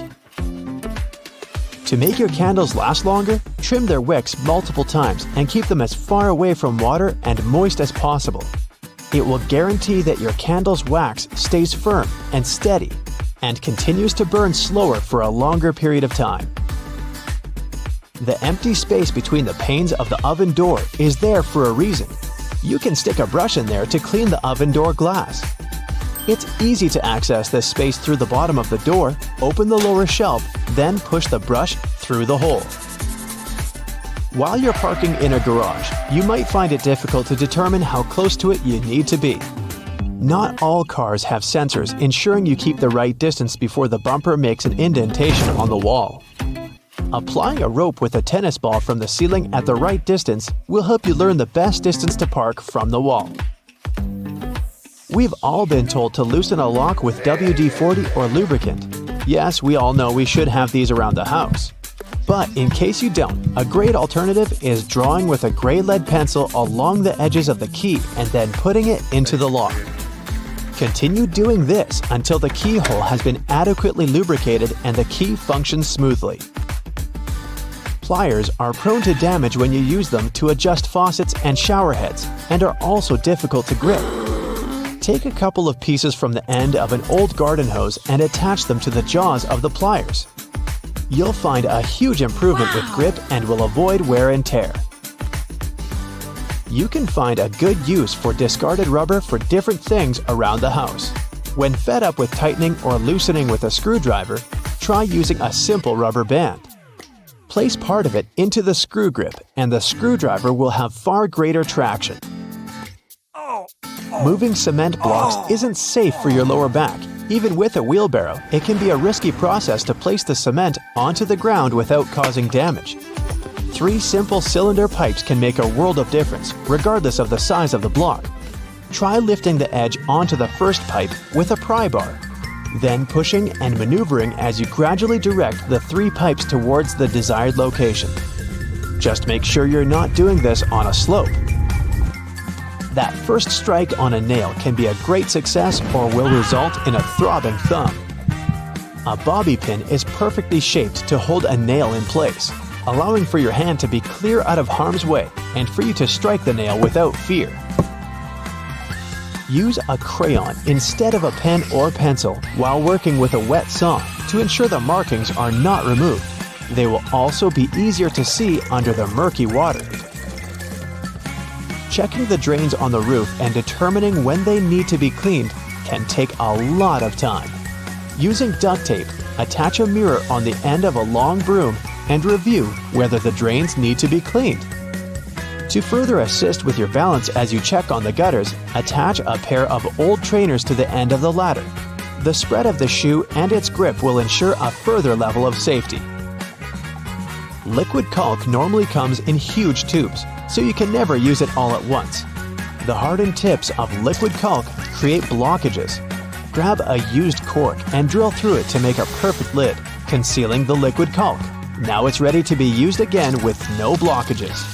To make your candles last longer, trim their wicks multiple times and keep them as far away from water and moist as possible. It will guarantee that your candle's wax stays firm and steady and continues to burn slower for a longer period of time. The empty space between the panes of the oven door is there for a reason. You can stick a brush in there to clean the oven door glass. It's easy to access this space through the bottom of the door, open the lower shelf, then push the brush through the hole. While you're parking in a garage, you might find it difficult to determine how close to it you need to be. Not all cars have sensors ensuring you keep the right distance before the bumper makes an indentation on the wall. Applying a rope with a tennis ball from the ceiling at the right distance will help you learn the best distance to park from the wall. We've all been told to loosen a lock with WD-40 or lubricant. Yes, we all know we should have these around the house. But in case you don't, a great alternative is drawing with a gray lead pencil along the edges of the key and then putting it into the lock. Continue doing this until the keyhole has been adequately lubricated and the key functions smoothly. Pliers are prone to damage when you use them to adjust faucets and shower heads and are also difficult to grip. Take a couple of pieces from the end of an old garden hose and attach them to the jaws of the pliers. You'll find a huge improvement with grip and will avoid wear and tear. You can find a good use for discarded rubber for different things around the house. When fed up with tightening or loosening with a screwdriver, try using a simple rubber band. Place part of it into the screw grip and the screwdriver will have far greater traction. Moving cement blocks isn't safe for your lower back. Even with a wheelbarrow, it can be a risky process to place the cement onto the ground without causing damage. 3 simple cylinder pipes can make a world of difference, regardless of the size of the block. Try lifting the edge onto the first pipe with a pry bar, then pushing and maneuvering as you gradually direct the 3 pipes towards the desired location. Just make sure you're not doing this on a slope. That first strike on a nail can be a great success or will result in a throbbing thumb. A bobby pin is perfectly shaped to hold a nail in place, allowing for your hand to be clear out of harm's way and for you to strike the nail without fear. Use a crayon instead of a pen or pencil while working with a wet saw to ensure the markings are not removed. They will also be easier to see under the murky water. Checking the drains on the roof and determining when they need to be cleaned can take a lot of time. Using duct tape, attach a mirror on the end of a long broom and review whether the drains need to be cleaned. To further assist with your balance as you check on the gutters, attach a pair of old trainers to the end of the ladder. The spread of the shoe and its grip will ensure a further level of safety. Liquid caulk normally comes in huge tubes, so you can never use it all at once. The hardened tips of liquid caulk create blockages. Grab a used cork and drill through it to make a perfect lid, concealing the liquid caulk. Now it's ready to be used again with no blockages.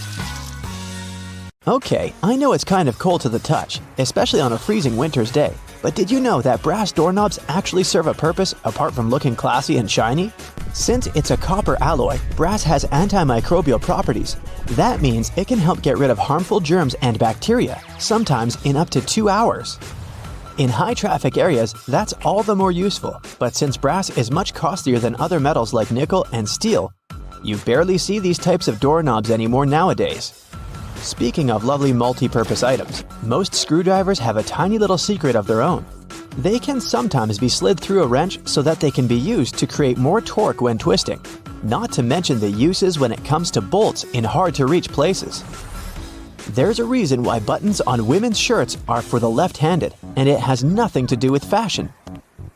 Okay, I know it's kind of cold to the touch, especially on a freezing winter's day, but did you know that brass doorknobs actually serve a purpose apart from looking classy and shiny? Since it's a copper alloy, brass has antimicrobial properties. That means it can help get rid of harmful germs and bacteria, sometimes in up to 2 hours. In high-traffic areas, that's all the more useful, but since brass is much costlier than other metals like nickel and steel, you barely see these types of doorknobs anymore nowadays. Speaking of lovely multi-purpose items, most screwdrivers have a tiny little secret of their own. They can sometimes be slid through a wrench so that they can be used to create more torque when twisting, not to mention the uses when it comes to bolts in hard-to-reach places. There's a reason why buttons on women's shirts are for the left-handed, and it has nothing to do with fashion.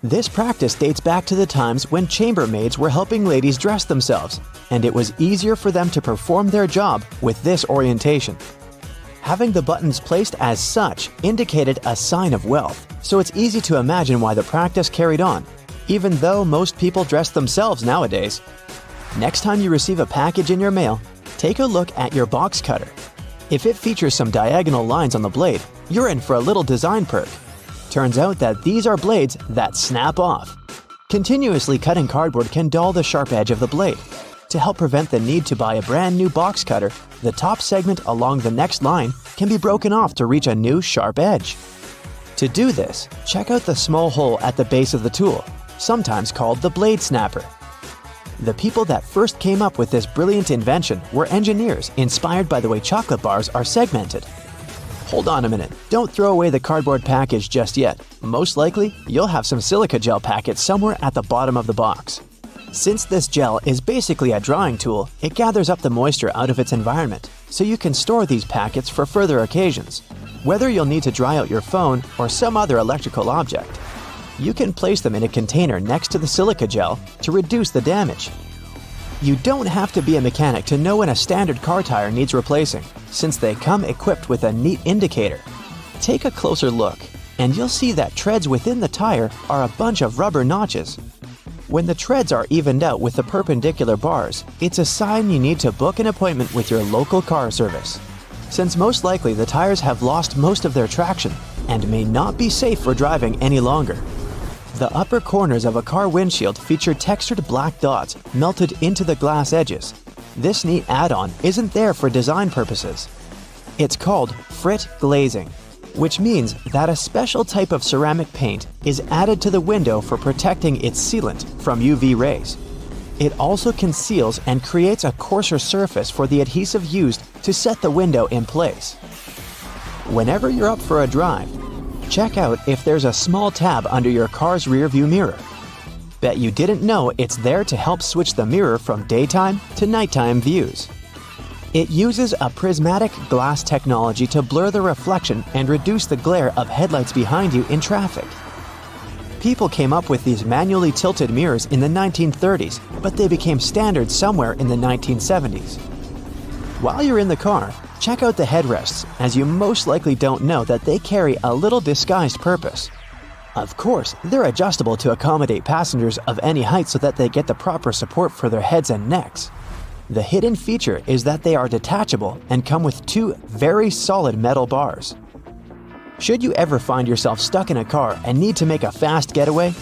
This practice dates back to the times when chambermaids were helping ladies dress themselves, and it was easier for them to perform their job with this orientation. Having the buttons placed as such indicated a sign of wealth, so it's easy to imagine why the practice carried on, even though most people dress themselves nowadays. Next time you receive a package in your mail, take a look at your box cutter. If it features some diagonal lines on the blade, you're in for a little design perk. Turns out that these are blades that snap off. Continuously cutting cardboard can dull the sharp edge of the blade. To help prevent the need to buy a brand new box cutter, the top segment along the next line can be broken off to reach a new sharp edge. To do this, check out the small hole at the base of the tool, sometimes called the blade snapper. The people that first came up with this brilliant invention were engineers inspired by the way chocolate bars are segmented. Hold on a minute, don't throw away the cardboard package just yet. Most likely, you'll have some silica gel packets somewhere at the bottom of the box. Since this gel is basically a drying tool, it gathers up the moisture out of its environment, so you can store these packets for further occasions. Whether you'll need to dry out your phone or some other electrical object, you can place them in a container next to the silica gel to reduce the damage. You don't have to be a mechanic to know when a standard car tire needs replacing, since they come equipped with a neat indicator. Take a closer look, and you'll see that treads within the tire are a bunch of rubber notches. When the treads are evened out with the perpendicular bars, it's a sign you need to book an appointment with your local car service, since most likely the tires have lost most of their traction and may not be safe for driving any longer. The upper corners of a car windshield feature textured black dots melted into the glass edges. This neat add-on isn't there for design purposes. It's called frit glazing, which means that a special type of ceramic paint is added to the window for protecting its sealant from UV rays. It also conceals and creates a coarser surface for the adhesive used to set the window in place. Whenever you're up for a drive, check out if there's a small tab under your car's rearview mirror. Bet you didn't know it's there to help switch the mirror from daytime to nighttime views. It uses a prismatic glass technology to blur the reflection and reduce the glare of headlights behind you in traffic. People came up with these manually tilted mirrors in the 1930s, but they became standard somewhere in the 1970s. While you're in the car, check out the headrests, as you most likely don't know that they carry a little disguised purpose. Of course, they're adjustable to accommodate passengers of any height so that they get the proper support for their heads and necks. The hidden feature is that they are detachable and come with two very solid metal bars. Should you ever find yourself stuck in a car and need to make a fast getaway,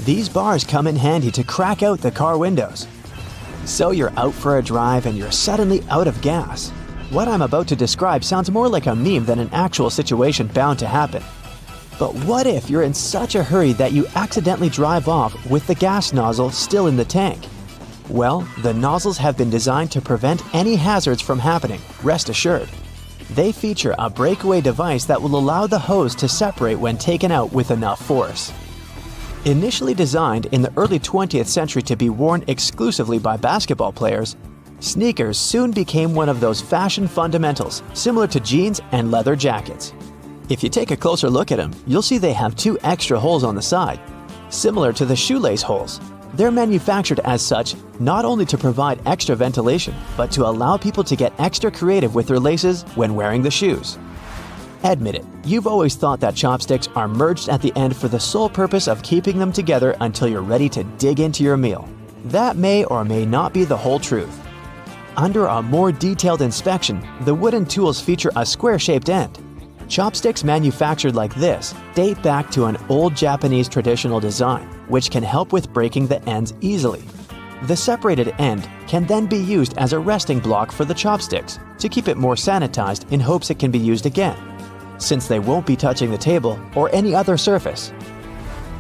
these bars come in handy to crack out the car windows. So you're out for a drive and you're suddenly out of gas. What I'm about to describe sounds more like a meme than an actual situation bound to happen. But what if you're in such a hurry that you accidentally drive off with the gas nozzle still in the tank? Well, the nozzles have been designed to prevent any hazards from happening, rest assured. They feature a breakaway device that will allow the hose to separate when taken out with enough force. Initially designed in the early 20th century to be worn exclusively by basketball players, sneakers soon became one of those fashion fundamentals, similar to jeans and leather jackets. If you take a closer look at them, you'll see they have two extra holes on the side, similar to the shoelace holes. They're manufactured as such not only to provide extra ventilation, but to allow people to get extra creative with their laces when wearing the shoes. Admit it, you've always thought that chopsticks are merged at the end for the sole purpose of keeping them together until you're ready to dig into your meal. That may or may not be the whole truth. Under a more detailed inspection, the wooden tools feature a square-shaped end. Chopsticks manufactured like this date back to an old Japanese traditional design, which can help with breaking the ends easily. The separated end can then be used as a resting block for the chopsticks to keep it more sanitized in hopes it can be used again, since they won't be touching the table or any other surface.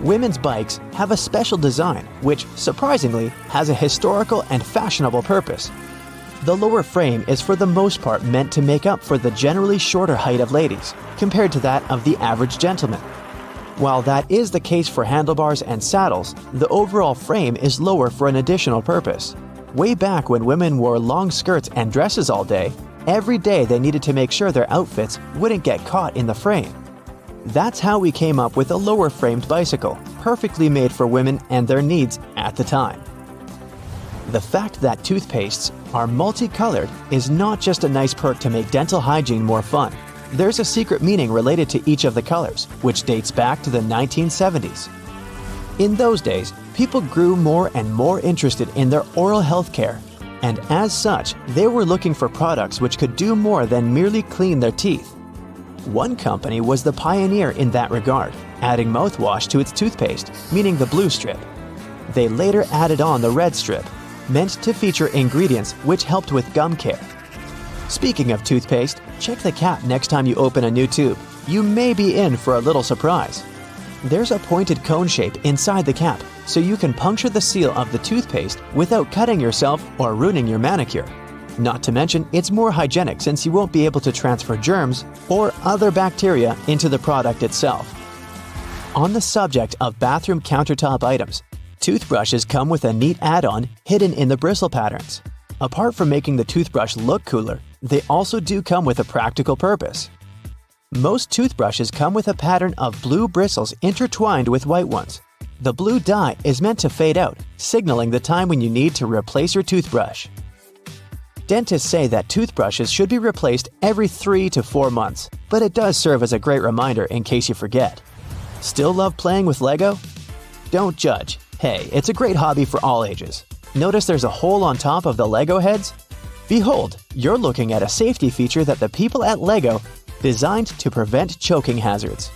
Women's bikes have a special design which, surprisingly, has a historical and fashionable purpose. The lower frame is for the most part meant to make up for the generally shorter height of ladies, compared to that of the average gentleman. While that is the case for handlebars and saddles, the overall frame is lower for an additional purpose. Way back when women wore long skirts and dresses all day, every day they needed to make sure their outfits wouldn't get caught in the frame. That's how we came up with a lower-framed bicycle, perfectly made for women and their needs at the time. The fact that toothpastes are multicolored is not just a nice perk to make dental hygiene more fun. There's a secret meaning related to each of the colors, which dates back to the 1970s. In those days, people grew more and more interested in their oral health care, and as such, they were looking for products which could do more than merely clean their teeth. One company was the pioneer in that regard, adding mouthwash to its toothpaste, meaning the blue strip. They later added on the red strip. meant to feature ingredients which helped with gum care. Speaking of toothpaste, check the cap next time you open a new tube. You may be in for a little surprise. There's a pointed cone shape inside the cap, so you can puncture the seal of the toothpaste without cutting yourself or ruining your manicure. Not to mention, it's more hygienic since you won't be able to transfer germs or other bacteria into the product itself. On the subject of bathroom countertop items, toothbrushes come with a neat add-on hidden in the bristle patterns. Apart from making the toothbrush look cooler, they also do come with a practical purpose. Most toothbrushes come with a pattern of blue bristles intertwined with white ones. The blue dye is meant to fade out, signaling the time when you need to replace your toothbrush. Dentists say that toothbrushes should be replaced every 3 to 4 months, but it does serve as a great reminder in case you forget. Still love playing with Lego? Don't judge. Hey, it's a great hobby for all ages. Notice there's a hole on top of the Lego heads? Behold, you're looking at a safety feature that the people at Lego designed to prevent choking hazards.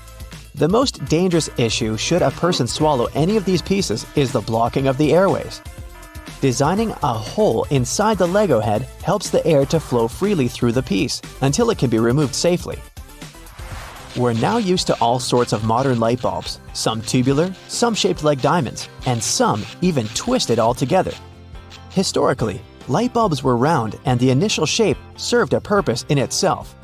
The most dangerous issue should a person swallow any of these pieces is the blocking of the airways. Designing a hole inside the Lego head helps the air to flow freely through the piece until it can be removed safely. We're now used to all sorts of modern light bulbs, some tubular, some shaped like diamonds, and some even twisted altogether. Historically, light bulbs were round and the initial shape served a purpose in itself.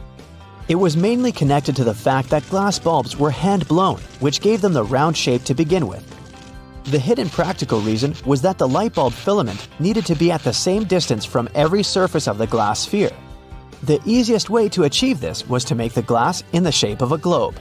It was mainly connected to the fact that glass bulbs were hand-blown, which gave them the round shape to begin with. The hidden practical reason was that the light bulb filament needed to be at the same distance from every surface of the glass sphere. The easiest way to achieve this was to make the glass in the shape of a globe.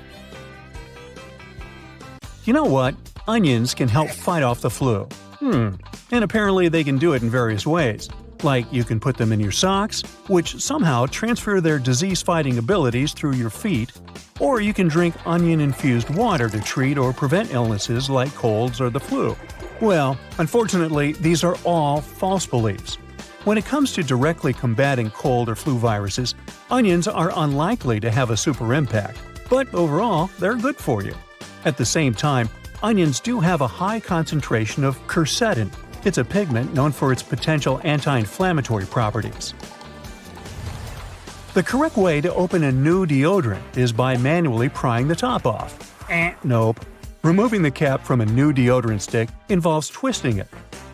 You know what? Onions can help fight off the flu. And apparently they can do it in various ways. Like you can put them in your socks, which somehow transfer their disease-fighting abilities through your feet, or you can drink onion-infused water to treat or prevent illnesses like colds or the flu. Well, unfortunately, these are all false beliefs. When it comes to directly combating cold or flu viruses, onions are unlikely to have a super impact, but overall, they're good for you. At the same time, onions do have a high concentration of quercetin. It's a pigment known for its potential anti-inflammatory properties. The correct way to open a new deodorant is by manually prying the top off. Nope. Removing the cap from a new deodorant stick involves twisting it.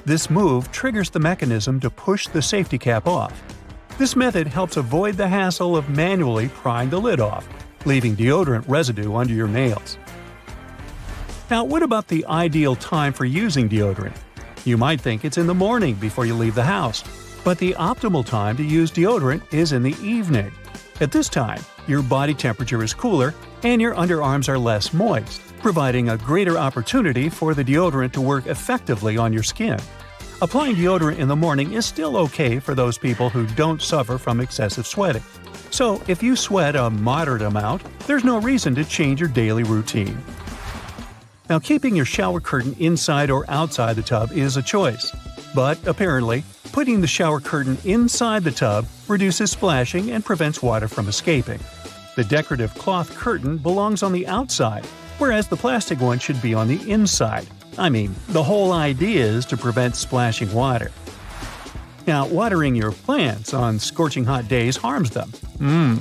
This move triggers the mechanism to push the safety cap off. This method helps avoid the hassle of manually prying the lid off, leaving deodorant residue under your nails. Now, what about the ideal time for using deodorant? You might think it's in the morning before you leave the house, but the optimal time to use deodorant is in the evening. At this time, your body temperature is cooler and your underarms are less moist, providing a greater opportunity for the deodorant to work effectively on your skin. Applying deodorant in the morning is still okay for those people who don't suffer from excessive sweating. So, if you sweat a moderate amount, there's no reason to change your daily routine. Now, keeping your shower curtain inside or outside the tub is a choice. But apparently, putting the shower curtain inside the tub reduces splashing and prevents water from escaping. The decorative cloth curtain belongs on the outside, whereas the plastic one should be on the inside. I mean, the whole idea is to prevent splashing water. Now, watering your plants on scorching hot days harms them.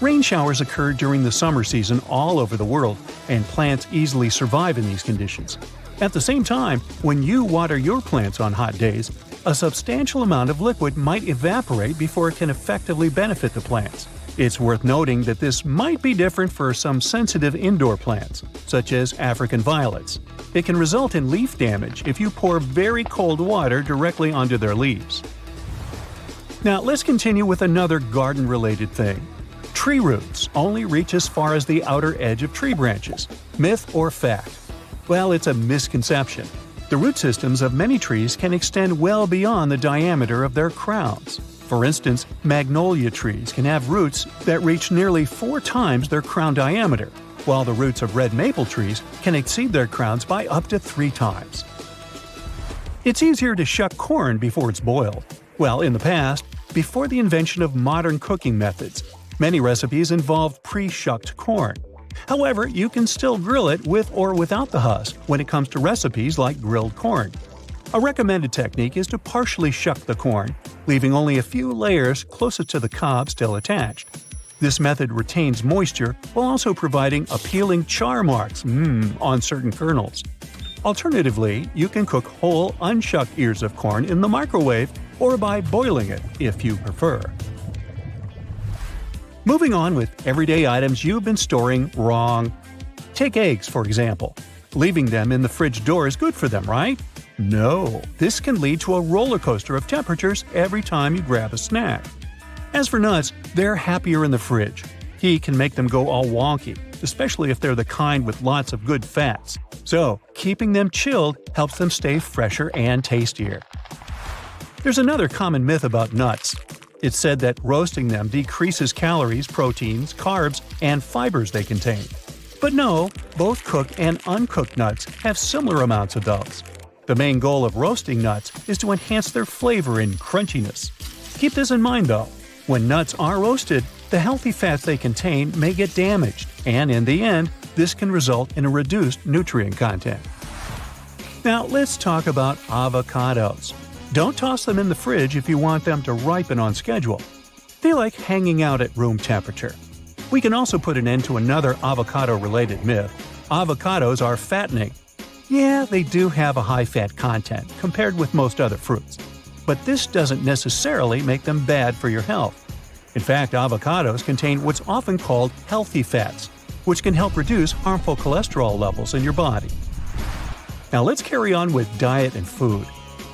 Rain showers occur during the summer season all over the world, and plants easily survive in these conditions. At the same time, when you water your plants on hot days, a substantial amount of liquid might evaporate before it can effectively benefit the plants. It's worth noting that this might be different for some sensitive indoor plants, such as African violets. It can result in leaf damage if you pour very cold water directly onto their leaves. Now, let's continue with another garden-related thing. Tree roots only reach as far as the outer edge of tree branches. Myth or fact? Well, it's a misconception. The root systems of many trees can extend well beyond the diameter of their crowns. For instance, magnolia trees can have roots that reach nearly 4 times their crown diameter, while the roots of red maple trees can exceed their crowns by up to 3 times. It's easier to shuck corn before it's boiled. Well, in the past, before the invention of modern cooking methods, many recipes involved pre-shucked corn. However, you can still grill it with or without the husk when it comes to recipes like grilled corn. A recommended technique is to partially shuck the corn, leaving only a few layers closest to the cob still attached. This method retains moisture while also providing appealing char marks on certain kernels. Alternatively, you can cook whole, unshucked ears of corn in the microwave or by boiling it, if you prefer. Moving on with everyday items you've been storing wrong. Take eggs, for example. Leaving them in the fridge door is good for them, right? No, this can lead to a roller coaster of temperatures every time you grab a snack. As for nuts, they're happier in the fridge. Heat can make them go all wonky, especially if they're the kind with lots of good fats. So, keeping them chilled helps them stay fresher and tastier. There's another common myth about nuts. It's said that roasting them decreases calories, proteins, carbs, and fibers they contain. But no, both cooked and uncooked nuts have similar amounts of those. The main goal of roasting nuts is to enhance their flavor and crunchiness. Keep this in mind though. When nuts are roasted, the healthy fats they contain may get damaged, and in the end, this can result in a reduced nutrient content. Now let's talk about avocados. Don't toss them in the fridge if you want them to ripen on schedule. They like hanging out at room temperature. We can also put an end to another avocado-related myth. Avocados are fattening. Yeah, they do have a high fat content compared with most other fruits. But this doesn't necessarily make them bad for your health. In fact, avocados contain what's often called healthy fats, which can help reduce harmful cholesterol levels in your body. Now let's carry on with diet and food.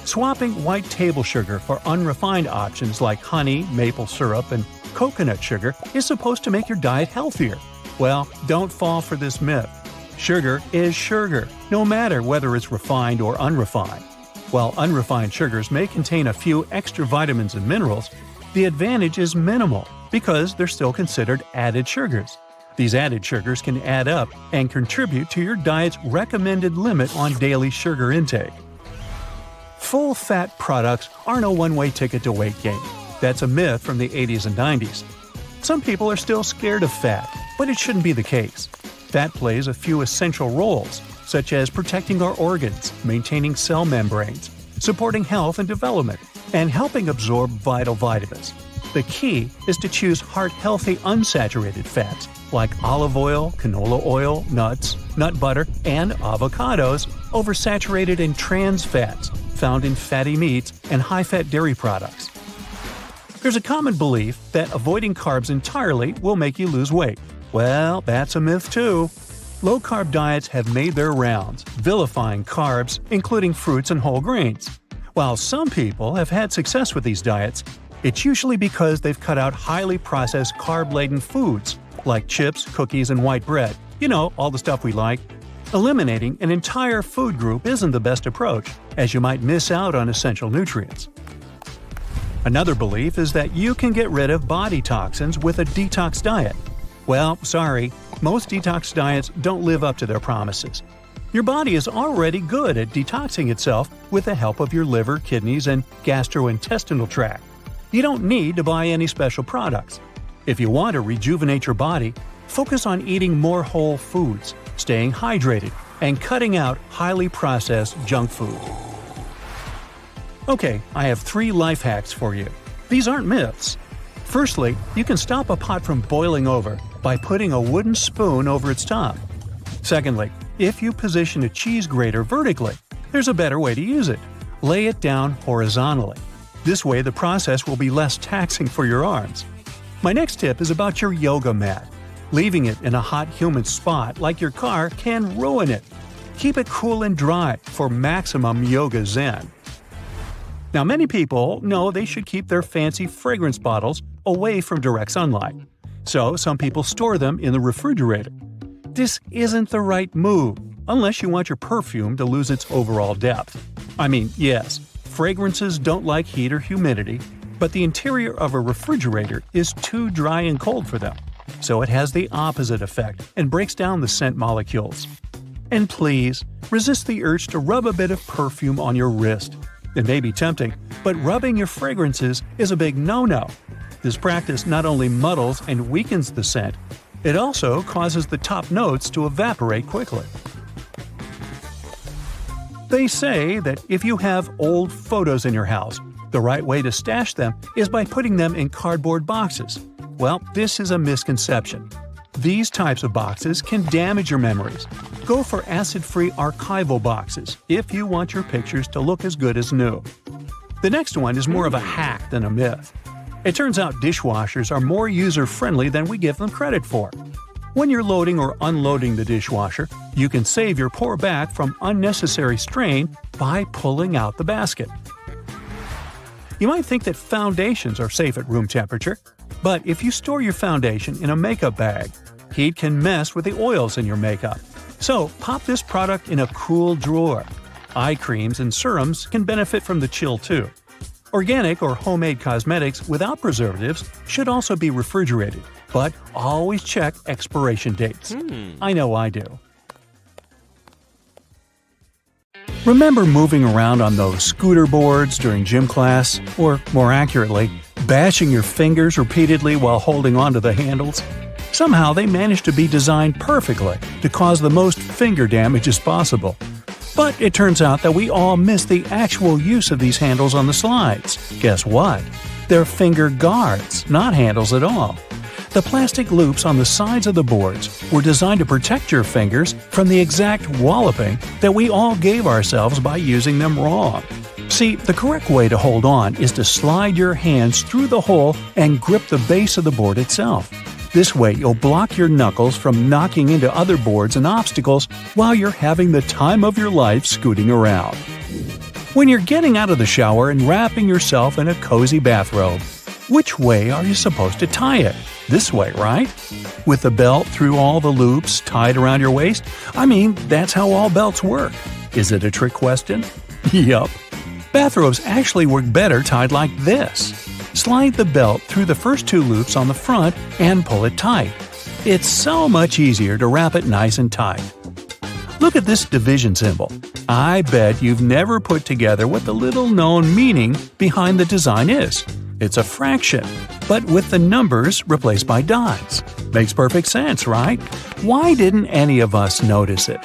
Swapping white table sugar for unrefined options like honey, maple syrup, and coconut sugar is supposed to make your diet healthier. Well, don't fall for this myth. Sugar is sugar, no matter whether it's refined or unrefined. While unrefined sugars may contain a few extra vitamins and minerals, the advantage is minimal because they're still considered added sugars. These added sugars can add up and contribute to your diet's recommended limit on daily sugar intake. Full-fat products aren't a one-way ticket to weight gain. That's a myth from the 80s and 90s. Some people are still scared of fat, but it shouldn't be the case. Fat plays a few essential roles, such as protecting our organs, maintaining cell membranes, supporting health and development, and helping absorb vital vitamins. The key is to choose heart-healthy unsaturated fats like olive oil, canola oil, nuts, nut butter, and avocados over saturated and trans fats found in fatty meats and high-fat dairy products. There's a common belief that avoiding carbs entirely will make you lose weight. Well, that's a myth too. Low-carb diets have made their rounds, vilifying carbs, including fruits and whole grains. While some people have had success with these diets, it's usually because they've cut out highly processed carb-laden foods like chips, cookies, and white bread. You know, all the stuff we like. Eliminating an entire food group isn't the best approach, as you might miss out on essential nutrients. Another belief is that you can get rid of body toxins with a detox diet. Well, sorry, most detox diets don't live up to their promises. Your body is already good at detoxing itself with the help of your liver, kidneys, and gastrointestinal tract. You don't need to buy any special products. If you want to rejuvenate your body, focus on eating more whole foods, staying hydrated, and cutting out highly processed junk food. Okay, I have 3 life hacks for you. These aren't myths. Firstly, you can stop a pot from boiling over by putting a wooden spoon over its top. Secondly, if you position a cheese grater vertically, there's a better way to use it. Lay it down horizontally. This way the process will be less taxing for your arms. My next tip is about your yoga mat. Leaving it in a hot, humid spot like your car can ruin it. Keep it cool and dry for maximum yoga zen. Now, many people know they should keep their fancy fragrance bottles away from direct sunlight. So, some people store them in the refrigerator. This isn't the right move, unless you want your perfume to lose its overall depth. I mean, yes, fragrances don't like heat or humidity, but the interior of a refrigerator is too dry and cold for them. So it has the opposite effect and breaks down the scent molecules. And please, resist the urge to rub a bit of perfume on your wrist. It may be tempting, but rubbing your fragrances is a big no-no. This practice not only muddles and weakens the scent, it also causes the top notes to evaporate quickly. They say that if you have old photos in your house, the right way to stash them is by putting them in cardboard boxes. Well, this is a misconception. These types of boxes can damage your memories. Go for acid-free archival boxes if you want your pictures to look as good as new. The next one is more of a hack than a myth. It turns out dishwashers are more user-friendly than we give them credit for. When you're loading or unloading the dishwasher, you can save your poor back from unnecessary strain by pulling out the basket. You might think that foundations are safe at room temperature, but if you store your foundation in a makeup bag, heat can mess with the oils in your makeup. So pop this product in a cool drawer. Eye creams and serums can benefit from the chill too. Organic or homemade cosmetics without preservatives should also be refrigerated, but always check expiration dates. I know I do. Remember moving around on those scooter boards during gym class? Or, more accurately, bashing your fingers repeatedly while holding onto the handles? Somehow they managed to be designed perfectly to cause the most finger damage as possible. But it turns out that we all miss the actual use of these handles on the slides. Guess what? They're finger guards, not handles at all. The plastic loops on the sides of the boards were designed to protect your fingers from the exact walloping that we all gave ourselves by using them wrong. See, the correct way to hold on is to slide your hands through the hole and grip the base of the board itself. This way, you'll block your knuckles from knocking into other boards and obstacles while you're having the time of your life scooting around. When you're getting out of the shower and wrapping yourself in a cozy bathrobe, which way are you supposed to tie it? This way, right? With the belt through all the loops tied around your waist? I mean, that's how all belts work. Is it a trick question? Yup. Bathrobes actually work better tied like this. Slide the belt through the first two loops on the front and pull it tight. It's so much easier to wrap it nice and tight. Look at this division symbol. I bet you've never put together what the little-known meaning behind the design is. It's a fraction, but with the numbers replaced by dots. Makes perfect sense, right? Why didn't any of us notice it?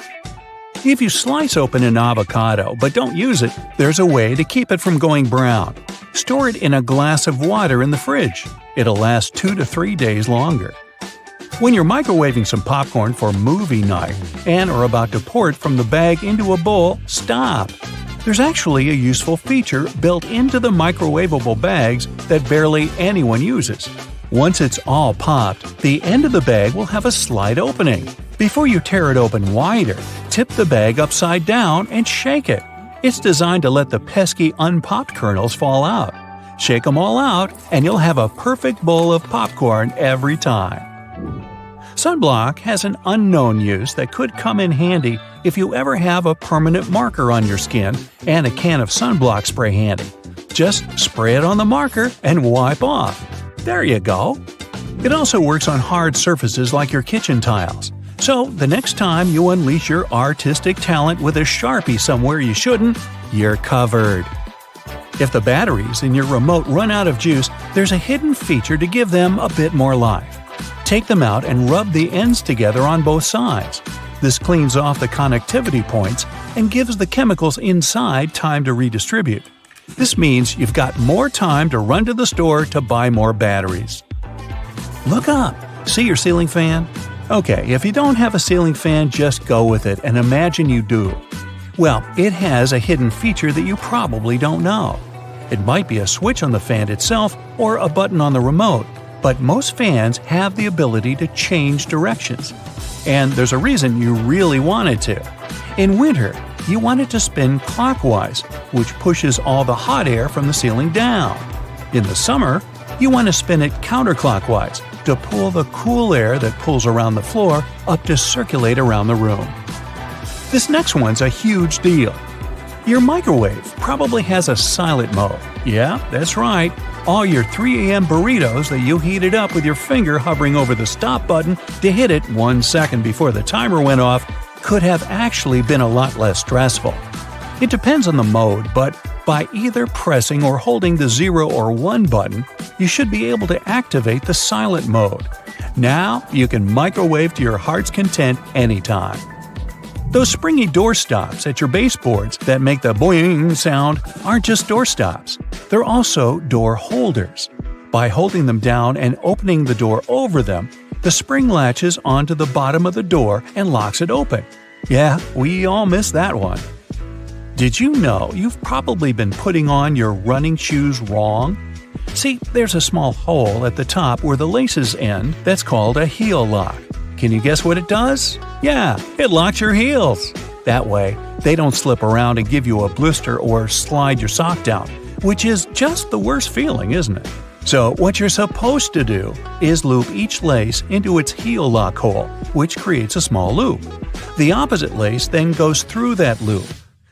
If you slice open an avocado but don't use it, there's a way to keep it from going brown. Store it in a glass of water in the fridge. It'll last 2 to 3 days longer. When you're microwaving some popcorn for movie night and are about to pour it from the bag into a bowl, stop. There's actually a useful feature built into the microwavable bags that barely anyone uses. Once it's all popped, the end of the bag will have a slight opening. Before you tear it open wider, tip the bag upside down and shake it. It's designed to let the pesky unpopped kernels fall out. Shake them all out, and you'll have a perfect bowl of popcorn every time. Sunblock has an unknown use that could come in handy if you ever have a permanent marker on your skin and a can of sunblock spray handy. Just spray it on the marker and wipe off. There you go. It also works on hard surfaces like your kitchen tiles. So the next time you unleash your artistic talent with a Sharpie somewhere you shouldn't, you're covered. If the batteries in your remote run out of juice, there's a hidden feature to give them a bit more life. Take them out and rub the ends together on both sides. This cleans off the connectivity points and gives the chemicals inside time to redistribute. This means you've got more time to run to the store to buy more batteries. Look up. See your ceiling fan? Okay, if you don't have a ceiling fan, just go with it and imagine you do. Well, it has a hidden feature that you probably don't know. It might be a switch on the fan itself or a button on the remote, but most fans have the ability to change directions. And there's a reason you really want it to. In winter, you want it to spin clockwise, which pushes all the hot air from the ceiling down. In the summer, you want to spin it counterclockwise to pull the cool air that pulls around the floor up to circulate around the room. This next one's a huge deal. Your microwave probably has a silent mode. Yeah, that's right. All your 3 a.m. burritos that you heated up with your finger hovering over the stop button to hit it 1 second before the timer went off could have actually been a lot less stressful. It depends on the mode, but by either pressing or holding the 0 or 1 button, you should be able to activate the silent mode. Now you can microwave to your heart's content anytime. Those springy door stops at your baseboards that make the boing sound aren't just door stops. They're also door holders. By holding them down and opening the door over them, the spring latches onto the bottom of the door and locks it open. Yeah, we all miss that one. Did you know you've probably been putting on your running shoes wrong? See, there's a small hole at the top where the laces end that's called a heel lock. Can you guess what it does? Yeah, it locks your heels. That way, they don't slip around and give you a blister or slide your sock down, which is just the worst feeling, isn't it? So what you're supposed to do is loop each lace into its heel lock hole, which creates a small loop. The opposite lace then goes through that loop.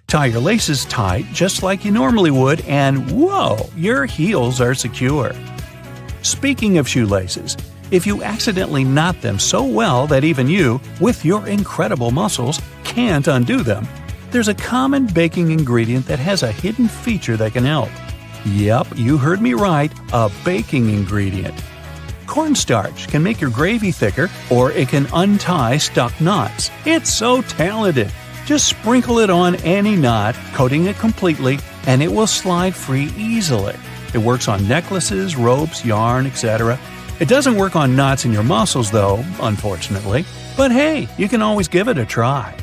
Tie your laces tight just like you normally would, and whoa, your heels are secure. Speaking of shoelaces, if you accidentally knot them so well that even you, with your incredible muscles, can't undo them, there's a common baking ingredient that has a hidden feature that can help. Yep, you heard me right, a baking ingredient. Cornstarch can make your gravy thicker, or it can untie stuck knots. It's so talented! Just sprinkle it on any knot, coating it completely, and it will slide free easily. It works on necklaces, ropes, yarn, etc. It doesn't work on knots in your muscles though, unfortunately. But hey, you can always give it a try.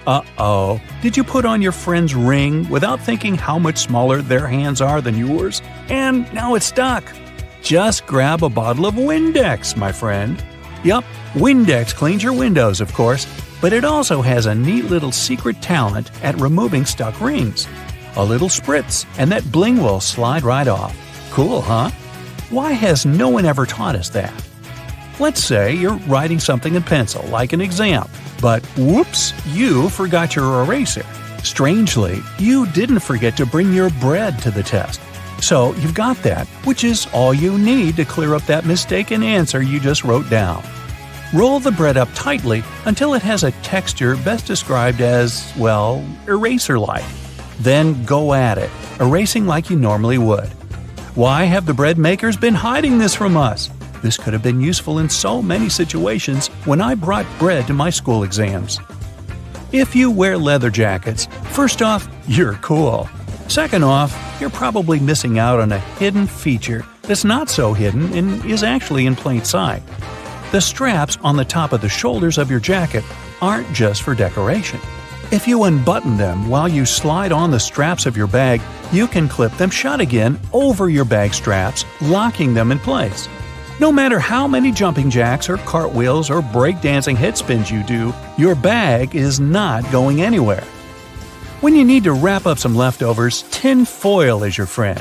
Uh-oh, did you put on your friend's ring without thinking how much smaller their hands are than yours? And now it's stuck. Just grab a bottle of Windex, my friend. Yup, Windex cleans your windows, of course, but it also has a neat little secret talent at removing stuck rings. A little spritz, and that bling will slide right off. Cool, huh? Why has no one ever taught us that? Let's say you're writing something in pencil, like an exam, but whoops, you forgot your eraser. Strangely, you didn't forget to bring your bread to the test. So you've got that, which is all you need to clear up that mistaken answer you just wrote down. Roll the bread up tightly until it has a texture best described as, well, eraser-like. Then go at it, erasing like you normally would. Why have the bread makers been hiding this from us? This could have been useful in so many situations when I brought bread to my school exams. If you wear leather jackets, first off, you're cool. Second off, you're probably missing out on a hidden feature that's not so hidden and is actually in plain sight. The straps on the top of the shoulders of your jacket aren't just for decoration. If you unbutton them while you slide on the straps of your bag, you can clip them shut again over your bag straps, locking them in place. No matter how many jumping jacks or cartwheels or breakdancing headspins you do, your bag is not going anywhere. When you need to wrap up some leftovers, tin foil is your friend.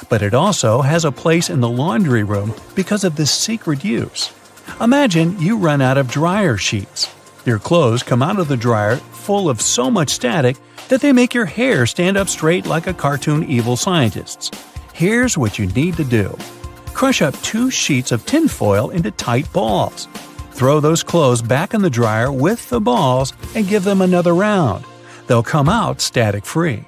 But it also has a place in the laundry room because of this secret use. Imagine you run out of dryer sheets. Your clothes come out of the dryer full of so much static that they make your hair stand up straight like a cartoon evil scientist's. Here's what you need to do. Crush up 2 sheets of tinfoil into tight balls. Throw those clothes back in the dryer with the balls and give them another round. They'll come out static-free.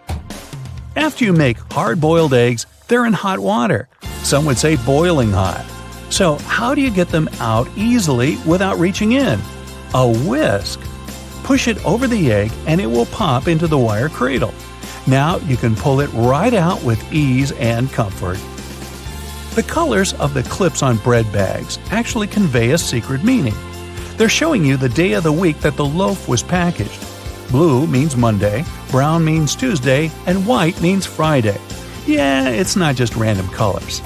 After you make hard-boiled eggs, they're in hot water. Some would say boiling hot. So how do you get them out easily without reaching in? A whisk. Push it over the egg and it will pop into the wire cradle. Now you can pull it right out with ease and comfort. The colors of the clips on bread bags actually convey a secret meaning. They're showing you the day of the week that the loaf was packaged. Blue means Monday, brown means Tuesday, and white means Friday. Yeah, it's not just random colors.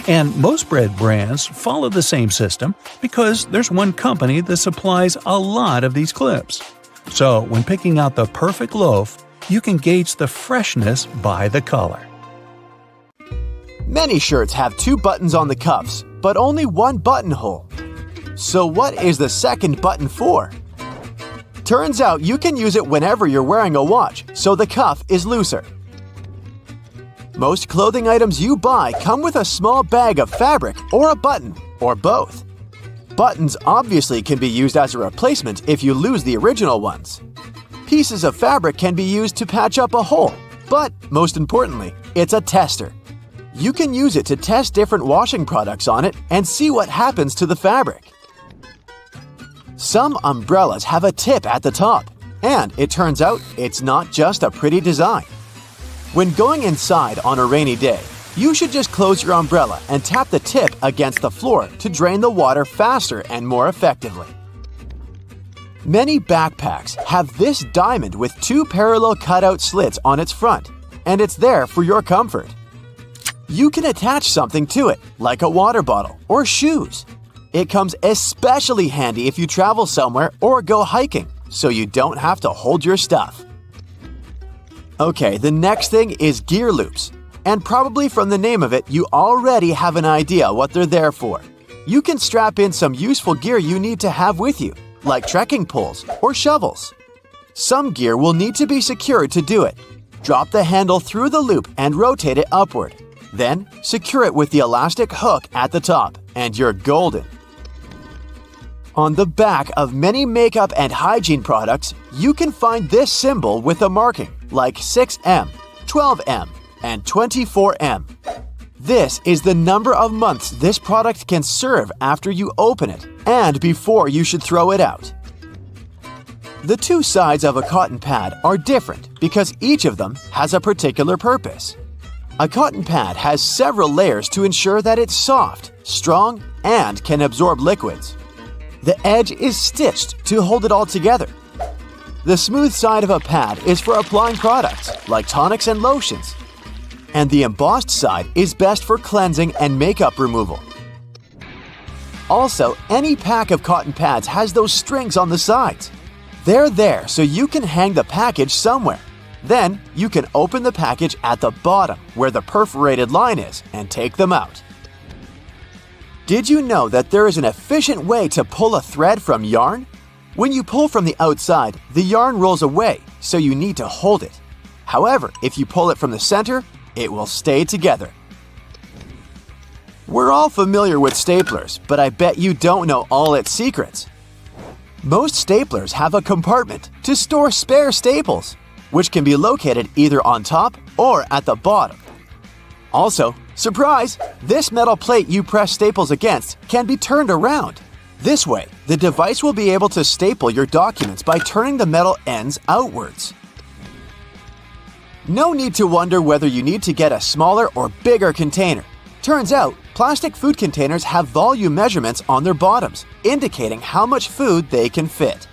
And most bread brands follow the same system because there's one company that supplies a lot of these clips. So when picking out the perfect loaf, you can gauge the freshness by the color. Many shirts have 2 buttons on the cuffs, but only 1 buttonhole. So what is the second button for? Turns out you can use it whenever you're wearing a watch, so the cuff is looser. Most clothing items you buy come with a small bag of fabric or a button, or both. Buttons obviously can be used as a replacement if you lose the original ones. Pieces of fabric can be used to patch up a hole, but most importantly, it's a tester. You can use it to test different washing products on it and see what happens to the fabric. Some umbrellas have a tip at the top. And it turns out it's not just a pretty design. When going inside on a rainy day, you should just close your umbrella and tap the tip against the floor to drain the water faster and more effectively. Many backpacks have this diamond with 2 parallel cutout slits on its front, and it's there for your comfort. You can attach something to it, like a water bottle or shoes. It comes especially handy if you travel somewhere or go hiking, so you don't have to hold your stuff. Okay, the next thing is gear loops. And probably from the name of it, you already have an idea what they're there for. You can strap in some useful gear you need to have with you, like trekking poles or shovels. Some gear will need to be secured to do it. Drop the handle through the loop and rotate it upward. Then, secure it with the elastic hook at the top, and you're golden. On the back of many makeup and hygiene products, you can find this symbol with a marking, like 6M, 12M, and 24M. This is the number of months this product can serve after you open it and before you should throw it out. The 2 sides of a cotton pad are different because each of them has a particular purpose. A cotton pad has several layers to ensure that it's soft, strong, and can absorb liquids. The edge is stitched to hold it all together. The smooth side of a pad is for applying products like tonics and lotions, and the embossed side is best for cleansing and makeup removal. Also, any pack of cotton pads has those strings on the sides. They're there so you can hang the package somewhere. Then, you can open the package at the bottom where the perforated line is and take them out. Did you know that there is an efficient way to pull a thread from yarn? When you pull from the outside, the yarn rolls away, so you need to hold it. However, if you pull it from the center, it will stay together. We're all familiar with staplers, but I bet you don't know all its secrets. Most staplers have a compartment to store spare staples, which can be located either on top or at the bottom. Also, surprise! This metal plate you press staples against can be turned around. This way, the device will be able to staple your documents by turning the metal ends outwards. No need to wonder whether you need to get a smaller or bigger container. Turns out, plastic food containers have volume measurements on their bottoms, indicating how much food they can fit.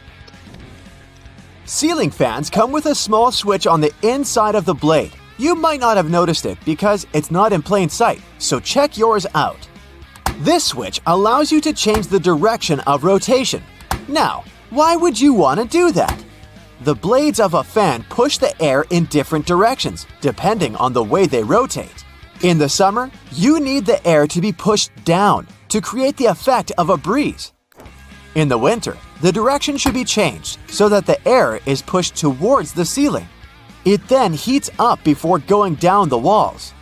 Ceiling fans come with a small switch on the inside of the blade. You might not have noticed it because it's not in plain sight, so check yours out. This switch allows you to change the direction of rotation. Now, why would you want to do that? The blades of a fan push the air in different directions, depending on the way they rotate. In the summer, you need the air to be pushed down to create the effect of a breeze. In the winter, the direction should be changed so that the air is pushed towards the ceiling. It then heats up before going down the walls.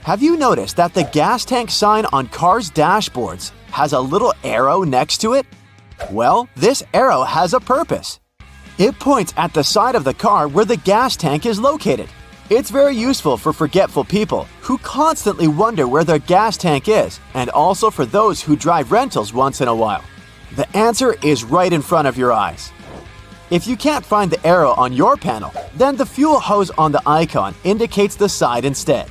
Have you noticed that the gas tank sign on cars' dashboards has a little arrow next to it? Well, this arrow has a purpose. It points at the side of the car where the gas tank is located. It's very useful for forgetful people who constantly wonder where their gas tank is, and also for those who drive rentals once in a while. The answer is right in front of your eyes. If you can't find the arrow on your panel, then the fuel hose on the icon indicates the side instead.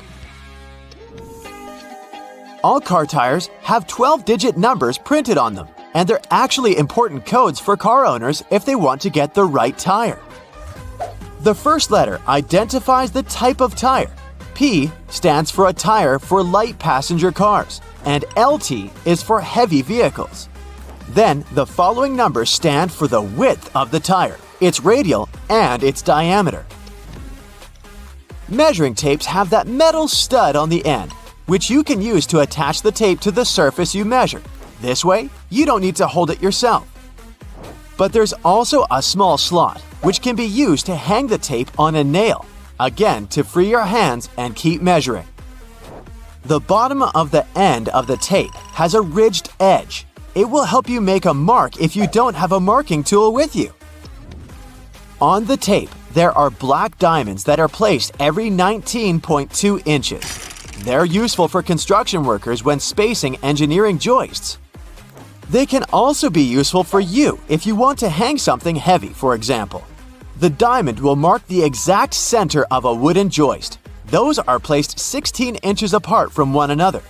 All car tires have 12-digit numbers printed on them, and they're actually important codes for car owners if they want to get the right tire. The first letter identifies the type of tire. P stands for a tire for light passenger cars, and LT is for heavy vehicles. Then, the following numbers stand for the width of the tire, its radial, and its diameter. Measuring tapes have that metal stud on the end, which you can use to attach the tape to the surface you measure. This way, you don't need to hold it yourself. But there's also a small slot, which can be used to hang the tape on a nail, again to free your hands and keep measuring. The bottom of the end of the tape has a ridged edge. It will help you make a mark if you don't have a marking tool with you. On the tape, there are black diamonds that are placed every 19.2 inches. They're useful for construction workers when spacing engineering joists. They can also be useful for you if you want to hang something heavy, for example. The diamond will mark the exact center of a wooden joist. Those are placed 16 inches apart from one another.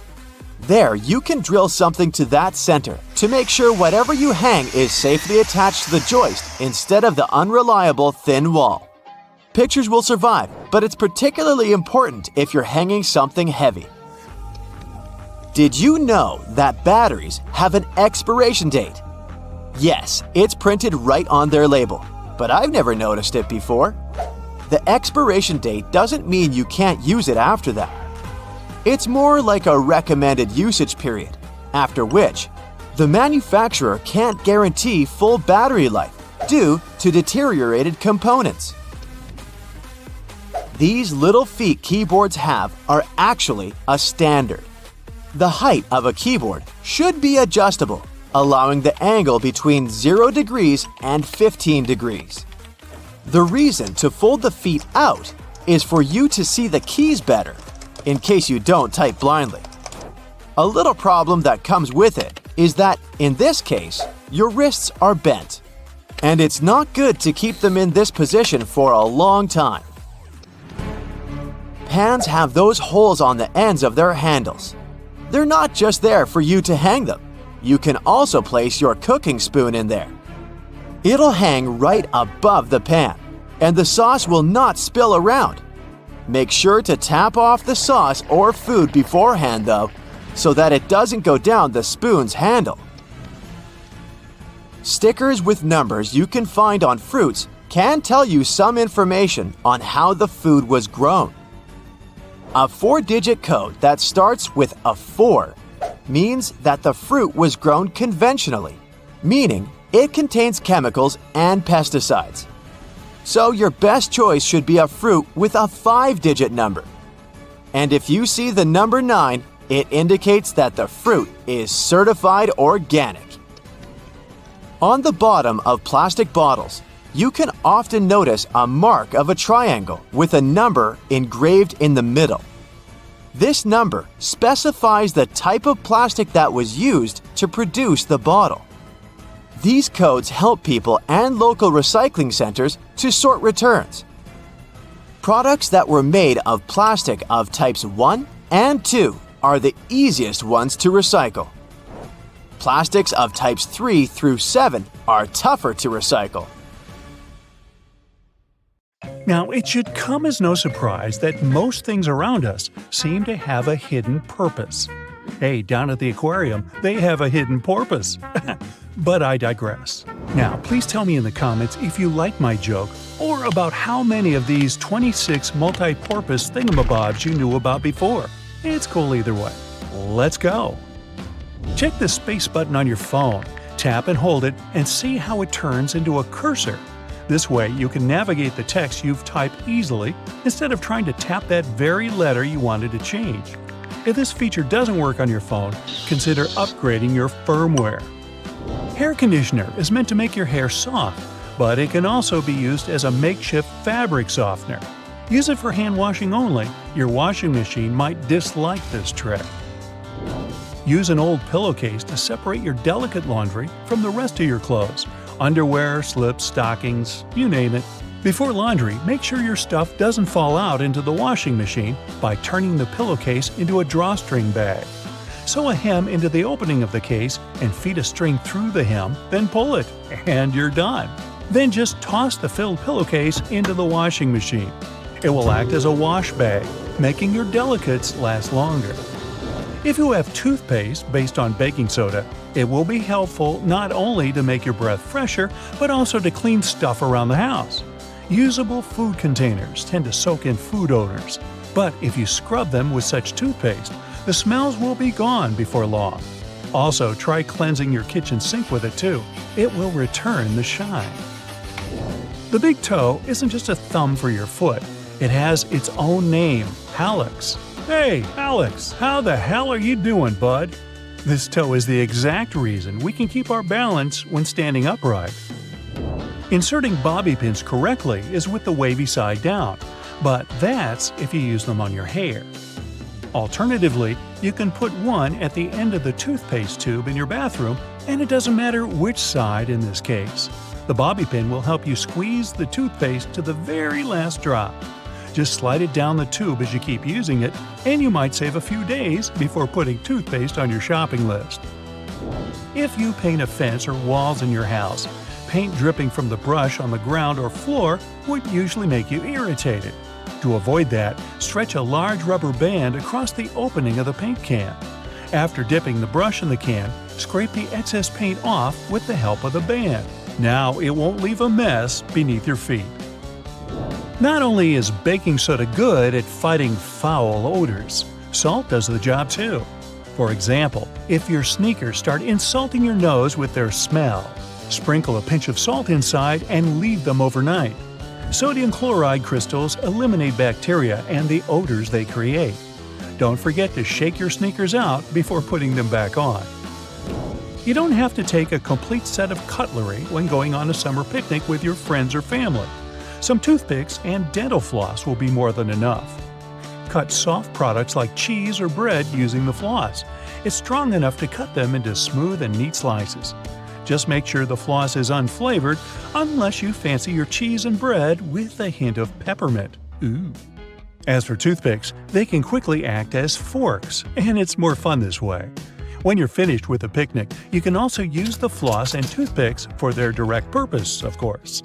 There, you can drill something to that center to make sure whatever you hang is safely attached to the joist instead of the unreliable thin wall. Pictures will survive, but it's particularly important if you're hanging something heavy. Did you know that batteries have an expiration date? Yes, it's printed right on their label, but I've never noticed it before. The expiration date doesn't mean you can't use it after that. It's more like a recommended usage period, after which the manufacturer can't guarantee full battery life due to deteriorated components. These little feet keyboards have are actually a standard. The height of a keyboard should be adjustable, allowing the angle between 0 degrees and 15 degrees. The reason to fold the feet out is for you to see the keys better, in case you don't type blindly. A little problem that comes with it is that, in this case, your wrists are bent, and it's not good to keep them in this position for a long time. Pans have those holes on the ends of their handles. They're not just there for you to hang them. You can also place your cooking spoon in there. It'll hang right above the pan, and the sauce will not spill around. Make sure to tap off the sauce or food beforehand, though, so that it doesn't go down the spoon's handle. Stickers with numbers you can find on fruits can tell you some information on how the food was grown. A 4-digit code that starts with a 4 means that the fruit was grown conventionally, meaning it contains chemicals and pesticides. So your best choice should be a fruit with a 5-digit number. And if you see the number 9, it indicates that the fruit is certified organic. On the bottom of plastic bottles, you can often notice a mark of a triangle with a number engraved in the middle. This number specifies the type of plastic that was used to produce the bottle. These codes help people and local recycling centers to sort returns. Products that were made of plastic of types 1 and 2 are the easiest ones to recycle. Plastics of types 3 through 7 are tougher to recycle. Now, it should come as no surprise that most things around us seem to have a hidden purpose. Hey, down at the aquarium, they have a hidden porpoise. But I digress. Now, please tell me in the comments if you like my joke or about how many of these 26 multi-porpoise thingamabobs you knew about before. It's cool either way. Let's go! Check the space button on your phone, tap and hold it, and see how it turns into a cursor. This way, you can navigate the text you've typed easily instead of trying to tap that very letter you wanted to change. If this feature doesn't work on your phone, consider upgrading your firmware. Hair conditioner is meant to make your hair soft, but it can also be used as a makeshift fabric softener. Use it for hand washing only. Your washing machine might dislike this trick. Use an old pillowcase to separate your delicate laundry from the rest of your clothes. Underwear, slips, stockings, you name it. Before laundry, make sure your stuff doesn't fall out into the washing machine by turning the pillowcase into a drawstring bag. Sew a hem into the opening of the case and feed a string through the hem, then pull it, and you're done. Then just toss the filled pillowcase into the washing machine. It will act as a wash bag, making your delicates last longer. If you have toothpaste based on baking soda, it will be helpful not only to make your breath fresher, but also to clean stuff around the house. Usable food containers tend to soak in food odors, but if you scrub them with such toothpaste, the smells will be gone before long. Also, try cleansing your kitchen sink with it too. It will return the shine. The big toe isn't just a thumb for your foot. It has its own name, hallux. Hey, Alex, how the hell are you doing, bud? This toe is the exact reason we can keep our balance when standing upright. Inserting bobby pins correctly is with the wavy side down, but that's if you use them on your hair. Alternatively, you can put one at the end of the toothpaste tube in your bathroom, and it doesn't matter which side in this case. The bobby pin will help you squeeze the toothpaste to the very last drop. Just slide it down the tube as you keep using it, and you might save a few days before putting toothpaste on your shopping list. If you paint a fence or walls in your house, paint dripping from the brush on the ground or floor would usually make you irritated. To avoid that, stretch a large rubber band across the opening of the paint can. After dipping the brush in the can, scrape the excess paint off with the help of the band. Now it won't leave a mess beneath your feet. Not only is baking soda good at fighting foul odors, salt does the job too. For example, if your sneakers start insulting your nose with their smell, sprinkle a pinch of salt inside and leave them overnight. Sodium chloride crystals eliminate bacteria and the odors they create. Don't forget to shake your sneakers out before putting them back on. You don't have to take a complete set of cutlery when going on a summer picnic with your friends or family. Some toothpicks and dental floss will be more than enough. Cut soft products like cheese or bread using the floss. It's strong enough to cut them into smooth and neat slices. Just make sure the floss is unflavored unless you fancy your cheese and bread with a hint of peppermint. Ooh. As for toothpicks, they can quickly act as forks, and it's more fun this way. When you're finished with a picnic, you can also use the floss and toothpicks for their direct purpose, of course.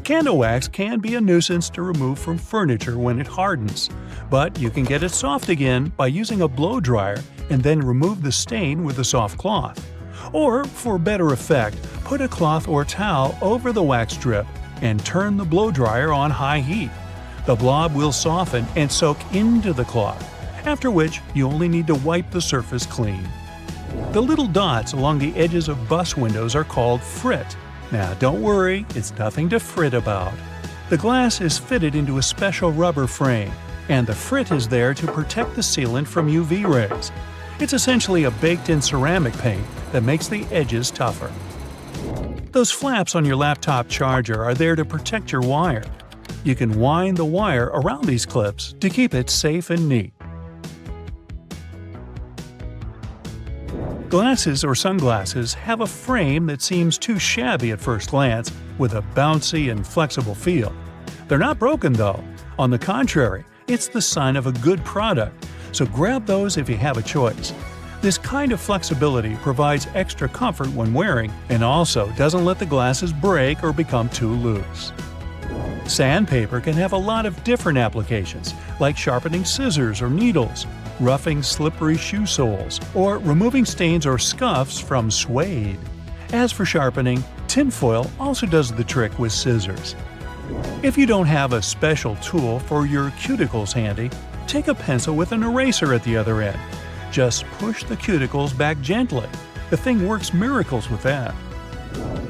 Candle wax can be a nuisance to remove from furniture when it hardens, but you can get it soft again by using a blow dryer and then remove the stain with a soft cloth. Or, for better effect, put a cloth or towel over the wax strip and turn the blow dryer on high heat. The blob will soften and soak into the cloth, after which you only need to wipe the surface clean. The little dots along the edges of bus windows are called frit. Now don't worry, it's nothing to fret about. The glass is fitted into a special rubber frame, and the frit is there to protect the sealant from UV rays. It's essentially a baked-in ceramic paint that makes the edges tougher. Those flaps on your laptop charger are there to protect your wire. You can wind the wire around these clips to keep it safe and neat. Glasses or sunglasses have a frame that seems too shabby at first glance, with a bouncy and flexible feel. They're not broken though. On the contrary, it's the sign of a good product, so grab those if you have a choice. This kind of flexibility provides extra comfort when wearing and also doesn't let the glasses break or become too loose. Sandpaper can have a lot of different applications, like sharpening scissors or needles, roughing slippery shoe soles, or removing stains or scuffs from suede. As for sharpening, tinfoil also does the trick with scissors. If you don't have a special tool for your cuticles handy, take a pencil with an eraser at the other end. Just push the cuticles back gently. The thing works miracles with that.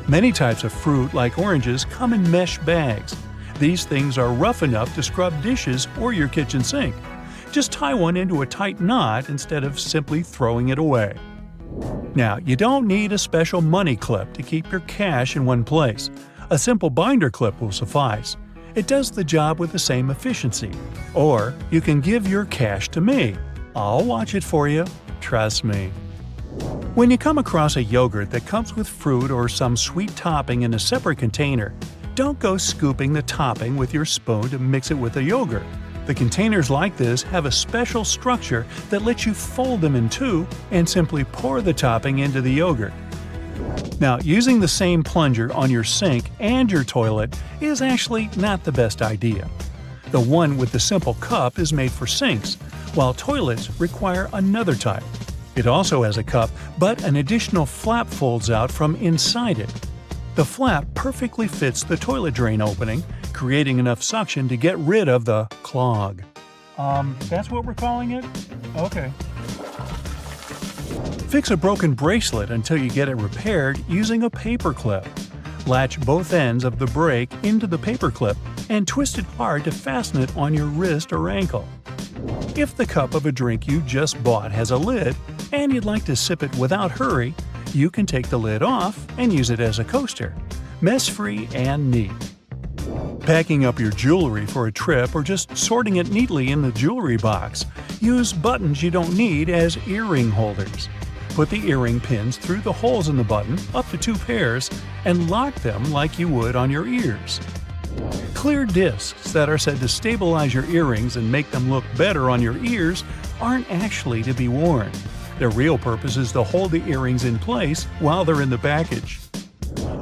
Many types of fruit, like oranges, come in mesh bags. These things are rough enough to scrub dishes or your kitchen sink. Just tie one into a tight knot instead of simply throwing it away. Now, you don't need a special money clip to keep your cash in one place. A simple binder clip will suffice. It does the job with the same efficiency. Or you can give your cash to me. I'll watch it for you. Trust me. When you come across a yogurt that comes with fruit or some sweet topping in a separate container, don't go scooping the topping with your spoon to mix it with the yogurt. The containers like this have a special structure that lets you fold them in two and simply pour the topping into the yogurt. Now, using the same plunger on your sink and your toilet is actually not the best idea. The one with the simple cup is made for sinks, while toilets require another type. It also has a cup, but an additional flap folds out from inside it. The flap perfectly fits the toilet drain opening, creating enough suction to get rid of the clog. That's what we're calling it? Okay. Fix a broken bracelet until you get it repaired using a paper clip. Latch both ends of the brake into the paper clip and twist it hard to fasten it on your wrist or ankle. If the cup of a drink you just bought has a lid and you'd like to sip it without hurry, you can take the lid off and use it as a coaster. Mess-free and neat. Packing up your jewelry for a trip or just sorting it neatly in the jewelry box, use buttons you don't need as earring holders. Put the earring pins through the holes in the button, up to 2 pairs, and lock them like you would on your ears. Clear discs that are said to stabilize your earrings and make them look better on your ears aren't actually to be worn. Their real purpose is to hold the earrings in place while they're in the package.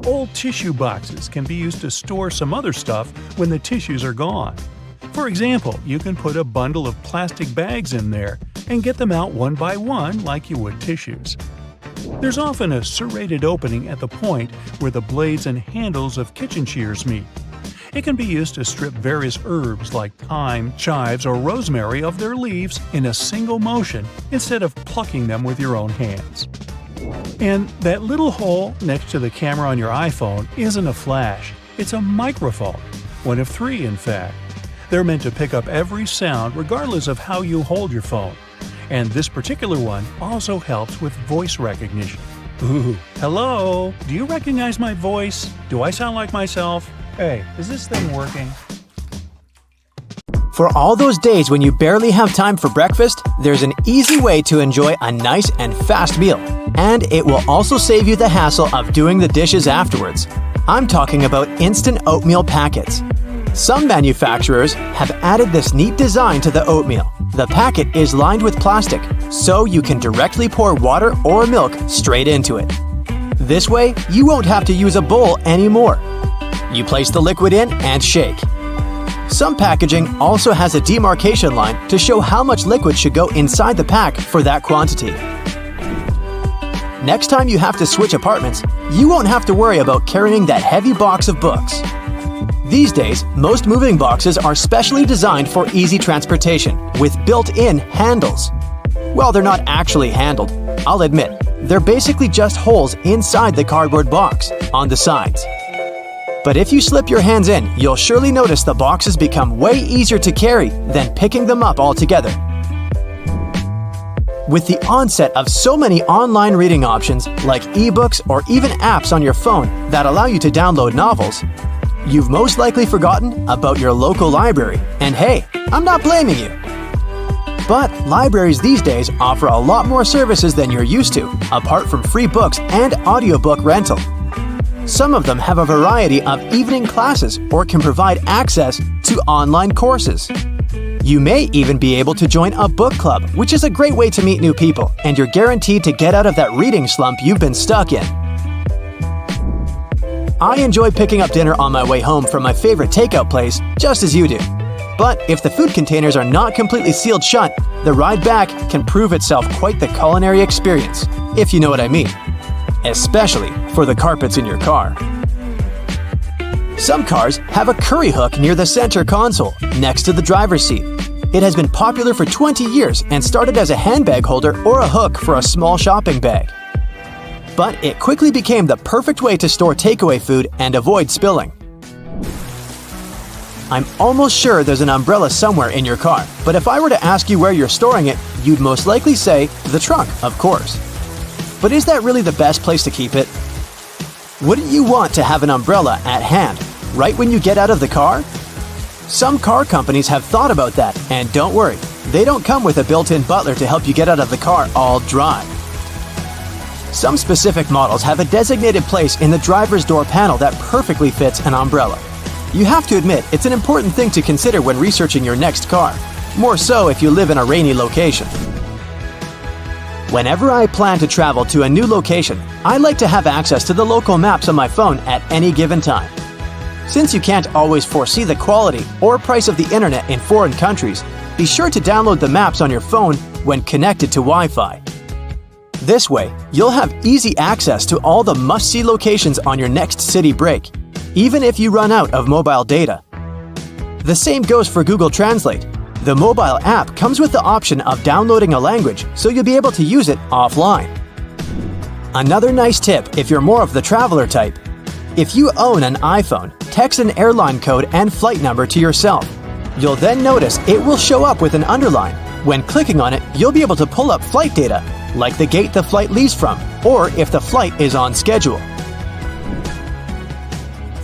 Old tissue boxes can be used to store some other stuff when the tissues are gone. For example, you can put a bundle of plastic bags in there and get them out one by one like you would tissues. There's often a serrated opening at the point where the blades and handles of kitchen shears meet. It can be used to strip various herbs like thyme, chives, or rosemary of their leaves in a single motion instead of plucking them with your own hands. And that little hole next to the camera on your iPhone isn't a flash, it's a microphone. One of 3, in fact. They're meant to pick up every sound regardless of how you hold your phone. And this particular one also helps with voice recognition. Ooh, hello? Do you recognize my voice? Do I sound like myself? Hey, is this thing working? For all those days when you barely have time for breakfast, there's an easy way to enjoy a nice and fast meal. And it will also save you the hassle of doing the dishes afterwards. I'm talking about instant oatmeal packets. Some manufacturers have added this neat design to the oatmeal. The packet is lined with plastic, so you can directly pour water or milk straight into it. This way, you won't have to use a bowl anymore. You place the liquid in and shake. Some packaging also has a demarcation line to show how much liquid should go inside the pack for that quantity. Next time you have to switch apartments, you won't have to worry about carrying that heavy box of books. These days, most moving boxes are specially designed for easy transportation with built-in handles. Well, they're not actually handled. I'll admit, they're basically just holes inside the cardboard box on the sides. But if you slip your hands in, you'll surely notice the boxes become way easier to carry than picking them up altogether. With the onset of so many online reading options like ebooks or even apps on your phone that allow you to download novels, you've most likely forgotten about your local library. And hey, I'm not blaming you. But libraries these days offer a lot more services than you're used to, apart from free books and audiobook rental. Some of them have a variety of evening classes or can provide access to online courses. You may even be able to join a book club, which is a great way to meet new people, and you're guaranteed to get out of that reading slump you've been stuck in. I enjoy picking up dinner on my way home from my favorite takeout place, just as you do. But if the food containers are not completely sealed shut, the ride back can prove itself quite the culinary experience, if you know what I mean. Especially for the carpets in your car. Some cars have a curry hook near the center console, next to the driver's seat. It has been popular for 20 years and started as a handbag holder or a hook for a small shopping bag. But it quickly became the perfect way to store takeaway food and avoid spilling. I'm almost sure there's an umbrella somewhere in your car, but if I were to ask you where you're storing it, you'd most likely say the trunk, of course. But is that really the best place to keep it? Wouldn't you want to have an umbrella at hand, right when you get out of the car? Some car companies have thought about that, and don't worry, they don't come with a built-in butler to help you get out of the car all dry. Some specific models have a designated place in the driver's door panel that perfectly fits an umbrella. You have to admit, it's an important thing to consider when researching your next car, more so if you live in a rainy location. Whenever I plan to travel to a new location, I like to have access to the local maps on my phone at any given time. Since you can't always foresee the quality or price of the internet in foreign countries, be sure to download the maps on your phone when connected to Wi-Fi. This way, you'll have easy access to all the must-see locations on your next city break, even if you run out of mobile data. The same goes for Google Translate. The mobile app comes with the option of downloading a language, so you'll be able to use it offline. Another nice tip if you're more of the traveler type. If you own an iPhone, text an airline code and flight number to yourself. You'll then notice it will show up with an underline. When clicking on it, you'll be able to pull up flight data, like the gate the flight leaves from, or if the flight is on schedule.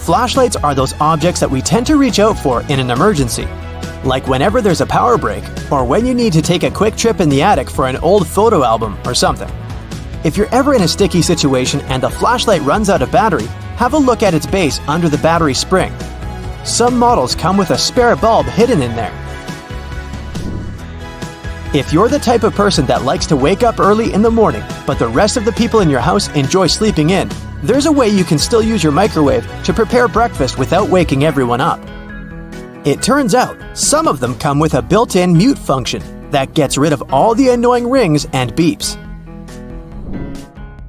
Flashlights are those objects that we tend to reach out for in an emergency, like whenever there's a power break or when you need to take a quick trip in the attic for an old photo album or something. If you're ever in a sticky situation and the flashlight runs out of battery, have a look at its base under the battery spring. Some models come with a spare bulb hidden in there. If you're the type of person that likes to wake up early in the morning, but the rest of the people in your house enjoy sleeping in, there's a way you can still use your microwave to prepare breakfast without waking everyone up. It turns out, some of them come with a built-in mute function that gets rid of all the annoying rings and beeps.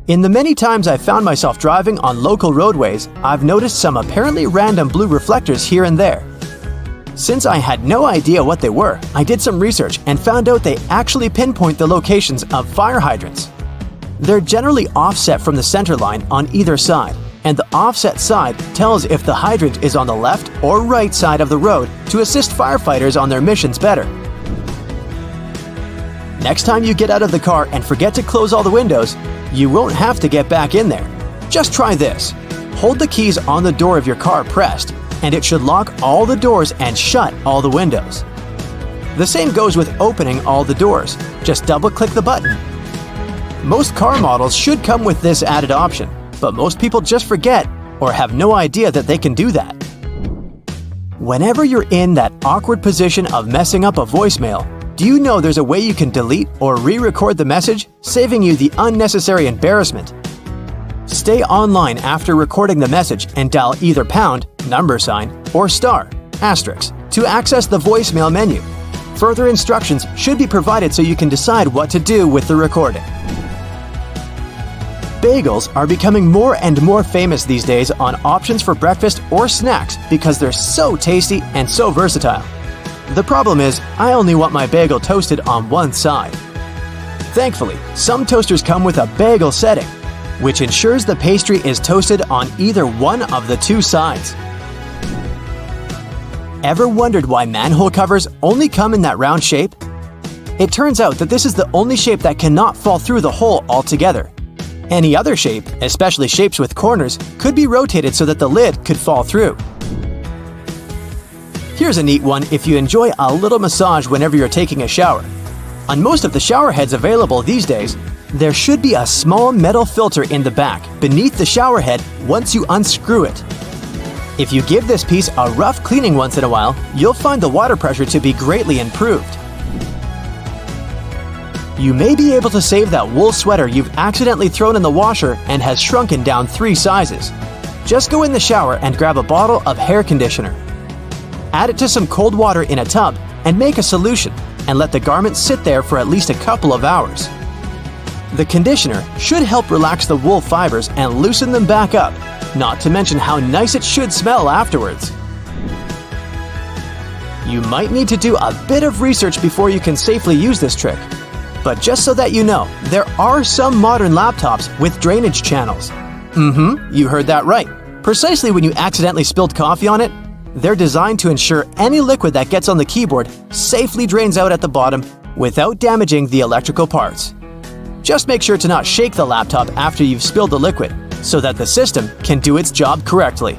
In the many times I've found myself driving on local roadways, I've noticed some apparently random blue reflectors here and there. Since I had no idea what they were, I did some research and found out they actually pinpoint the locations of fire hydrants. They're generally offset from the center line on either side, and the offset side tells if the hydrant is on the left or right side of the road to assist firefighters on their missions better. Next time you get out of the car and forget to close all the windows, you won't have to get back in there. Just try this. Hold the keys on the door of your car pressed, and it should lock all the doors and shut all the windows. The same goes with opening all the doors. Just double-click the button. Most car models should come with this added option, but most people just forget or have no idea that they can do that. Whenever you're in that awkward position of messing up a voicemail, do you know there's a way you can delete or re-record the message, saving you the unnecessary embarrassment? Stay online after recording the message and dial either pound, $, or star, asterisk, to access the voicemail menu. Further instructions should be provided so you can decide what to do with the recording. Bagels are becoming more and more famous these days on options for breakfast or snacks because they're so tasty and so versatile. The problem is, I only want my bagel toasted on one side. Thankfully, some toasters come with a bagel setting, which ensures the pastry is toasted on either one of the two sides. Ever wondered why manhole covers only come in that round shape? It turns out that this is the only shape that cannot fall through the hole altogether. Any other shape, especially shapes with corners, could be rotated so that the lid could fall through. Here's a neat one if you enjoy a little massage whenever you're taking a shower. On most of the shower heads available these days, there should be a small metal filter in the back beneath the shower head once you unscrew it. If you give this piece a rough cleaning once in a while, you'll find the water pressure to be greatly improved. You may be able to save that wool sweater you've accidentally thrown in the washer and has shrunken down 3 sizes. Just go in the shower and grab a bottle of hair conditioner. Add it to some cold water in a tub and make a solution, and let the garment sit there for at least a couple of hours. The conditioner should help relax the wool fibers and loosen them back up, not to mention how nice it should smell afterwards. You might need to do a bit of research before you can safely use this trick. But just so that you know, there are some modern laptops with drainage channels. You heard that right. Precisely when you accidentally spilled coffee on it, they're designed to ensure any liquid that gets on the keyboard safely drains out at the bottom without damaging the electrical parts. Just make sure to not shake the laptop after you've spilled the liquid, so that the system can do its job correctly.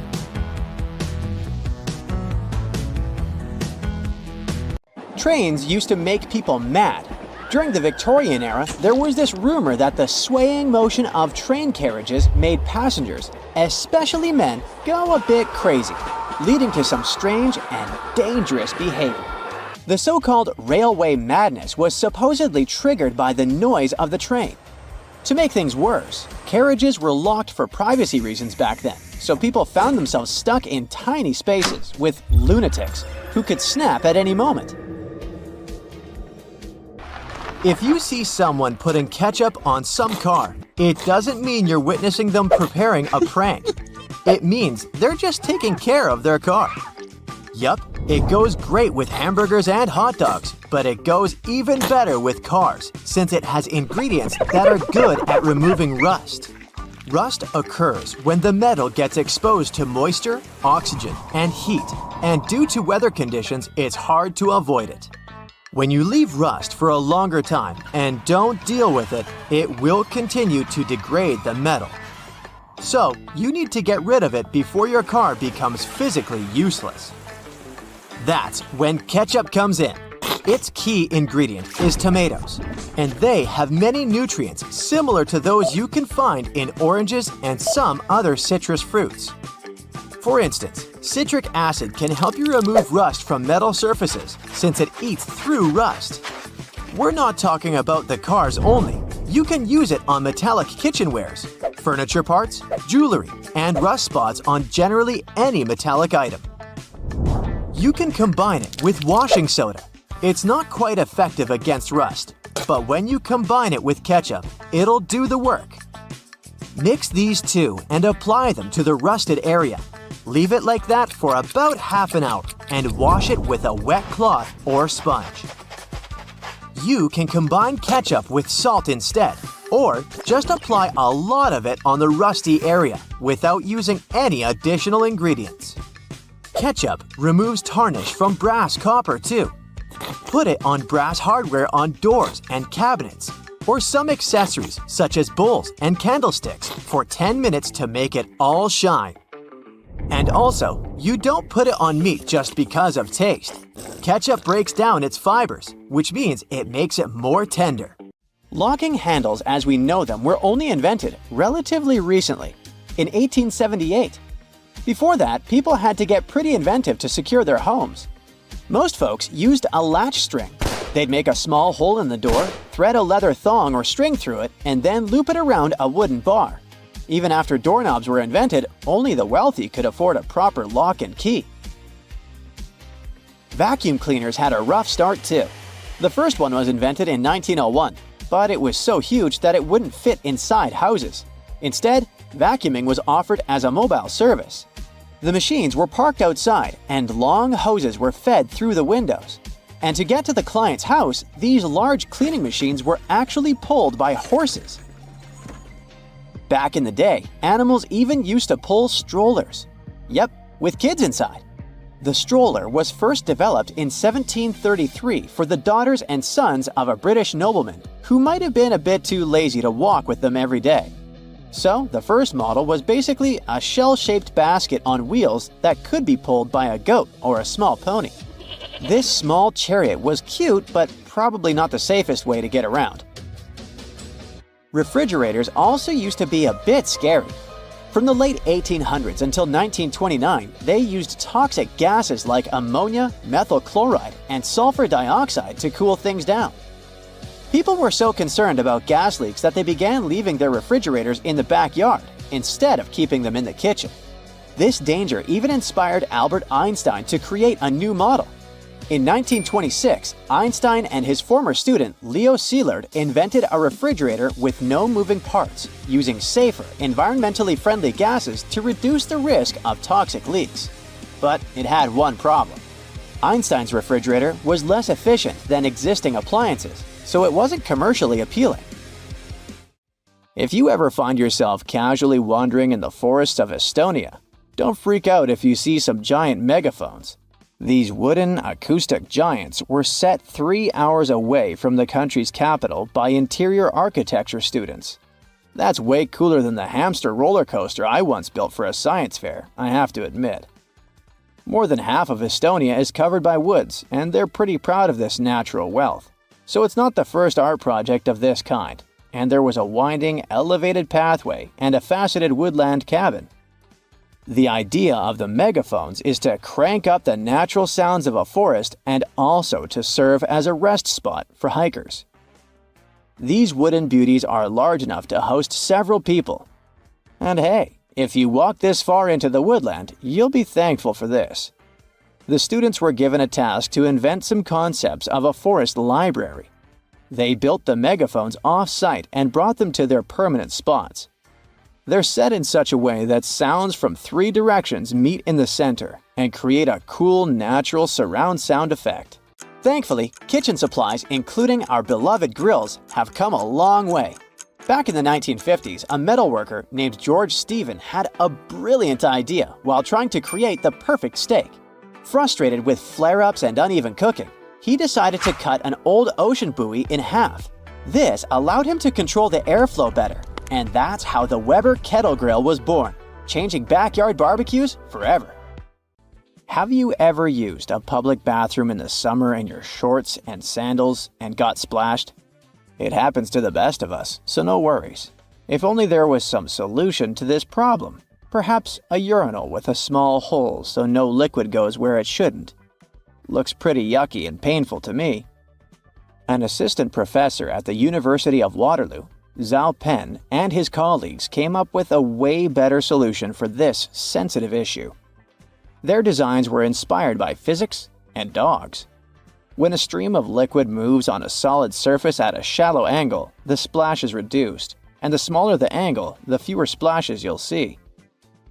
Trains used to make people mad. During the Victorian era, there was this rumor that the swaying motion of train carriages made passengers, especially men, go a bit crazy, leading to some strange and dangerous behavior. The so-called railway madness was supposedly triggered by the noise of the train. To make things worse, carriages were locked for privacy reasons back then, so people found themselves stuck in tiny spaces with lunatics who could snap at any moment. If you see someone putting ketchup on some car, it doesn't mean you're witnessing them preparing a prank. It means they're just taking care of their car. Yup, it goes great with hamburgers and hot dogs, but it goes even better with cars, since it has ingredients that are good at removing rust. Rust occurs when the metal gets exposed to moisture, oxygen, and heat, and due to weather conditions, it's hard to avoid it. When you leave rust for a longer time and don't deal with it, it will continue to degrade the metal. So, you need to get rid of it before your car becomes physically useless. That's when ketchup comes in. Its key ingredient is tomatoes, and they have many nutrients similar to those you can find in oranges and some other citrus fruits. For instance, citric acid can help you remove rust from metal surfaces since it eats through rust. We're not talking about the cars only. You can use it on metallic kitchenwares, furniture parts, jewelry, and rust spots on generally any metallic item. You can combine it with washing soda. It's not quite effective against rust, but when you combine it with ketchup, it'll do the work. Mix these two and apply them to the rusted area. Leave it like that for about half an hour and wash it with a wet cloth or sponge. You can combine ketchup with salt instead, or just apply a lot of it on the rusty area without using any additional ingredients. Ketchup removes tarnish from brass copper too. Put it on brass hardware on doors and cabinets, or some accessories such as bowls and candlesticks for 10 minutes to make it all shine. And also, you don't put it on meat just because of taste. Ketchup breaks down its fibers, which means it makes it more tender. Locking handles as we know them were only invented relatively recently, in 1878. Before that, people had to get pretty inventive to secure their homes. Most folks used a latch string. They'd make a small hole in the door, thread a leather thong or string through it, and then loop it around a wooden bar. Even after doorknobs were invented, only the wealthy could afford a proper lock and key. Vacuum cleaners had a rough start too. The first one was invented in 1901, but it was so huge that it wouldn't fit inside houses. Instead, vacuuming was offered as a mobile service. The machines were parked outside, and long hoses were fed through the windows. And to get to the client's house, these large cleaning machines were actually pulled by horses. Back in the day, animals even used to pull strollers. Yep, with kids inside. The stroller was first developed in 1733 for the daughters and sons of a British nobleman who might have been a bit too lazy to walk with them every day. So, the first model was basically a shell-shaped basket on wheels that could be pulled by a goat or a small pony. This small chariot was cute, but probably not the safest way to get around. Refrigerators also used to be a bit scary. From the late 1800s until 1929, they used toxic gases like ammonia, methyl chloride, and sulfur dioxide to cool things down. People were so concerned about gas leaks that they began leaving their refrigerators in the backyard instead of keeping them in the kitchen. This danger even inspired Albert Einstein to create a new model. In 1926, Einstein and his former student Leo Szilard invented a refrigerator with no moving parts, using safer, environmentally friendly gases to reduce the risk of toxic leaks. But it had one problem. Einstein's refrigerator was less efficient than existing appliances, so it wasn't commercially appealing. If you ever find yourself casually wandering in the forests of Estonia, don't freak out if you see some giant megaphones. These wooden, acoustic giants were set 3 hours away from the country's capital by interior architecture students. That's way cooler than the hamster roller coaster I once built for a science fair, I have to admit. More than half of Estonia is covered by woods, and they're pretty proud of this natural wealth. So it's not the first art project of this kind, and there was a winding, elevated pathway and a faceted woodland cabin. The idea of the megaphones is to crank up the natural sounds of a forest and also to serve as a rest spot for hikers. These wooden beauties are large enough to host several people. And hey, if you walk this far into the woodland, you'll be thankful for this. The students were given a task to invent some concepts of a forest library. They built the megaphones off-site and brought them to their permanent spots. They're set in such a way that sounds from 3 directions meet in the center and create a cool, natural surround sound effect. Thankfully, kitchen supplies, including our beloved grills, have come a long way. Back in the 1950s, a metalworker named George Stephen had a brilliant idea while trying to create the perfect steak. Frustrated with flare-ups and uneven cooking, he decided to cut an old ocean buoy in half. This allowed him to control the airflow better, And that's how the Weber kettle grill was born, changing backyard barbecues forever. Have you ever used a public bathroom in the summer in your shorts and sandals and got splashed? It happens to the best of us, so no worries. If only there was some solution to this problem. Perhaps a urinal with a small hole so no liquid goes where it shouldn't. Looks pretty yucky and painful to me. An assistant professor at the University of Waterloo, Zhao Pen, and his colleagues came up with a way better solution for this sensitive issue. Their designs were inspired by physics and dogs. When a stream of liquid moves on a solid surface at a shallow angle, the splash is reduced, and the smaller the angle, the fewer splashes you'll see.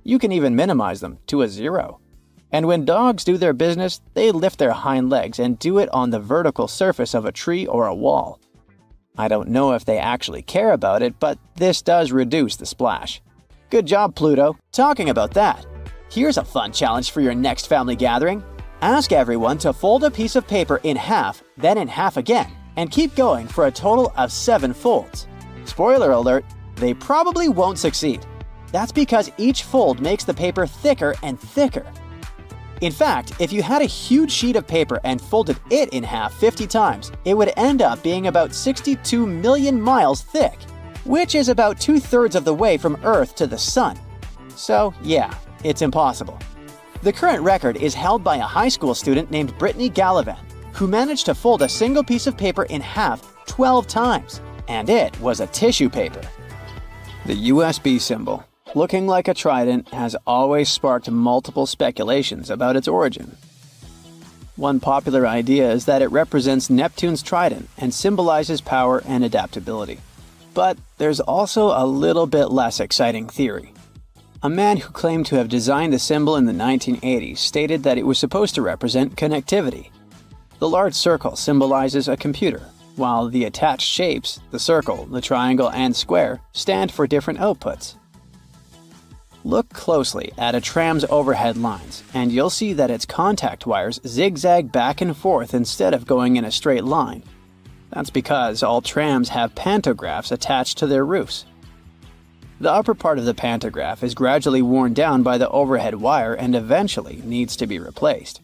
You can even minimize them to a zero. And when dogs do their business, they lift their hind legs and do it on the vertical surface of a tree or a wall. I don't know if they actually care about it, but this does reduce the splash. Good job, Pluto. Talking about that, here's a fun challenge for your next family gathering. Ask everyone to fold a piece of paper in half, then in half again, and keep going for a total of 7 folds. Spoiler alert, they probably won't succeed. That's because each fold makes the paper thicker and thicker. In fact, if you had a huge sheet of paper and folded it in half 50 times, it would end up being about 62 million miles thick, which is about 2/3 of the way from Earth to the Sun. So yeah, it's impossible. The current record is held by a high school student named Brittany Gallivan, who managed to fold a single piece of paper in half 12 times, and it was a tissue paper. The USB symbol, looking like a trident, has always sparked multiple speculations about its origin. One popular idea is that it represents Neptune's trident and symbolizes power and adaptability. But there's also a little bit less exciting theory. A man who claimed to have designed the symbol in the 1980s stated that it was supposed to represent connectivity. The large circle symbolizes a computer, while the attached shapes, the circle, the triangle, and square, stand for different outputs. Look closely at a tram's overhead lines, and you'll see that its contact wires zigzag back and forth instead of going in a straight line. That's because all trams have pantographs attached to their roofs. The upper part of the pantograph is gradually worn down by the overhead wire and eventually needs to be replaced.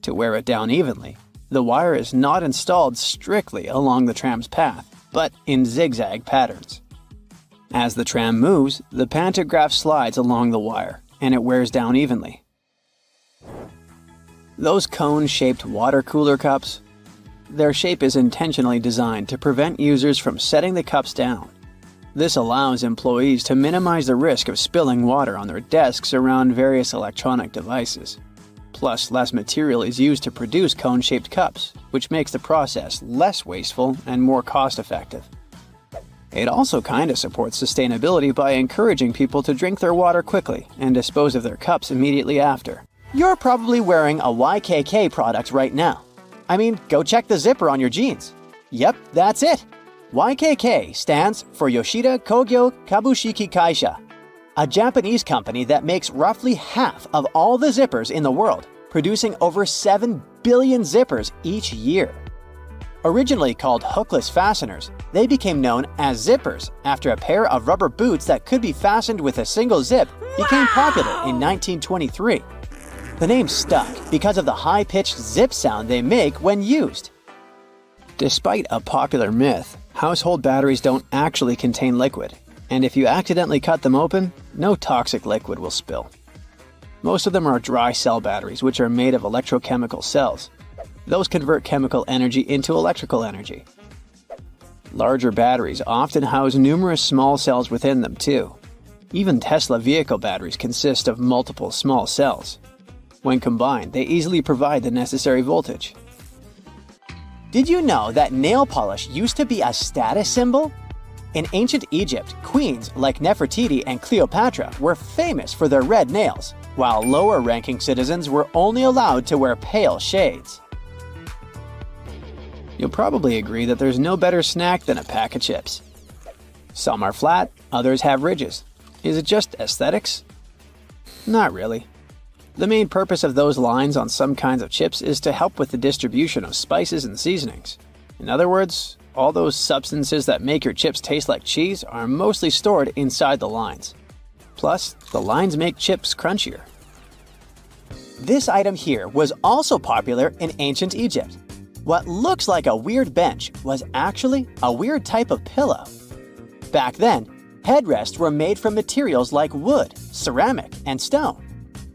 To wear it down evenly, the wire is not installed strictly along the tram's path, but in zigzag patterns. As the tram moves, the pantograph slides along the wire, and it wears down evenly. Those cone-shaped water cooler cups? Their shape is intentionally designed to prevent users from setting the cups down. This allows employees to minimize the risk of spilling water on their desks around various electronic devices. Plus, less material is used to produce cone-shaped cups, which makes the process less wasteful and more cost-effective. It also kinda supports sustainability by encouraging people to drink their water quickly and dispose of their cups immediately after. You're probably wearing a YKK product right now. I mean, go check the zipper on your jeans. Yep, that's it. YKK stands for Yoshida Kogyo Kabushiki Kaisha, a Japanese company that makes roughly half of all the zippers in the world, producing over 7 billion zippers each year. Originally called hookless fasteners, they became known as zippers after a pair of rubber boots that could be fastened with a single zip became popular in 1923. The name stuck because of the high-pitched zip sound they make when used. Despite a popular myth, household batteries don't actually contain liquid, and if you accidentally cut them open, no toxic liquid will spill. Most of them are dry cell batteries, which are made of electrochemical cells. Those convert chemical energy into electrical energy. Larger batteries often house numerous small cells within them too. Even Tesla vehicle batteries consist of multiple small cells. When combined, they easily provide the necessary voltage. Did you know that nail polish used to be a status symbol? In ancient Egypt, queens like Nefertiti and Cleopatra were famous for their red nails, while lower-ranking citizens were only allowed to wear pale shades. You'll probably agree that there's no better snack than a pack of chips. Some are flat, others have ridges. Is it just aesthetics? Not really. The main purpose of those lines on some kinds of chips is to help with the distribution of spices and seasonings. In other words, All those substances that make your chips taste like cheese are mostly stored inside the lines. Plus, the lines make chips crunchier. This item here was also popular in ancient Egypt. What looks like a weird bench was actually a weird type of pillow. Back then, headrests were made from materials like wood, ceramic, and stone.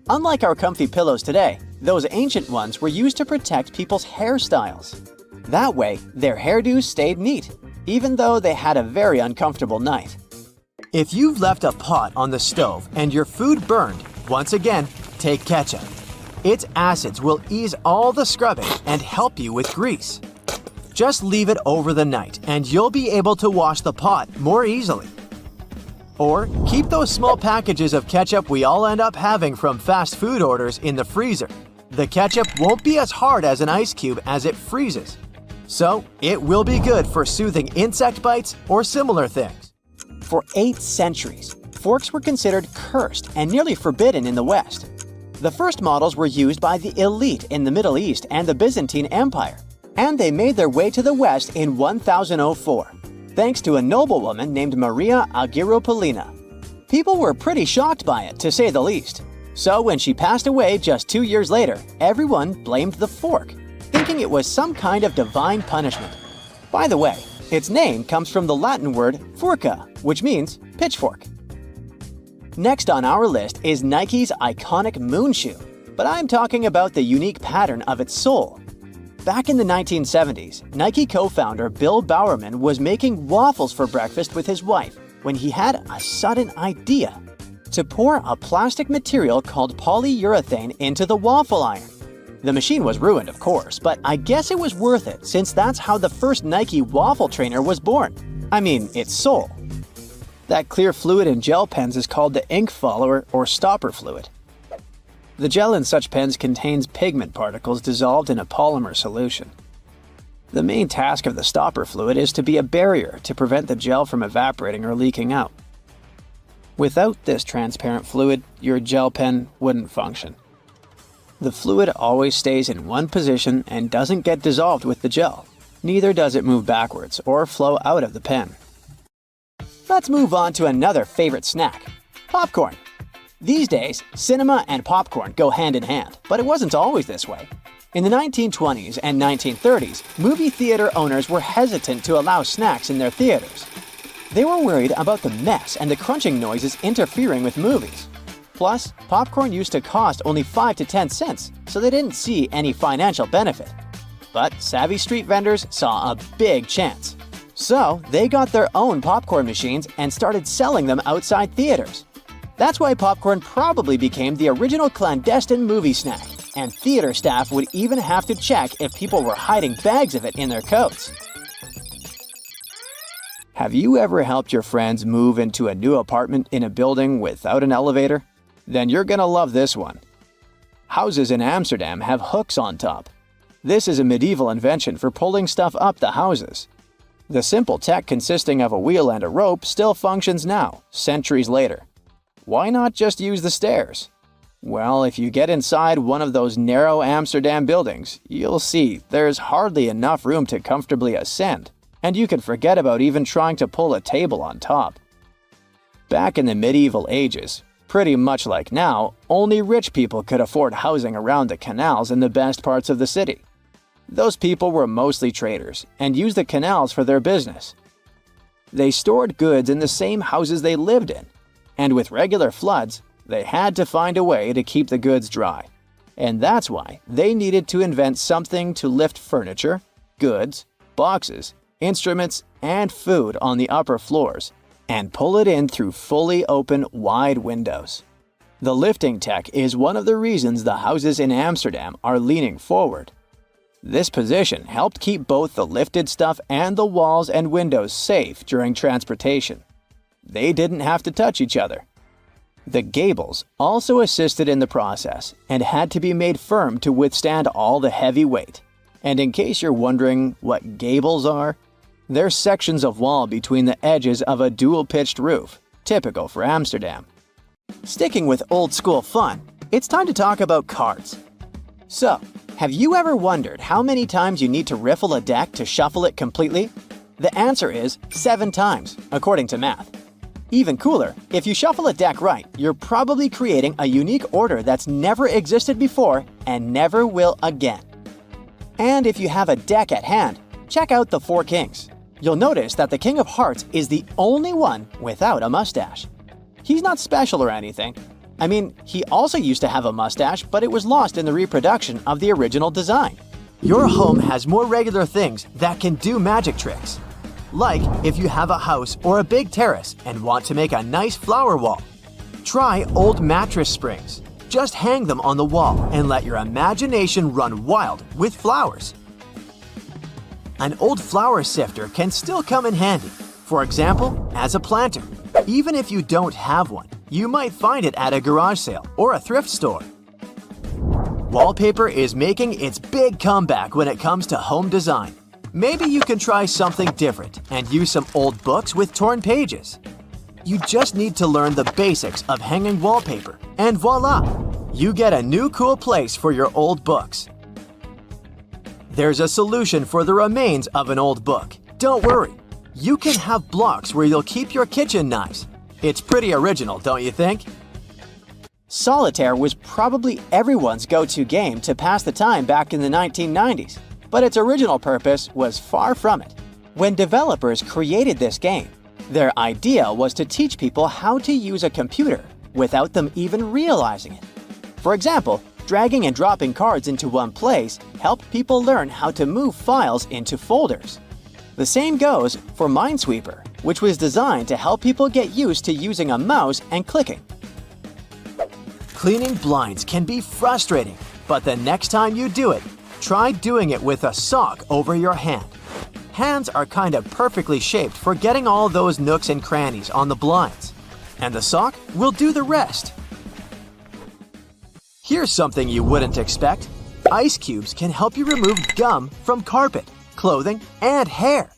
Unlike our comfy pillows today, those ancient ones were used to protect people's hairstyles. That way, their hairdos stayed neat, even though they had a very uncomfortable night. If you've left a pot on the stove and your food burned, once again, take ketchup. Its acids will ease all the scrubbing and help you with grease. Just leave it over the night and you'll be able to wash the pot more easily. Or keep those small packages of ketchup we all end up having from fast food orders in the freezer. The ketchup won't be as hard as an ice cube as it freezes. So, it will be good for soothing insect bites or similar things. For 8 centuries, forks were considered cursed and nearly forbidden in the West. The first models were used by the elite in the Middle East and the Byzantine Empire, and they made their way to the West in 1004, thanks to a noblewoman named Maria Agrippina. People were pretty shocked by it, to say the least. So when she passed away just 2 years later, everyone blamed the fork, thinking it was some kind of divine punishment. By the way, its name comes from the Latin word furca, which means pitchfork. Next on our list is Nike's iconic moon shoe, but I'm talking about the unique pattern of its sole. Back in the 1970s, Nike co-founder Bill Bowerman was making waffles for breakfast with his wife when he had a sudden idea: to pour a plastic material called polyurethane into the waffle iron. The machine was ruined, of course, but I guess it was worth it since that's how the first Nike waffle trainer was born. I mean, its sole. That clear fluid in gel pens is called the ink follower or stopper fluid. The gel in such pens contains pigment particles dissolved in a polymer solution. The main task of the stopper fluid is to be a barrier to prevent the gel from evaporating or leaking out. Without this transparent fluid, your gel pen wouldn't function. The fluid always stays in one position and doesn't get dissolved with the gel. Neither does it move backwards or flow out of the pen. Let's move on to another favorite snack: popcorn. These days, cinema and popcorn go hand in hand, but it wasn't always this way. In the 1920s and 1930s, movie theater owners were hesitant to allow snacks in their theaters. They were worried about the mess and the crunching noises interfering with movies. Plus, popcorn used to cost only 5 to 10 cents, so they didn't see any financial benefit. But savvy street vendors saw a big chance. So, they got their own popcorn machines and started selling them outside theaters. That's why popcorn probably became the original clandestine movie snack, and theater staff would even have to check if people were hiding bags of it in their coats. Have you ever helped your friends move into a new apartment in a building without an elevator? Then you're gonna love this one. Houses in Amsterdam have hooks on top. This is a medieval invention for pulling stuff up the houses. The simple tech consisting of a wheel and a rope still functions now, centuries later. Why not just use the stairs? Well, if you get inside one of those narrow Amsterdam buildings, you'll see there's hardly enough room to comfortably ascend, and you can forget about even trying to pull a table on top. Back in the medieval ages, pretty much like now, only rich people could afford housing around the canals in the best parts of the city. Those people were mostly traders and used the canals for their business. They stored goods in the same houses they lived in, and with regular floods, they had to find a way to keep the goods dry. And that's why they needed to invent something to lift furniture, goods, boxes, instruments, and food on the upper floors, and pull it in through fully open, wide windows. The lifting tech is one of the reasons the houses in Amsterdam are leaning forward. This position helped keep both the lifted stuff and the walls and windows safe during transportation. They didn't have to touch each other. The gables also assisted in the process and had to be made firm to withstand all the heavy weight. And in case you're wondering what gables are, they're sections of wall between the edges of a dual-pitched roof, typical for Amsterdam. Sticking with old-school fun, it's time to talk about cards. So, have you ever wondered how many times you need to riffle a deck to shuffle it completely? The answer is 7 times, according to math. Even cooler, if you shuffle a deck right, you're probably creating a unique order that's never existed before and never will again. And if you have a deck at hand, check out the 4 kings. You'll notice that the King of Hearts is the only one without a mustache. He's not special or anything. I mean, he also used to have a mustache, but it was lost in the reproduction of the original design. Your home has more regular things that can do magic tricks. Like if you have a house or a big terrace and want to make a nice flower wall. Try old mattress springs. Just hang them on the wall and let your imagination run wild with flowers. An old flower sifter can still come in handy, for example, as a planter. Even if you don't have one, you might find it at a garage sale or a thrift store. Wallpaper is making its big comeback when it comes to home design. Maybe you can try something different and use some old books with torn pages. You just need to learn the basics of hanging wallpaper, and voila! You get a new cool place for your old books. There's a solution for the remains of an old book. Don't worry. You can have blocks where you'll keep your kitchen knives. It's pretty original, don't you think? Solitaire was probably everyone's go-to game to pass the time back in the 1990s, but its original purpose was far from it. When developers created this game, their idea was to teach people how to use a computer without them even realizing it. For example, dragging and dropping cards into one place helped people learn how to move files into folders. The same goes for Minesweeper, which was designed to help people get used to using a mouse and clicking. Cleaning blinds can be frustrating, but the next time you do it, try doing it with a sock over your hand. Hands are kind of perfectly shaped for getting all those nooks and crannies on the blinds, and the sock will do the rest. Here's something you wouldn't expect. Ice cubes can help you remove gum from carpet, clothing, and hair.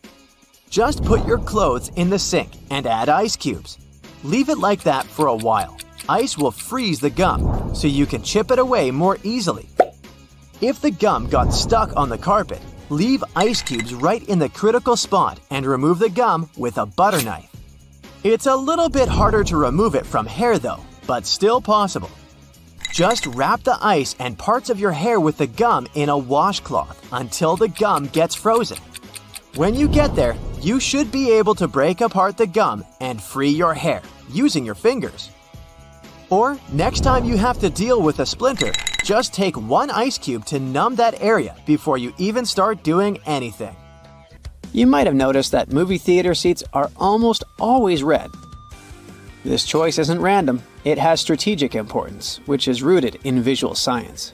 Just put your clothes in the sink and add ice cubes. Leave it like that for a while. Ice will freeze the gum, so you can chip it away more easily. If the gum got stuck on the carpet, leave ice cubes right in the critical spot and remove the gum with a butter knife. It's a little bit harder to remove it from hair though, but still possible. Just wrap the ice and parts of your hair with the gum in a washcloth until the gum gets frozen. When you get there, you should be able to break apart the gum and free your hair using your fingers. Or next time you have to deal with a splinter, just take 1 ice cube to numb that area before you even start doing anything. You might have noticed that movie theater seats are almost always red. This choice isn't random. It has strategic importance, which is rooted in visual science.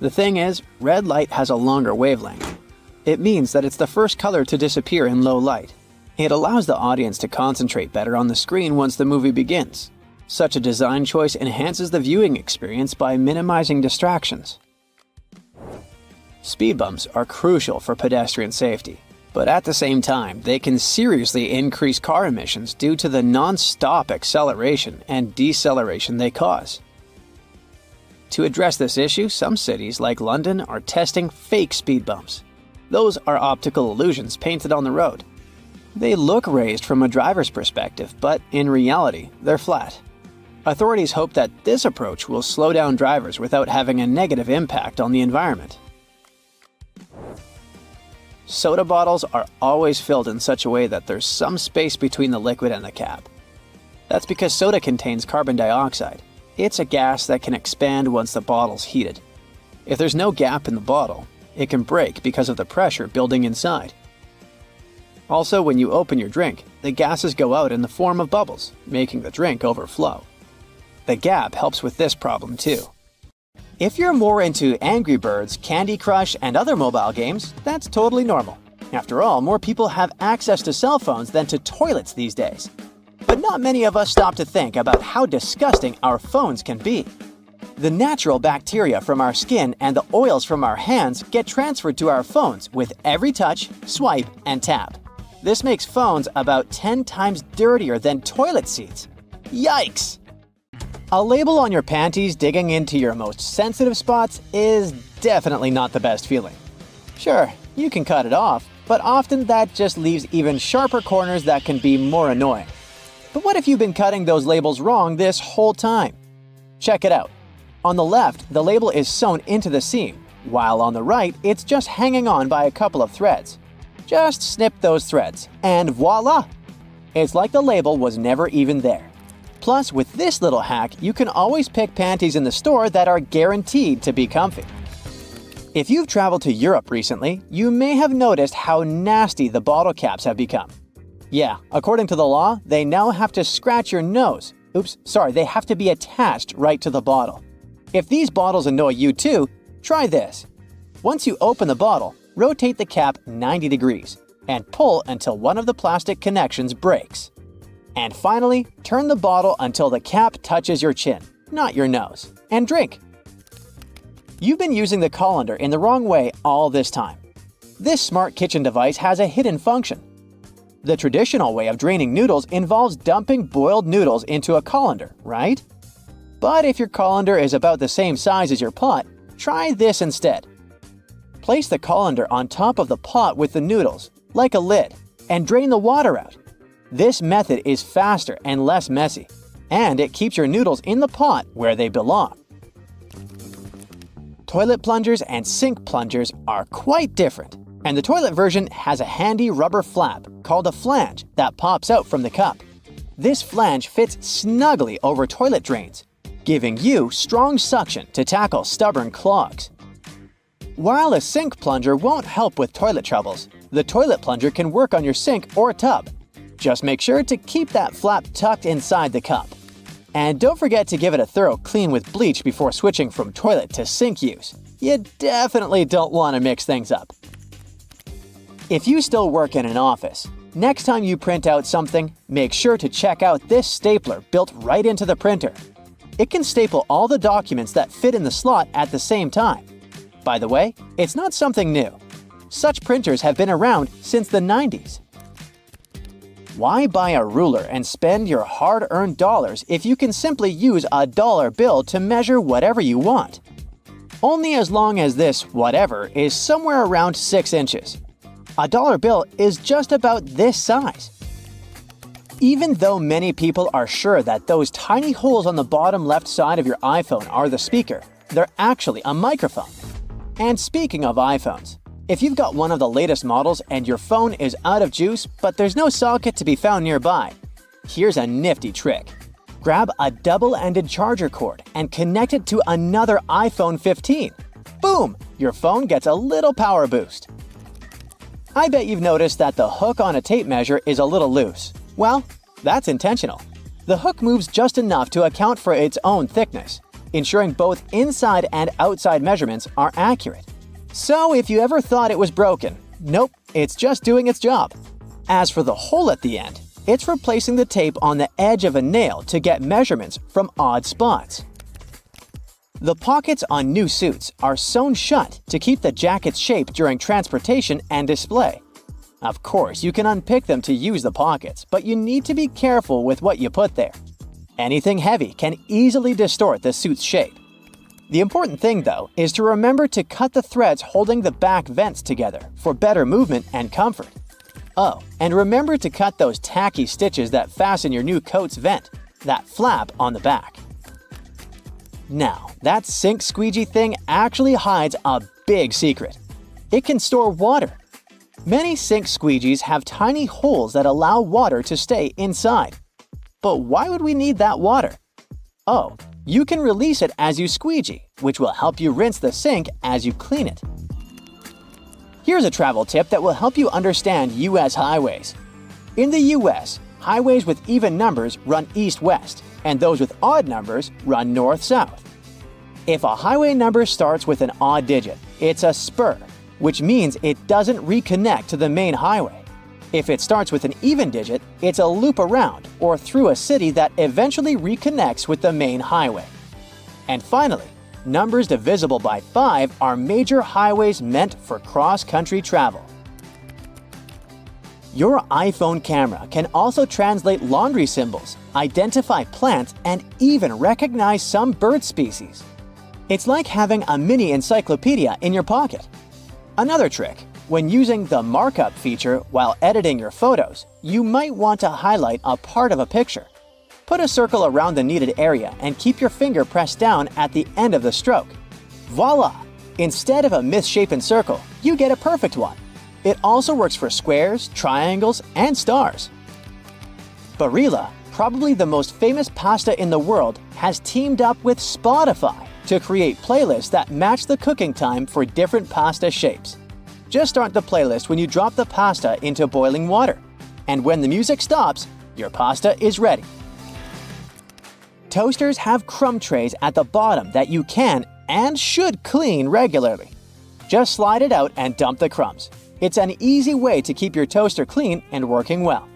The thing is, red light has a longer wavelength. It means that it's the first color to disappear in low light. It allows the audience to concentrate better on the screen once the movie begins. Such a design choice enhances the viewing experience by minimizing distractions. Speed bumps are crucial for pedestrian safety, but at the same time, they can seriously increase car emissions due to the non-stop acceleration and deceleration they cause. To address this issue, some cities like London are testing fake speed bumps. Those are optical illusions painted on the road. They look raised from a driver's perspective, but in reality, they're flat. Authorities hope that this approach will slow down drivers without having a negative impact on the environment. Soda bottles are always filled in such a way that there's some space between the liquid and the cap. That's because soda contains carbon dioxide. It's a gas that can expand once the bottle's heated. If there's no gap in the bottle, it can break because of the pressure building inside. Also, when you open your drink, the gases go out in the form of bubbles, making the drink overflow. The gap helps with this problem too. If you're more into Angry Birds, Candy Crush, and other mobile games, that's totally normal. After all, more people have access to cell phones than to toilets these days. But not many of us stop to think about how disgusting our phones can be. The natural bacteria from our skin and the oils from our hands get transferred to our phones with every touch, swipe, and tap. This makes phones about 10 times dirtier than toilet seats. Yikes! A label on your panties digging into your most sensitive spots is definitely not the best feeling. Sure, you can cut it off, but often that just leaves even sharper corners that can be more annoying. But what if you've been cutting those labels wrong this whole time? Check it out. On the left, the label is sewn into the seam, while on the right, it's just hanging on by a couple of threads. Just snip those threads, and voila! It's like the label was never even there. Plus, with this little hack, you can always pick panties in the store that are guaranteed to be comfy. If you've traveled to Europe recently, you may have noticed how nasty the bottle caps have become. Yeah, according to the law, they now have to scratch your nose. They have to be attached right to the bottle. If these bottles annoy you too, try this. Once you open the bottle, rotate the cap 90 degrees and pull until one of the plastic connections breaks. And finally, turn the bottle until the cap touches your chin, not your nose, and drink. You've been using the colander in the wrong way all this time. This smart kitchen device has a hidden function. The traditional way of draining noodles involves dumping boiled noodles into a colander, right? But if your colander is about the same size as your pot, try this instead. Place the colander on top of the pot with the noodles, like a lid, and drain the water out. This method is faster and less messy, and it keeps your noodles in the pot where they belong. Toilet plungers and sink plungers are quite different, and the toilet version has a handy rubber flap called a flange that pops out from the cup. This flange fits snugly over toilet drains, giving you strong suction to tackle stubborn clogs. While a sink plunger won't help with toilet troubles, the toilet plunger can work on your sink or tub. Just make sure to keep that flap tucked inside the cup. And don't forget to give it a thorough clean with bleach before switching from toilet to sink use. You definitely don't want to mix things up. If you still work in an office, next time you print out something, make sure to check out this stapler built right into the printer. It can staple all the documents that fit in the slot at the same time. By the way, it's not something new. Such printers have been around since the 90s. Why buy a ruler and spend your hard-earned dollars if you can simply use a dollar bill to measure whatever you want? Only as long as this whatever is somewhere around 6 inches. A dollar bill is just about this size. Even though many people are sure that those tiny holes on the bottom left side of your iPhone are the speaker, they're actually a microphone. And speaking of iPhones, if you've got one of the latest models and your phone is out of juice but there's no socket to be found nearby, here's a nifty trick. Grab a double-ended charger cord and connect it to another iPhone 15. Boom! Your phone gets a little power boost. I bet you've noticed that the hook on a tape measure is a little loose. Well, that's intentional. The hook moves just enough to account for its own thickness, ensuring both inside and outside measurements are accurate. So if you ever thought it was broken, nope, it's just doing its job. As for the hole at the end, it's replacing the tape on the edge of a nail to get measurements from odd spots. The pockets on new suits are sewn shut to keep the jacket's shape during transportation and display. Of course, you can unpick them to use the pockets, but you need to be careful with what you put there. Anything heavy can easily distort the suit's shape. The important thing, though, is to remember to cut the threads holding the back vents together for better movement and comfort. Oh, and remember to cut those tacky stitches that fasten your new coat's vent, that flap on the back. Now, that sink squeegee thing actually hides a big secret. It can store water. Many sink squeegees have tiny holes that allow water to stay inside. But why would we need that water? Oh, you can release it as you squeegee, which will help you rinse the sink as you clean it. Here's a travel tip that will help you understand U.S. highways. In the U.S., highways with even numbers run east-west, and those with odd numbers run north-south. If a highway number starts with an odd digit, it's a spur, which means it doesn't reconnect to the main highway. If it starts with an even digit, it's a loop around or through a city that eventually reconnects with the main highway. And finally, numbers divisible by 5 are major highways meant for cross-country travel. Your iPhone camera can also translate laundry symbols, identify plants, and even recognize some bird species. It's like having a mini encyclopedia in your pocket. Another trick: When using the markup feature while editing your photos, you might want to highlight a part of a picture. Put a circle around the needed area and keep your finger pressed down at the end of the stroke. Voila! Instead of a misshapen circle, you get a perfect one. It also works for squares, triangles, and stars. Barilla, probably the most famous pasta in the world, has teamed up with Spotify to create playlists that match the cooking time for different pasta shapes. Just start the playlist when you drop the pasta into boiling water. And when the music stops, your pasta is ready. Toasters have crumb trays at the bottom that you can and should clean regularly. Just slide it out and dump the crumbs. It's an easy way to keep your toaster clean and working well.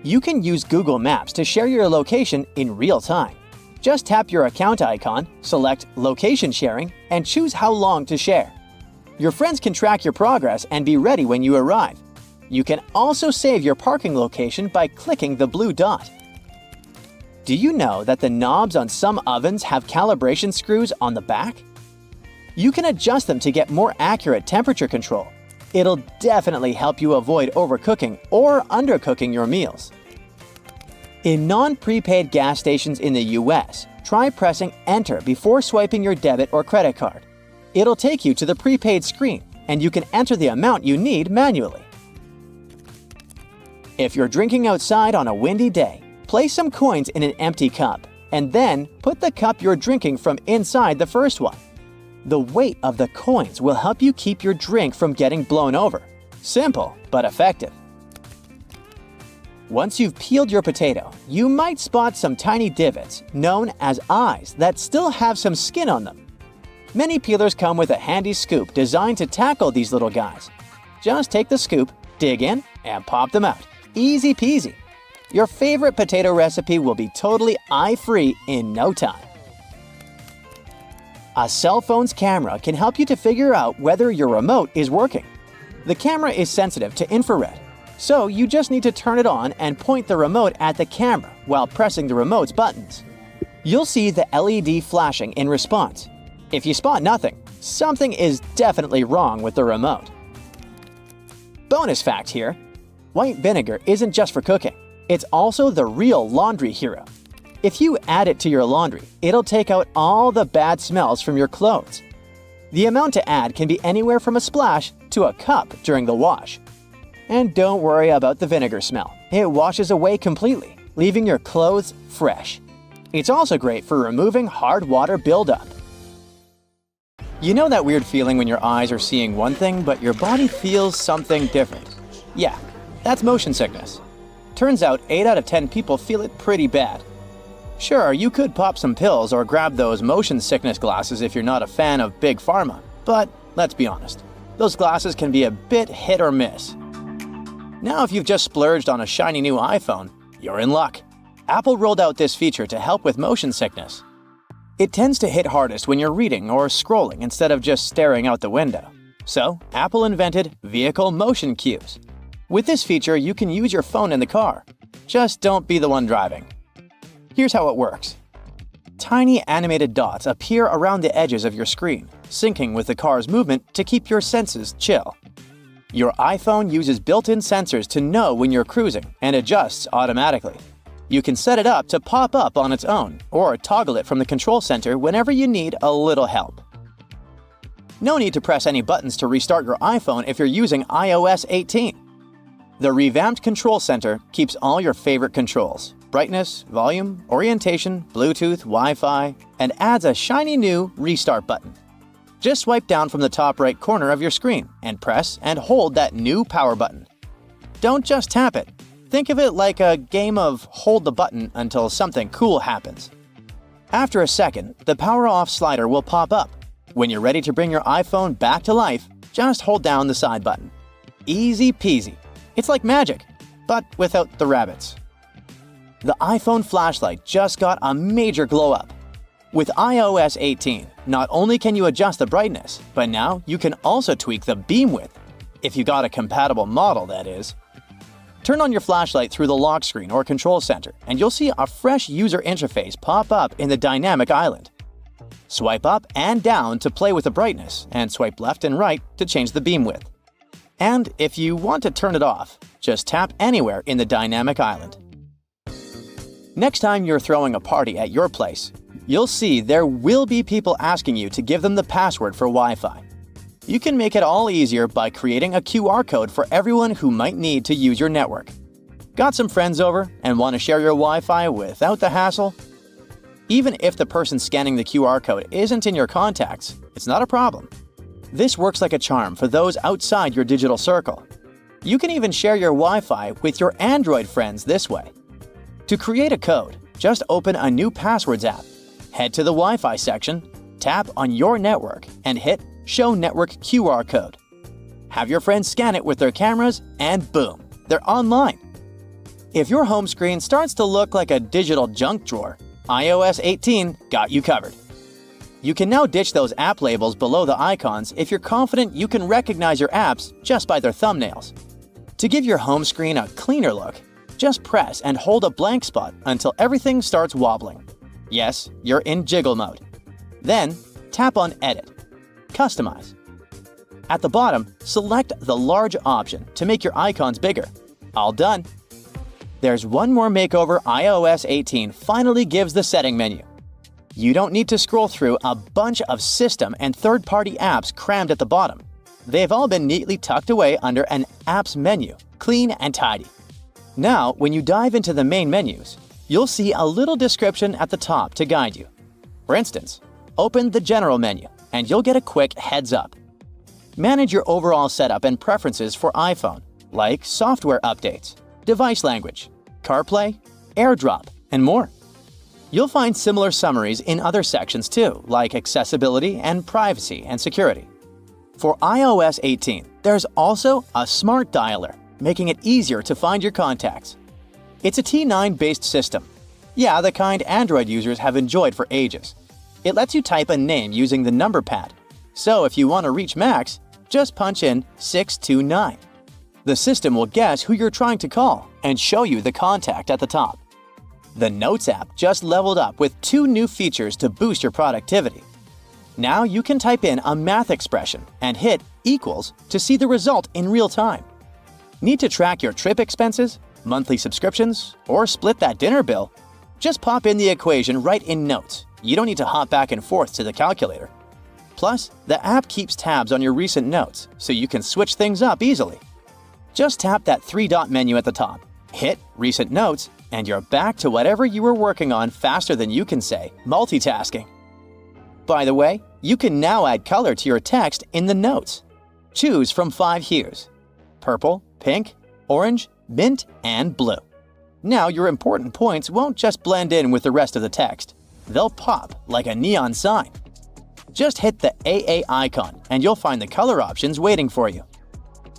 You can use Google Maps to share your location in real time. Just tap your account icon, select Location Sharing, and choose how long to share. Your friends can track your progress and be ready when you arrive. You can also save your parking location by clicking the blue dot. Do you know that the knobs on some ovens have calibration screws on the back? You can adjust them to get more accurate temperature control. It'll definitely help you avoid overcooking or undercooking your meals. In non-prepaid gas stations in the US, try pressing Enter before swiping your debit or credit card. It'll take you to the prepaid screen, and you can enter the amount you need manually. If you're drinking outside on a windy day, place some coins in an empty cup, and then put the cup you're drinking from inside the first one. The weight of the coins will help you keep your drink from getting blown over. Simple, but effective. Once you've peeled your potato, you might spot some tiny divots, known as eyes, that still have some skin on them. Many peelers come with a handy scoop designed to tackle these little guys. Just take the scoop, dig in, and pop them out. Easy peasy. Your favorite potato recipe will be totally eye-free in no time. A cell phone's camera can help you to figure out whether your remote is working. The camera is sensitive to infrared, so you just need to turn it on and point the remote at the camera while pressing the remote's buttons. You'll see the LED flashing in response. If you spot nothing, something is definitely wrong with the remote. Bonus fact here: white vinegar isn't just for cooking. It's also the real laundry hero. If you add it to your laundry, it'll take out all the bad smells from your clothes. The amount to add can be anywhere from a splash to a cup during the wash. And don't worry about the vinegar smell. It washes away completely, leaving your clothes fresh. It's also great for removing hard water buildup. You know that weird feeling when your eyes are seeing one thing, but your body feels something different? Yeah, that's motion sickness. Turns out 8 out of 10 people feel it pretty bad. Sure, you could pop some pills or grab those motion sickness glasses if you're not a fan of Big Pharma, but let's be honest, those glasses can be a bit hit or miss. Now if you've just splurged on a shiny new iPhone, you're in luck. Apple rolled out this feature to help with motion sickness. It tends to hit hardest when you're reading or scrolling instead of just staring out the window. So, Apple invented vehicle motion cues. With this feature, you can use your phone in the car. Just don't be the one driving. Here's how it works. Tiny animated dots appear around the edges of your screen, syncing with the car's movement to keep your senses chill. Your iPhone uses built-in sensors to know when you're cruising and adjusts automatically. You can set it up to pop up on its own or toggle it from the control center whenever you need a little help. No need to press any buttons to restart your iPhone if you're using iOS 18. The revamped Control Center keeps all your favorite controls: brightness, volume, orientation, Bluetooth, Wi-Fi, and adds a shiny new Restart button. Just swipe down from the top right corner of your screen and press and hold that new power button. Don't just tap it. Think of it like a game of hold the button until something cool happens. After a second, the power off slider will pop up. When you're ready to bring your iPhone back to life, just hold down the side button. Easy peasy. It's like magic, but without the rabbits. The iPhone flashlight just got a major glow up. With iOS 18, not only can you adjust the brightness, but now you can also tweak the beam width. If you got a compatible model, that is. Turn on your flashlight through the lock screen or control center, and you'll see a fresh user interface pop up in the dynamic island. Swipe up and down to play with the brightness, and swipe left and right to change the beam width. And if you want to turn it off, just tap anywhere in the dynamic island. Next time you're throwing a party at your place, you'll see there will be people asking you to give them the password for Wi-Fi. You can make it all easier by creating a QR code for everyone who might need to use your network. Got some friends over and want to share your Wi-Fi without the hassle? Even if the person scanning the QR code isn't in your contacts, it's not a problem. This works like a charm for those outside your digital circle. You can even share your Wi-Fi with your Android friends this way. To create a code, just open a new Passwords app. Head to the Wi-Fi section, tap on your network, and hit Show Network QR Code. Have your friends scan it with their cameras, and boom, they're online. If your home screen starts to look like a digital junk drawer, iOS 18 got you covered. You can now ditch those app labels below the icons if you're confident you can recognize your apps just by their thumbnails. To give your home screen a cleaner look, just press and hold a blank spot until everything starts wobbling. Yes, you're in jiggle mode. Then, tap on Edit. Customize. At the bottom, select the large option to make your icons bigger. All done. There's one more makeover iOS 18 finally gives the setting menu. You don't need to scroll through a bunch of system and third-party apps crammed at the bottom. They've all been neatly tucked away under an Apps menu, clean and tidy. Now, when you dive into the main menus, you'll see a little description at the top to guide you. For instance, open the General menu, and you'll get a quick heads up. Manage your overall setup and preferences for iPhone, like software updates, device language, CarPlay, AirDrop, and more. You'll find similar summaries in other sections too, like accessibility and privacy and security. For iOS 18, there's also a smart dialer, making it easier to find your contacts. It's a T9-based system. Yeah, the kind Android users have enjoyed for ages. It lets you type a name using the number pad. So if you want to reach Max, just punch in 629. The system will guess who you're trying to call and show you the contact at the top. The Notes app just leveled up with 2 new features to boost your productivity. Now you can type in a math expression and hit equals to see the result in real time. Need to track your trip expenses, monthly subscriptions, or split that dinner bill? Just pop in the equation right in Notes. You don't need to hop back and forth to the calculator. Plus, the app keeps tabs on your recent notes, so you can switch things up easily. Just tap that 3-dot menu at the top, hit Recent Notes, and you're back to whatever you were working on faster than you can say multitasking. By the way, you can now add color to your text in the notes. Choose from 5 hues: purple, pink, orange, mint, and blue. Now your important points won't just blend in with the rest of the text. They'll pop like a neon sign. Just hit the AA icon and you'll find the color options waiting for you.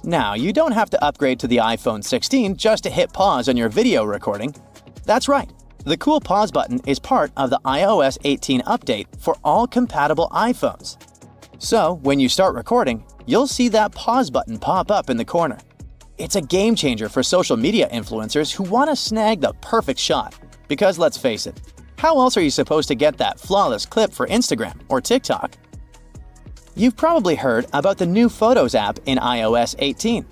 Now, you don't have to upgrade to the iPhone 16 just to hit pause on your video recording. That's right, the cool pause button is part of the iOS 18 update for all compatible iPhones. So, when you start recording, you'll see that pause button pop up in the corner. It's a game changer for social media influencers who want to snag the perfect shot. Because let's face it, how else are you supposed to get that flawless clip for Instagram or TikTok? You've probably heard about the new Photos app in iOS 18.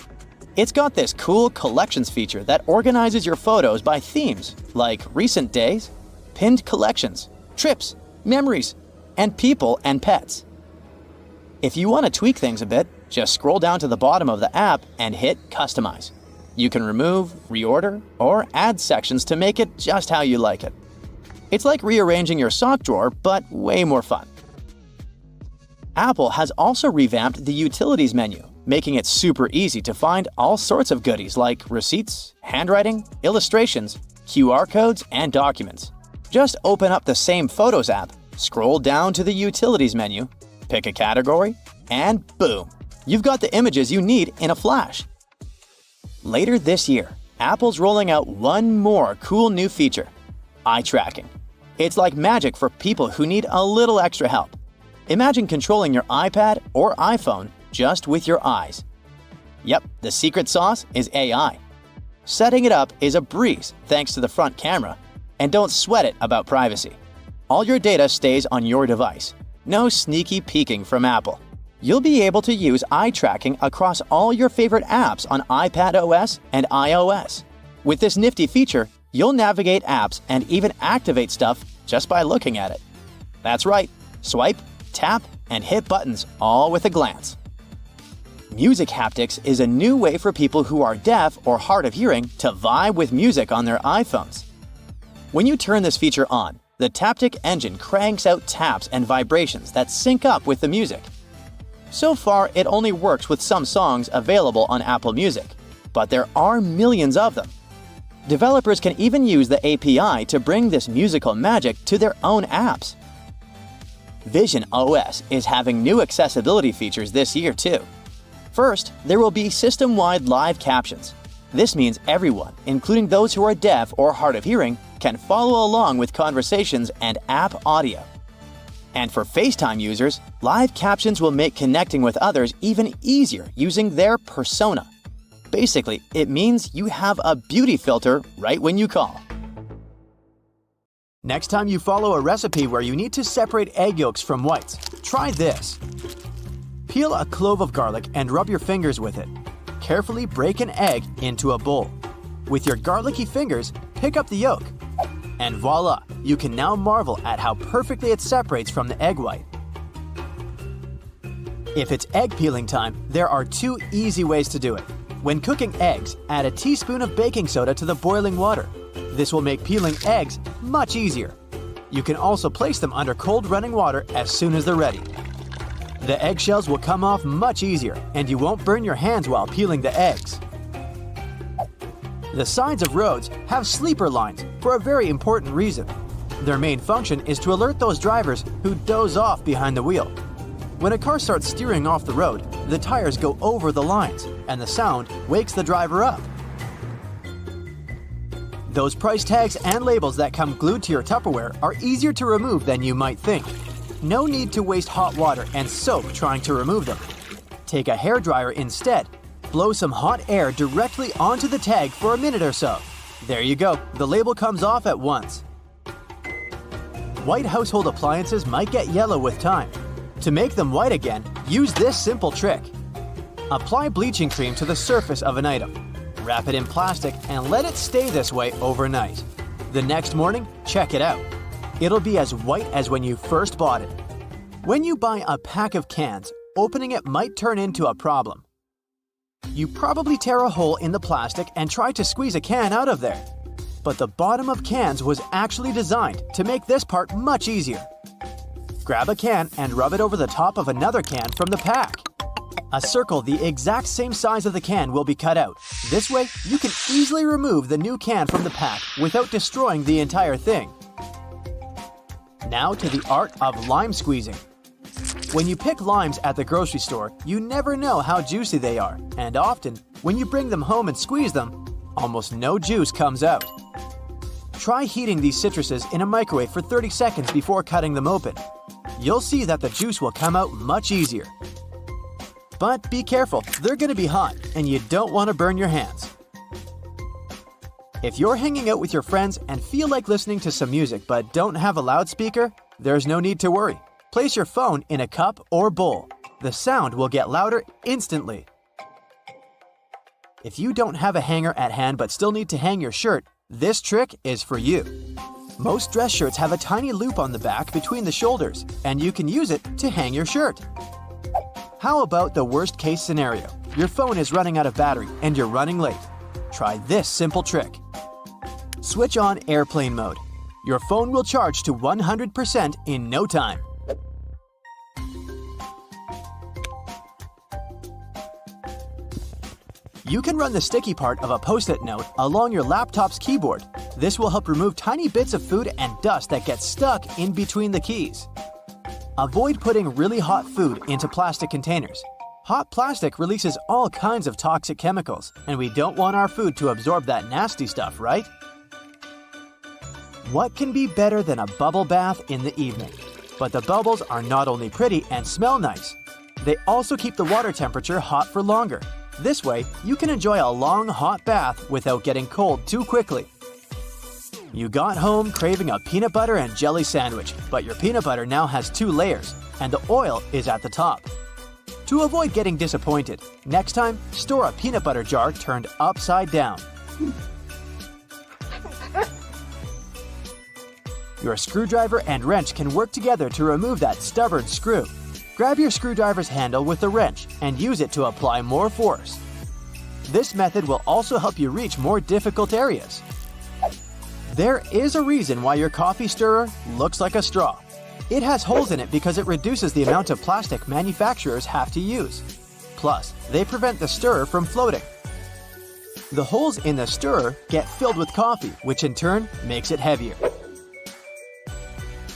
It's got this cool collections feature that organizes your photos by themes like recent days, pinned collections, trips, memories, and people and pets. If you want to tweak things a bit, just scroll down to the bottom of the app and hit Customize. You can remove, reorder, or add sections to make it just how you like it. It's like rearranging your sock drawer, but way more fun. Apple has also revamped the Utilities menu, making it super easy to find all sorts of goodies like receipts, handwriting, illustrations, QR codes, and documents. Just open up the same Photos app, scroll down to the Utilities menu, pick a category, and boom! You've got the images you need in a flash. Later this year, Apple's rolling out one more cool new feature: eye tracking. It's like magic for people who need a little extra help. Imagine controlling your iPad or iPhone just with your eyes. Yep, the secret sauce is AI. Setting it up is a breeze thanks to the front camera, and don't sweat it about privacy. All your data stays on your device. No sneaky peeking from Apple. You'll be able to use eye tracking across all your favorite apps on iPad OS and iOS. With this nifty feature, you'll navigate apps and even activate stuff just by looking at it. That's right, swipe, tap, and hit buttons all with a glance. Music haptics is a new way for people who are deaf or hard of hearing to vibe with music on their iPhones. When you turn this feature on, the Taptic engine cranks out taps and vibrations that sync up with the music. So far, it only works with some songs available on Apple Music, but there are millions of them. Developers can even use the API to bring this musical magic to their own apps. Vision OS is having new accessibility features this year too. First, there will be system-wide live captions. This means everyone, including those who are deaf or hard of hearing, can follow along with conversations and app audio. And for FaceTime users, live captions will make connecting with others even easier using their persona. Basically, it means you have a beauty filter right when you call. Next time you follow a recipe where you need to separate egg yolks from whites, try this. Peel a clove of garlic and rub your fingers with it. Carefully break an egg into a bowl. With your garlicky fingers, pick up the yolk. And voila, you can now marvel at how perfectly it separates from the egg white. If it's egg peeling time, there are 2 easy ways to do it. When cooking eggs, add a teaspoon of baking soda to the boiling water. This will make peeling eggs much easier. You can also place them under cold running water as soon as they're ready. The eggshells will come off much easier, and you won't burn your hands while peeling the eggs. The sides of roads have sleeper lines for a very important reason. Their main function is to alert those drivers who doze off behind the wheel. When a car starts steering off the road, the tires go over the lines, and the sound wakes the driver up. Those price tags and labels that come glued to your Tupperware are easier to remove than you might think. No need to waste hot water and soap trying to remove them. Take a hairdryer instead. Blow some hot air directly onto the tag for a minute or so. There you go, the label comes off at once. White household appliances might get yellow with time. To make them white again, use this simple trick. Apply bleaching cream to the surface of an item. Wrap it in plastic and let it stay this way overnight. The next morning, check it out. It'll be as white as when you first bought it. When you buy a pack of cans, opening it might turn into a problem. You probably tear a hole in the plastic and try to squeeze a can out of there. But the bottom of cans was actually designed to make this part much easier. Grab a can and rub it over the top of another can from the pack. A circle the exact same size of the can will be cut out. This way, you can easily remove the new can from the pack without destroying the entire thing. Now to the art of lime squeezing. When you pick limes at the grocery store, you never know how juicy they are, and often, when you bring them home and squeeze them, almost no juice comes out. Try heating these citruses in a microwave for 30 seconds before cutting them open. You'll see that the juice will come out much easier. But be careful, they're going to be hot, and you don't want to burn your hands. If you're hanging out with your friends and feel like listening to some music but don't have a loudspeaker, there's no need to worry. Place your phone in a cup or bowl. The sound will get louder instantly. If you don't have a hanger at hand but still need to hang your shirt, this trick is for you. Most dress shirts have a tiny loop on the back between the shoulders, and you can use it to hang your shirt. How about the worst case scenario? Your phone is running out of battery and you're running late. Try this simple trick. Switch on airplane mode. Your phone will charge to 100% in no time. You can run the sticky part of a Post-it note along your laptop's keyboard. This will help remove tiny bits of food and dust that get stuck in between the keys. Avoid putting really hot food into plastic containers. Hot plastic releases all kinds of toxic chemicals, and we don't want our food to absorb that nasty stuff, right? What can be better than a bubble bath in the evening? But the bubbles are not only pretty and smell nice, they also keep the water temperature hot for longer. This way, you can enjoy a long, hot bath without getting cold too quickly. You got home craving a peanut butter and jelly sandwich, but your peanut butter now has 2 layers, and the oil is at the top. To avoid getting disappointed, next time, store a peanut butter jar turned upside down. Your screwdriver and wrench can work together to remove that stubborn screw. Grab your screwdriver's handle with the wrench and use it to apply more force. This method will also help you reach more difficult areas. There is a reason why your coffee stirrer looks like a straw. It has holes in it because it reduces the amount of plastic manufacturers have to use. Plus, they prevent the stirrer from floating. The holes in the stirrer get filled with coffee, which in turn makes it heavier.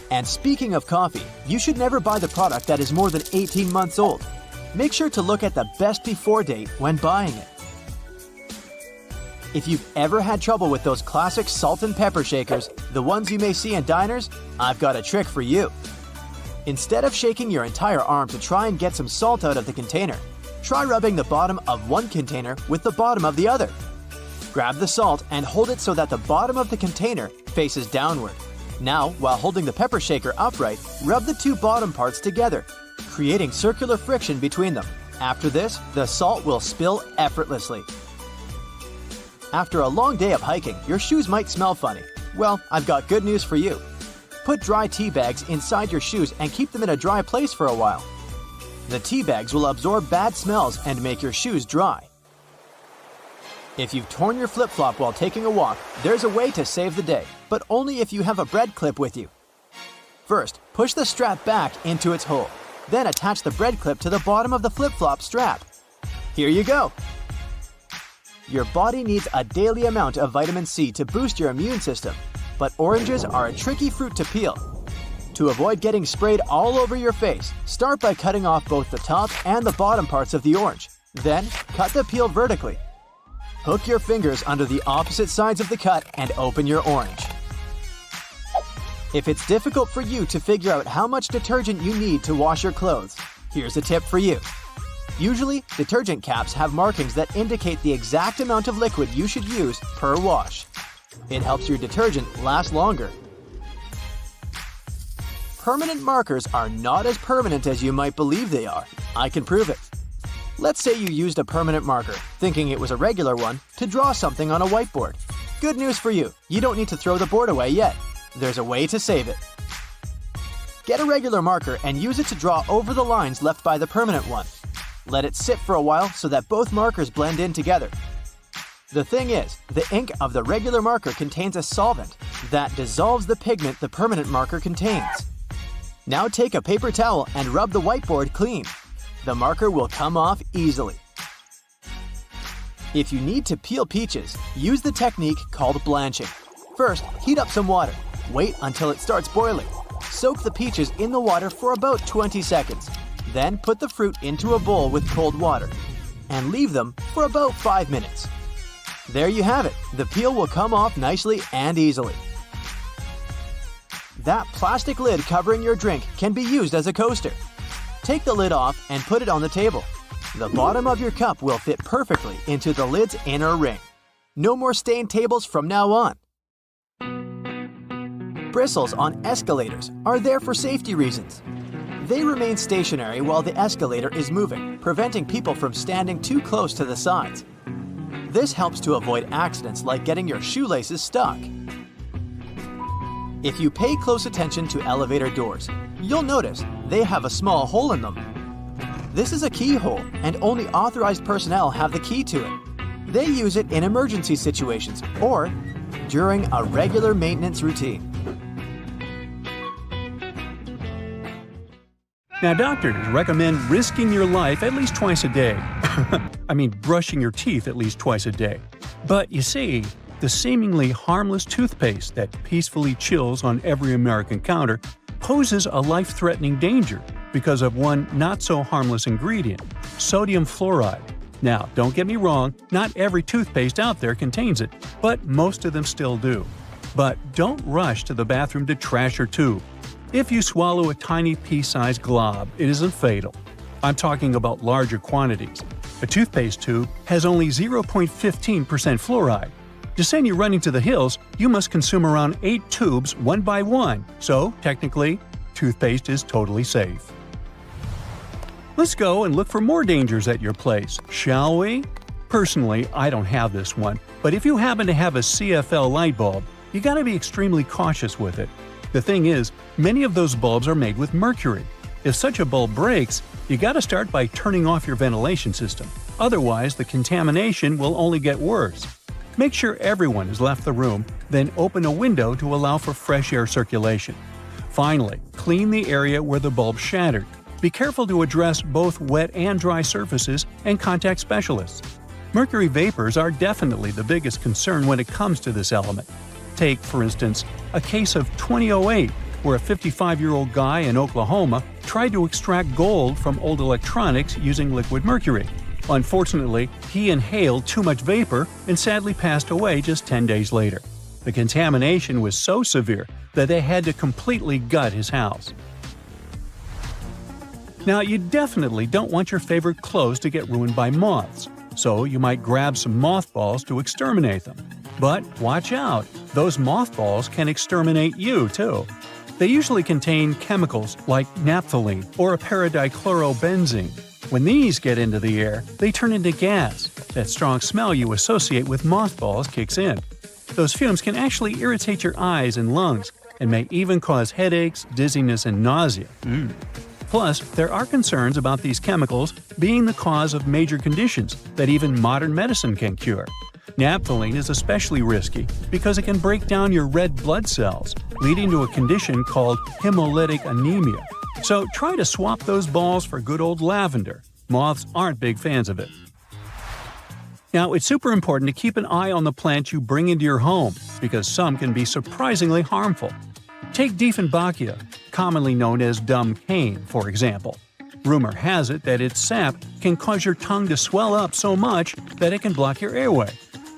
And speaking of coffee, you should never buy the product that is more than 18 months old. Make sure to look at the best before date when buying it. If you've ever had trouble with those classic salt and pepper shakers, the ones you may see in diners, I've got a trick for you. Instead of shaking your entire arm to try and get some salt out of the container, try rubbing the bottom of one container with the bottom of the other. Grab the salt and hold it so that the bottom of the container faces downward. Now, while holding the pepper shaker upright, rub the 2 bottom parts together, creating circular friction between them. After this, the salt will spill effortlessly. After a long day of hiking, your shoes might smell funny. Well, I've got good news for you. Put dry tea bags inside your shoes and keep them in a dry place for a while. The tea bags will absorb bad smells and make your shoes dry. If you've torn your flip-flop while taking a walk, there's a way to save the day, but only if you have a bread clip with you. First, push the strap back into its hole. Then attach the bread clip to the bottom of the flip-flop strap. Here you go! Your body needs a daily amount of vitamin C to boost your immune system, but oranges are a tricky fruit to peel. To avoid getting sprayed all over your face, start by cutting off both the top and the bottom parts of the orange. Then, cut the peel vertically. Hook your fingers under the opposite sides of the cut and open your orange. If it's difficult for you to figure out how much detergent you need to wash your clothes, here's a tip for you. Usually, detergent caps have markings that indicate the exact amount of liquid you should use per wash. It helps your detergent last longer. Permanent markers are not as permanent as you might believe they are. I can prove it. Let's say you used a permanent marker, thinking it was a regular one, to draw something on a whiteboard. Good news for you, you don't need to throw the board away yet. There's a way to save it. Get a regular marker and use it to draw over the lines left by the permanent one. Let it sit for a while so that both markers blend in together. The thing is, the ink of the regular marker contains a solvent that dissolves the pigment the permanent marker contains. Now take a paper towel and rub the whiteboard clean. The marker will come off easily. If you need to peel peaches, use the technique called blanching. First, heat up some water. Wait until it starts boiling. Soak the peaches in the water for about 20 seconds. Then put the fruit into a bowl with cold water and leave them for about 5 minutes. There you have it. The peel will come off nicely and easily. That plastic lid covering your drink can be used as a coaster. Take the lid off and put it on the table. The bottom of your cup will fit perfectly into the lid's inner ring. No more stained tables from now on. Bristles on escalators are there for safety reasons. They remain stationary while the escalator is moving, preventing people from standing too close to the sides. This helps to avoid accidents like getting your shoelaces stuck. If you pay close attention to elevator doors, you'll notice they have a small hole in them. This is a keyhole, and only authorized personnel have the key to it. They use it in emergency situations or during a regular maintenance routine. Now, doctors recommend risking your life at least twice a day. I mean, brushing your teeth at least twice a day. But you see, the seemingly harmless toothpaste that peacefully chills on every American counter poses a life-threatening danger because of one not-so-harmless ingredient, sodium fluoride. Now, don't get me wrong, not every toothpaste out there contains it, but most of them still do. But don't rush to the bathroom to trash your tube. If you swallow a tiny pea-sized glob, it isn't fatal. I'm talking about larger quantities. A toothpaste tube has only 0.15% fluoride. To send you running to the hills, you must consume around 8 tubes one by one, so technically, toothpaste is totally safe. Let's go and look for more dangers at your place, shall we? Personally, I don't have this one, but if you happen to have a CFL light bulb, you gotta be extremely cautious with it. The thing is, many of those bulbs are made with mercury. If such a bulb breaks, you gotta start by turning off your ventilation system. Otherwise, the contamination will only get worse. Make sure everyone has left the room, then open a window to allow for fresh air circulation. Finally, clean the area where the bulb shattered. Be careful to address both wet and dry surfaces and contact specialists. Mercury vapors are definitely the biggest concern when it comes to this element. Take, for instance, a case of 2008, where a 55-year-old guy in Oklahoma tried to extract gold from old electronics using liquid mercury. Unfortunately, he inhaled too much vapor and sadly passed away just 10 days later. The contamination was so severe that they had to completely gut his house. Now, you definitely don't want your favorite clothes to get ruined by moths, so you might grab some mothballs to exterminate them. But watch out, those mothballs can exterminate you too. They usually contain chemicals like naphthalene or a paradichlorobenzene. When these get into the air, they turn into gas. That strong smell you associate with mothballs kicks in. Those fumes can actually irritate your eyes and lungs, and may even cause headaches, dizziness, and nausea. Plus, there are concerns about these chemicals being the cause of major conditions that even modern medicine can cure. Naphthalene is especially risky because it can break down your red blood cells, leading to a condition called hemolytic anemia. So try to swap those balls for good old lavender. Moths aren't big fans of it. Now, it's super important to keep an eye on the plants you bring into your home, because some can be surprisingly harmful. Take Dieffenbachia, commonly known as dumb cane, for example. Rumor has it that its sap can cause your tongue to swell up so much that it can block your airway.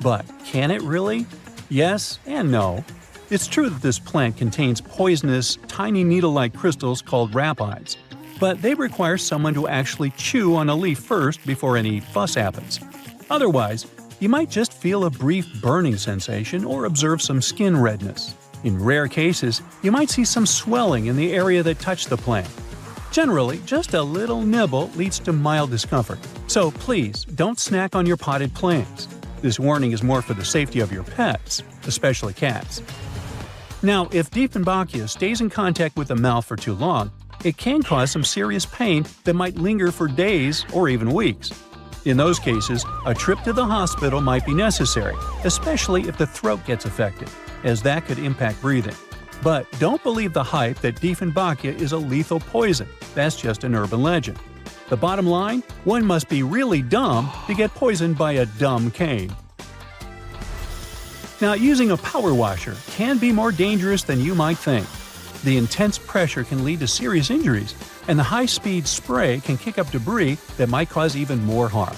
But can it really? Yes and no. It's true that this plant contains poisonous, tiny needle-like crystals called rapides, but they require someone to actually chew on a leaf first before any fuss happens. Otherwise, you might just feel a brief burning sensation or observe some skin redness. In rare cases, you might see some swelling in the area that touched the plant. Generally, just a little nibble leads to mild discomfort, so please don't snack on your potted plants. This warning is more for the safety of your pets, especially cats. Now, if Dieffenbachia stays in contact with the mouth for too long, it can cause some serious pain that might linger for days or even weeks. In those cases, a trip to the hospital might be necessary, especially if the throat gets affected, as that could impact breathing. But don't believe the hype that Dieffenbachia is a lethal poison. That's just an urban legend. The bottom line? One must be really dumb to get poisoned by a dumb cane. Now, using a power washer can be more dangerous than you might think. The intense pressure can lead to serious injuries, and the high-speed spray can kick up debris that might cause even more harm.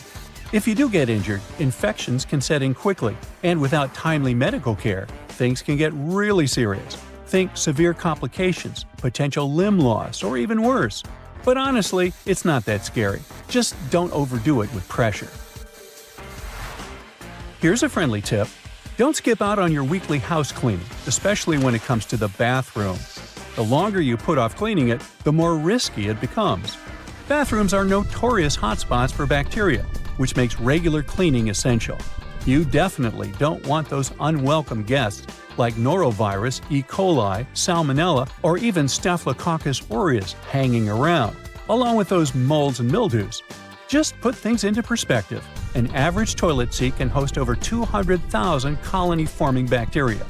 If you do get injured, infections can set in quickly, and without timely medical care, things can get really serious. Think severe complications, potential limb loss, or even worse. But honestly, it's not that scary. Just don't overdo it with pressure. Here's a friendly tip. Don't skip out on your weekly house cleaning, especially when it comes to the bathroom. The longer you put off cleaning it, the more risky it becomes. Bathrooms are notorious hotspots for bacteria, which makes regular cleaning essential. You definitely don't want those unwelcome guests like norovirus, E. coli, salmonella, or even Staphylococcus aureus hanging around, along with those molds and mildews. Just put things into perspective. An average toilet seat can host over 200,000 colony-forming bacteria.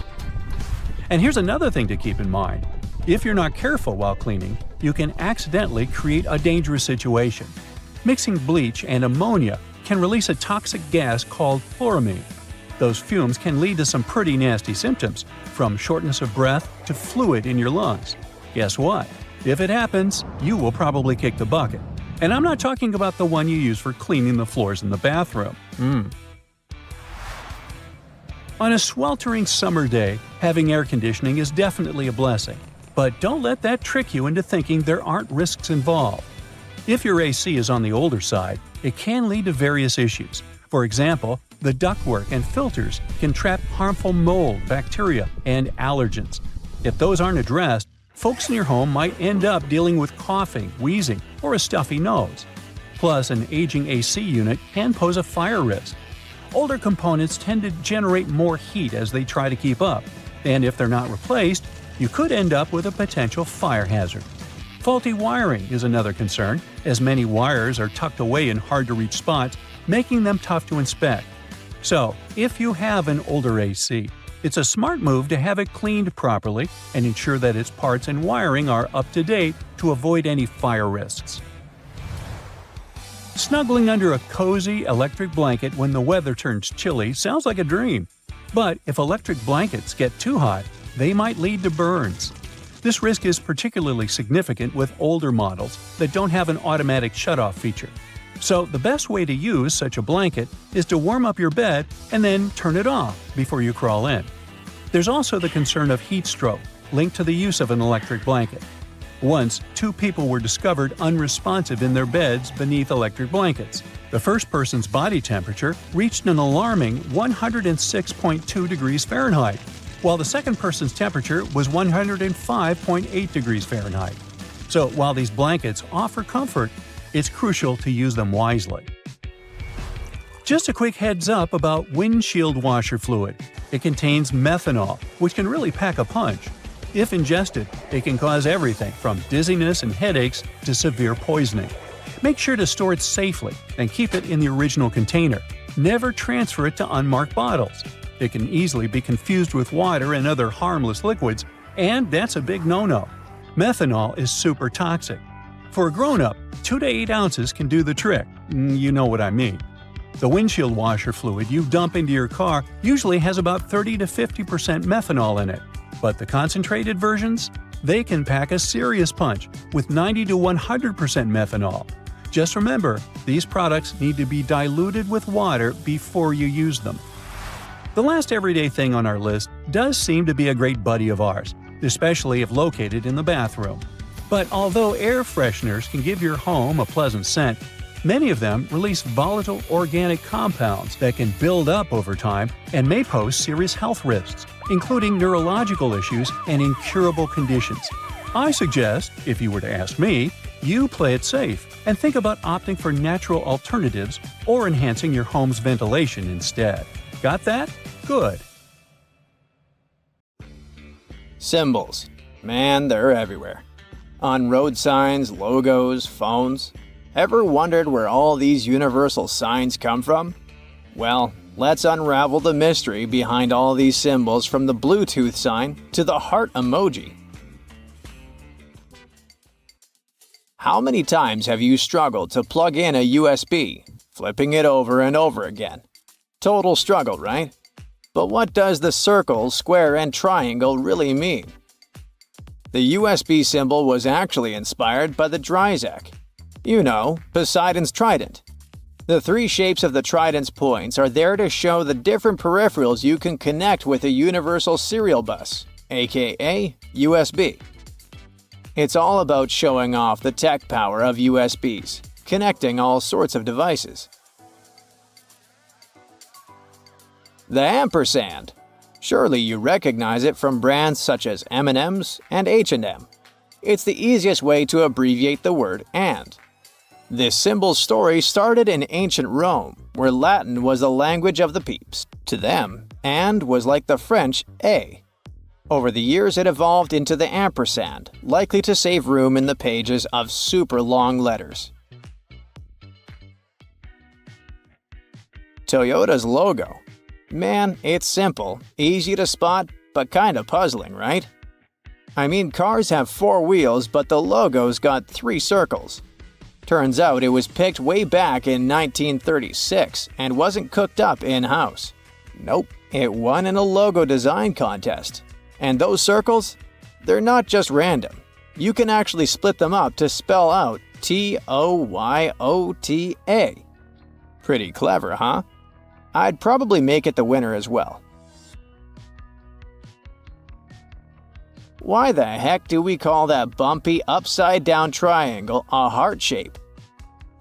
And here's another thing to keep in mind. If you're not careful while cleaning, you can accidentally create a dangerous situation. Mixing bleach and ammonia can release a toxic gas called chloramine. Those fumes can lead to some pretty nasty symptoms, from shortness of breath to fluid in your lungs. Guess what? If it happens, you will probably kick the bucket. And I'm not talking about the one you use for cleaning the floors in the bathroom. On a sweltering summer day, having air conditioning is definitely a blessing. But don't let that trick you into thinking there aren't risks involved. If your AC is on the older side, it can lead to various issues. For example, the ductwork and filters can trap harmful mold, bacteria, and allergens. If those aren't addressed, folks in your home might end up dealing with coughing, wheezing, or a stuffy nose. Plus, an aging AC unit can pose a fire risk. Older components tend to generate more heat as they try to keep up, and if they're not replaced, you could end up with a potential fire hazard. Faulty wiring is another concern, as many wires are tucked away in hard-to-reach spots, making them tough to inspect. So, if you have an older AC, it's a smart move to have it cleaned properly and ensure that its parts and wiring are up to date to avoid any fire risks. Snuggling under a cozy electric blanket when the weather turns chilly sounds like a dream. But if electric blankets get too hot, they might lead to burns. This risk is particularly significant with older models that don't have an automatic shutoff feature. So the best way to use such a blanket is to warm up your bed and then turn it off before you crawl in. There's also the concern of heat stroke, linked to the use of an electric blanket. Once, 2 people were discovered unresponsive in their beds beneath electric blankets. The first person's body temperature reached an alarming 106.2 degrees Fahrenheit, while the second person's temperature was 105.8 degrees Fahrenheit. So while these blankets offer comfort, it's crucial to use them wisely. Just a quick heads up about windshield washer fluid. It contains methanol, which can really pack a punch. If ingested, it can cause everything from dizziness and headaches to severe poisoning. Make sure to store it safely and keep it in the original container. Never transfer it to unmarked bottles. It can easily be confused with water and other harmless liquids, and that's a big no-no. Methanol is super toxic. For a grown-up, 2 to 8 ounces can do the trick. You know what I mean. The windshield washer fluid you dump into your car usually has about 30 to 50% methanol in it. But the concentrated versions? They can pack a serious punch with 90 to 100% methanol. Just remember, these products need to be diluted with water before you use them. The last everyday thing on our list does seem to be a great buddy of ours, especially if located in the bathroom. But although air fresheners can give your home a pleasant scent, many of them release volatile organic compounds that can build up over time and may pose serious health risks, including neurological issues and incurable conditions. I suggest, if you were to ask me, you play it safe and think about opting for natural alternatives or enhancing your home's ventilation instead. Got that? Good. Symbols. Man, they're everywhere. On road signs, logos, phones. Ever wondered where all these universal signs come from? Well, let's unravel the mystery behind all these symbols, from the Bluetooth sign to the heart emoji. How many times have you struggled to plug in a USB, flipping it over and over again? Total struggle, right? But what does the circle, square, and triangle really mean? The USB symbol was actually inspired by the Dryzak. You know, Poseidon's trident. The 3 shapes of the trident's points are there to show the different peripherals you can connect with a universal serial bus, aka USB. It's all about showing off the tech power of USBs, connecting all sorts of devices. The ampersand. Surely you recognize it from brands such as M&M's and H&M. It's the easiest way to abbreviate the word "and." This symbol's story started in ancient Rome, where Latin was the language of the peeps. To them, "and" was like the French "a." Over the years it evolved into the ampersand, likely to save room in the pages of super long letters. Toyota's logo. Man, it's simple, easy to spot, but kinda puzzling, right? I mean, cars have 4 wheels, but the logo's got 3 circles. Turns out it was picked way back in 1936 and wasn't cooked up in-house. Nope, it won in a logo design contest. And those circles? They're not just random. You can actually split them up to spell out Toyota. Pretty clever, huh? I'd probably make it the winner as well. Why the heck do we call that bumpy upside-down triangle a heart shape?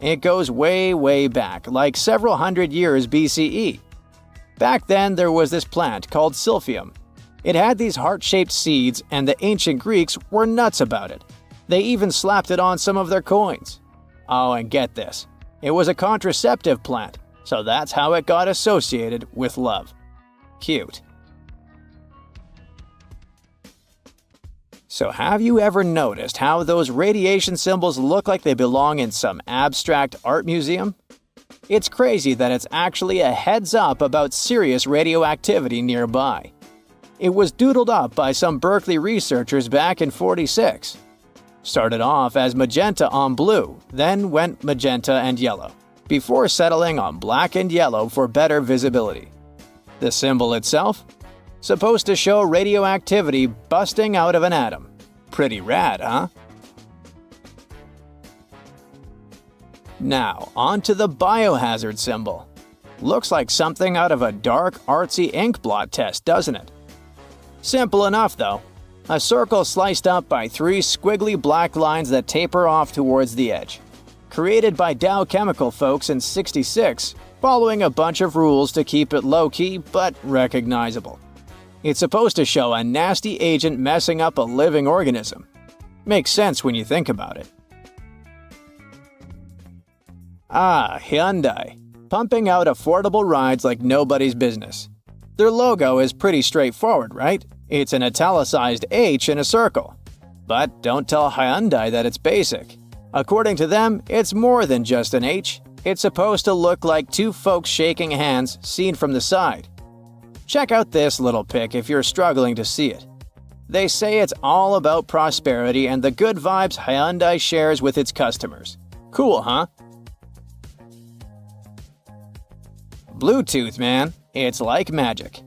It goes way, way back, like several hundred years BCE. Back then, there was this plant called silphium. It had these heart-shaped seeds, and the ancient Greeks were nuts about it. They even slapped it on some of their coins. Oh, and get this. It was a contraceptive plant, so that's how it got associated with love. Cute. So have you ever noticed how those radiation symbols look like they belong in some abstract art museum? It's crazy that it's actually a heads up about serious radioactivity nearby. It was doodled up by some Berkeley researchers back in '46. Started off as magenta on blue, then went magenta and yellow, before settling on black and yellow for better visibility. The symbol itself? Supposed to show radioactivity busting out of an atom. Pretty rad, huh? Now, on to the biohazard symbol. Looks like something out of a dark, artsy ink blot test, doesn't it? Simple enough, though. A circle sliced up by 3 squiggly black lines that taper off towards the edge. Created by Dow Chemical folks in '66, following a bunch of rules to keep it low-key but recognizable. It's supposed to show a nasty agent messing up a living organism. Makes sense when you think about it. Hyundai. Pumping out affordable rides like nobody's business. Their logo is pretty straightforward, right? It's an italicized H in a circle. But don't tell Hyundai that it's basic. According to them, it's more than just an H. It's supposed to look like 2 folks shaking hands seen from the side. Check out this little pic if you're struggling to see it. They say it's all about prosperity and the good vibes Hyundai shares with its customers. Cool, huh? Bluetooth, man. It's like magic.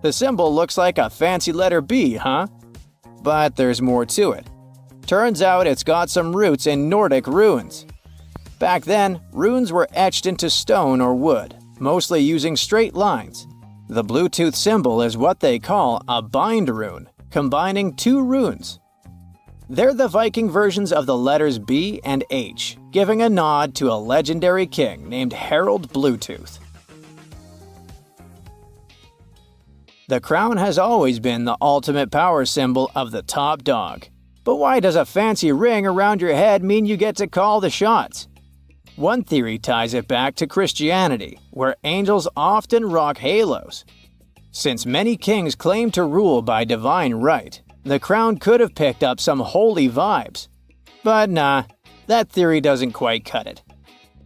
The symbol looks like a fancy letter B, huh? But there's more to it. Turns out it's got some roots in Nordic runes. Back then, runes were etched into stone or wood, mostly using straight lines. The Bluetooth symbol is what they call a bind rune, combining 2 runes. They're the Viking versions of the letters B and H, giving a nod to a legendary king named Harold Bluetooth. The crown has always been the ultimate power symbol of the top dog. But why does a fancy ring around your head mean you get to call the shots? One theory ties it back to Christianity, where angels often rock halos. Since many kings claim to rule by divine right, the crown could have picked up some holy vibes. But nah, that theory doesn't quite cut it.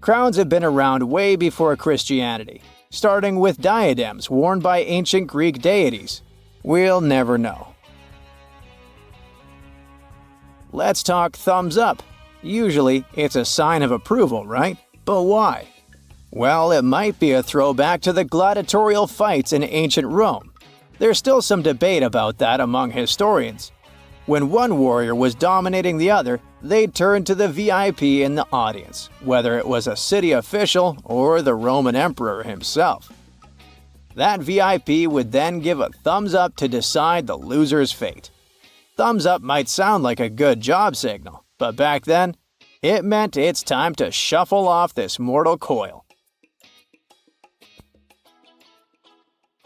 Crowns have been around way before Christianity, starting with diadems worn by ancient Greek deities. We'll never know. Let's talk thumbs up. Usually, it's a sign of approval, right? But why? Well, it might be a throwback to the gladiatorial fights in ancient Rome. There's still some debate about that among historians. When one warrior was dominating the other, they'd turn to the VIP in the audience, whether it was a city official or the Roman emperor himself. That VIP would then give a thumbs up to decide the loser's fate. Thumbs up might sound like a good job signal, but back then, it meant it's time to shuffle off this mortal coil.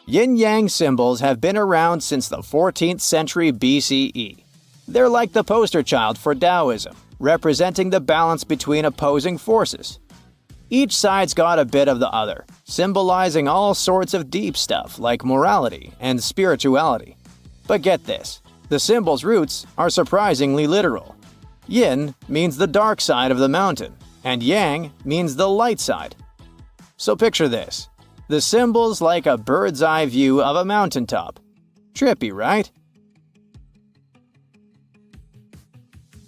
Yin-yang symbols have been around since the 14th century BCE. They're like the poster child for Taoism, representing the balance between opposing forces. Each side's got a bit of the other, symbolizing all sorts of deep stuff like morality and spirituality. But get this. The symbol's roots are surprisingly literal. Yin means the dark side of the mountain, and yang means the light side. So picture this. The symbol's like a bird's eye view of a mountaintop. Trippy, right?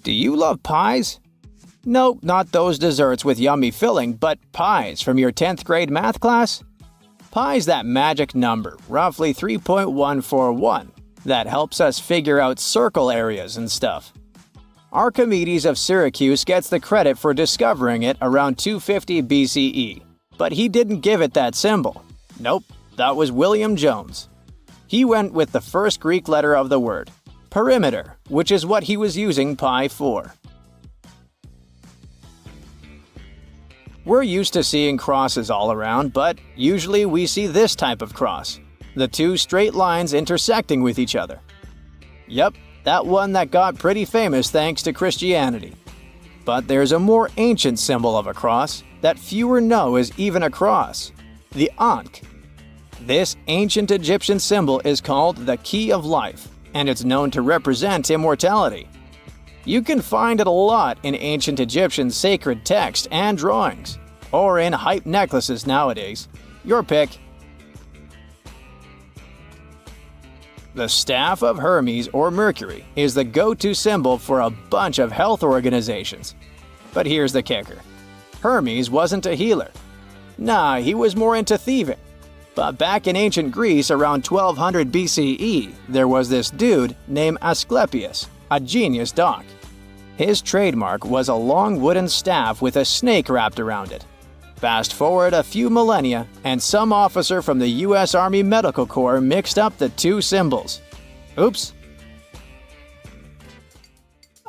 Do you love pies? Nope, not those desserts with yummy filling, but pies from your 10th grade math class? Pi's that magic number, roughly 3.141. That helps us figure out circle areas and stuff. Archimedes of Syracuse gets the credit for discovering it around 250 BCE, but he didn't give it that symbol. Nope, that was William Jones. He went with the first Greek letter of the word, perimeter, which is what he was using pi for. We're used to seeing crosses all around, but usually we see this type of cross, the two straight lines intersecting with each other. Yep, that one that got pretty famous thanks to Christianity. But there's a more ancient symbol of a cross that fewer know is even a cross, the Ankh. This ancient Egyptian symbol is called the Key of Life, and it's known to represent immortality. You can find it a lot in ancient Egyptian sacred text and drawings, or in hype necklaces nowadays. Your pick. The Staff of Hermes or Mercury is the go-to symbol for a bunch of health organizations. But here's the kicker. Hermes wasn't a healer. Nah, he was more into thieving. But back in ancient Greece around 1200 BCE, there was this dude named Asclepius, a genius doc. His trademark was a long wooden staff with a snake wrapped around it. Fast forward a few millennia, and some officer from the US Army Medical Corps mixed up the two symbols. Oops.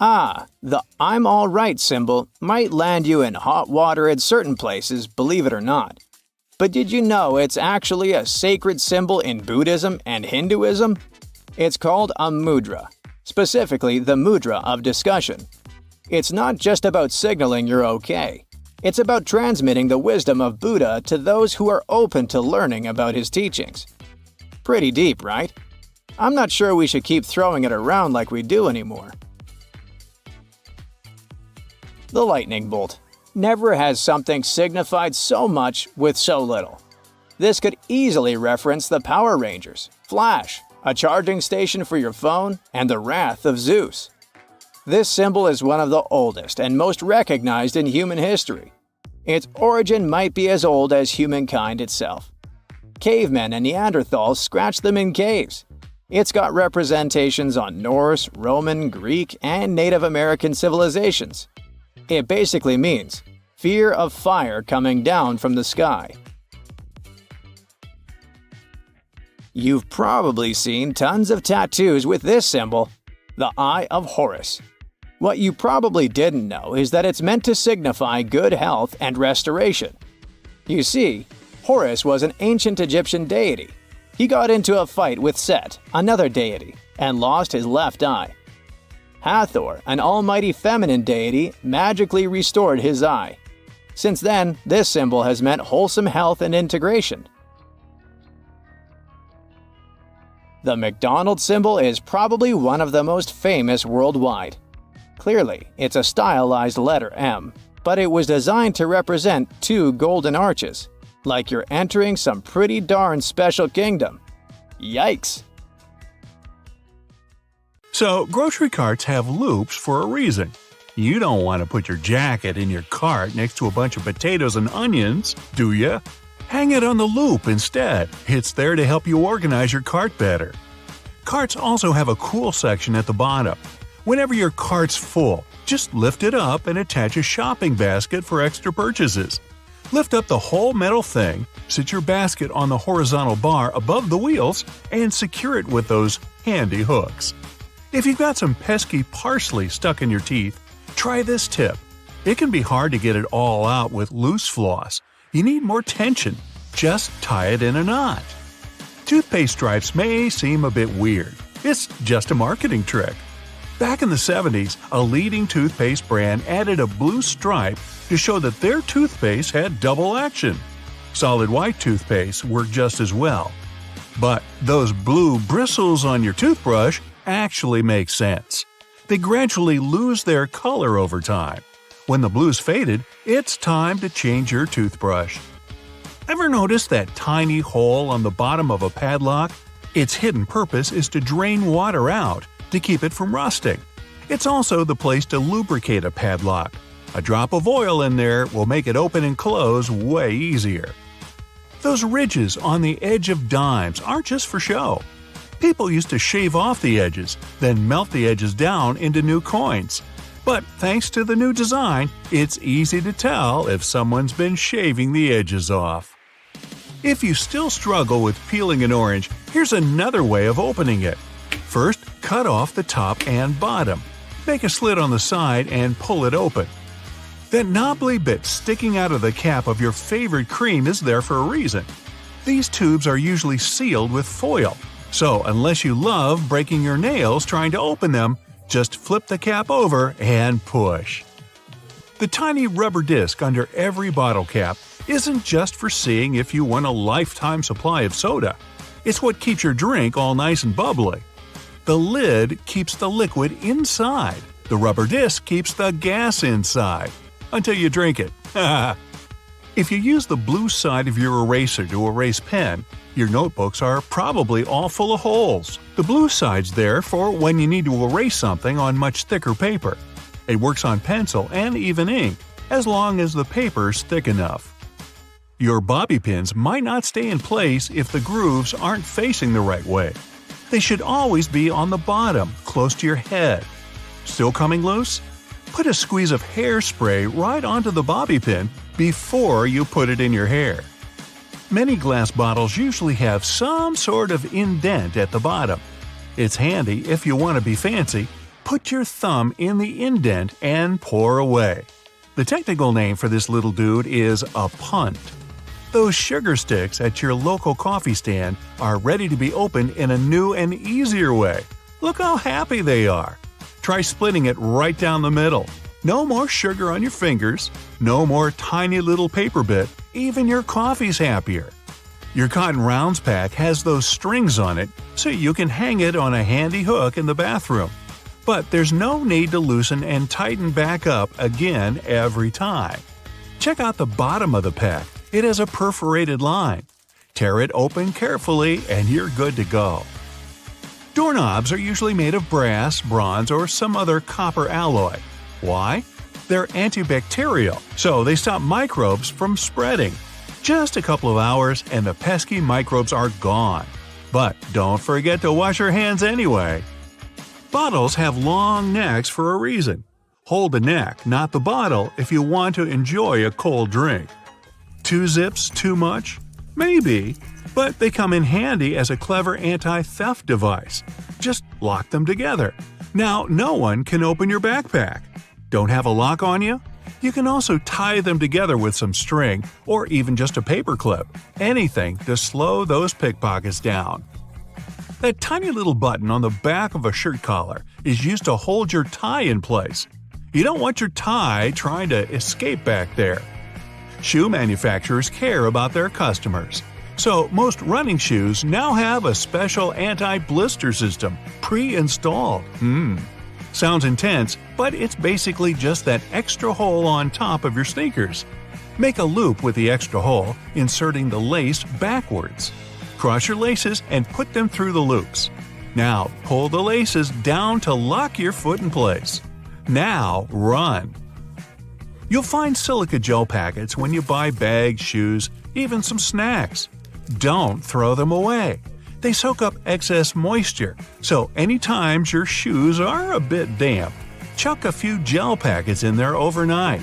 The I'm alright symbol might land you in hot water at certain places, believe it or not. But did you know it's actually a sacred symbol in Buddhism and Hinduism? It's called a mudra, specifically the mudra of discussion. It's not just about signaling you're okay. It's about transmitting the wisdom of Buddha to those who are open to learning about his teachings. Pretty deep, right? I'm not sure we should keep throwing it around like we do anymore. The lightning bolt. Never has something signified so much with so little. This could easily reference the Power Rangers, Flash, a charging station for your phone, and the wrath of Zeus. This symbol is one of the oldest and most recognized in human history. Its origin might be as old as humankind itself. Cavemen and Neanderthals scratched them in caves. It's got representations on Norse, Roman, Greek, and Native American civilizations. It basically means fear of fire coming down from the sky. You've probably seen tons of tattoos with this symbol, the Eye of Horus. What you probably didn't know is that it's meant to signify good health and restoration. You see, Horus was an ancient Egyptian deity. He got into a fight with Set, another deity, and lost his left eye. Hathor, an almighty feminine deity, magically restored his eye. Since then, this symbol has meant wholesome health and integration. The McDonald's symbol is probably one of the most famous worldwide. Clearly, it's a stylized letter M, but it was designed to represent two golden arches, like you're entering some pretty darn special kingdom. Yikes! So, grocery carts have loops for a reason. You don't want to put your jacket in your cart next to a bunch of potatoes and onions, do ya? Hang it on the loop instead. It's there to help you organize your cart better. Carts also have a cool section at the bottom. Whenever your cart's full, just lift it up and attach a shopping basket for extra purchases. Lift up the whole metal thing, sit your basket on the horizontal bar above the wheels, and secure it with those handy hooks. If you've got some pesky parsley stuck in your teeth, try this tip. It can be hard to get it all out with loose floss. You need more tension. Just tie it in a knot. Toothpaste stripes may seem a bit weird. It's just a marketing trick. Back in the 70s, a leading toothpaste brand added a blue stripe to show that their toothpaste had double action. Solid white toothpaste worked just as well. But those blue bristles on your toothbrush actually make sense. They gradually lose their color over time. When the blue's faded, it's time to change your toothbrush. Ever notice that tiny hole on the bottom of a padlock? Its hidden purpose is to drain water out to keep it from rusting. It's also the place to lubricate a padlock. A drop of oil in there will make it open and close way easier. Those ridges on the edge of dimes aren't just for show. People used to shave off the edges, then melt the edges down into new coins. But thanks to the new design, it's easy to tell if someone's been shaving the edges off. If you still struggle with peeling an orange, here's another way of opening it. First, cut off the top and bottom. Make a slit on the side and pull it open. That knobbly bit sticking out of the cap of your favorite cream is there for a reason. These tubes are usually sealed with foil, so unless you love breaking your nails trying to open them, just flip the cap over and push. The tiny rubber disc under every bottle cap isn't just for seeing if you want a lifetime supply of soda. It's what keeps your drink all nice and bubbly. The lid keeps the liquid inside. The rubber disc keeps the gas inside. Until you drink it. If you use the blue side of your eraser to erase pen, your notebooks are probably all full of holes. The blue side's there for when you need to erase something on much thicker paper. It works on pencil and even ink, as long as the paper's thick enough. Your bobby pins might not stay in place if the grooves aren't facing the right way. They should always be on the bottom, close to your head. Still coming loose? Put a squeeze of hairspray right onto the bobby pin before you put it in your hair. Many glass bottles usually have some sort of indent at the bottom. It's handy if you want to be fancy. Put your thumb in the indent and pour away. The technical name for this little dude is a punt. Those sugar sticks at your local coffee stand are ready to be opened in a new and easier way. Look how happy they are. Try splitting it right down the middle. No more sugar on your fingers, no more tiny little paper bit, even your coffee's happier. Your Cotton Rounds pack has those strings on it so you can hang it on a handy hook in the bathroom. But there's no need to loosen and tighten back up again every time. Check out the bottom of the pack. It has a perforated line. Tear it open carefully and you're good to go. Doorknobs are usually made of brass, bronze, or some other copper alloy. Why? They're antibacterial, so they stop microbes from spreading. Just a couple of hours and the pesky microbes are gone. But don't forget to wash your hands anyway. Bottles have long necks for a reason. Hold the neck, not the bottle, if you want to enjoy a cold drink. 2 zips too much? Maybe, but they come in handy as a clever anti-theft device. Just lock them together. Now no one can open your backpack. Don't have a lock on you? You can also tie them together with some string or even just a paper clip. Anything to slow those pickpockets down. That tiny little button on the back of a shirt collar is used to hold your tie in place. You don't want your tie trying to escape back there. Shoe manufacturers care about their customers. So most running shoes now have a special anti-blister system pre-installed. Sounds intense, but it's basically just that extra hole on top of your sneakers. Make a loop with the extra hole, inserting the lace backwards. Cross your laces and put them through the loops. Now pull the laces down to lock your foot in place. Now run. You'll find silica gel packets when you buy bags, shoes, even some snacks. Don't throw them away. They soak up excess moisture, so anytime your shoes are a bit damp, chuck a few gel packets in there overnight.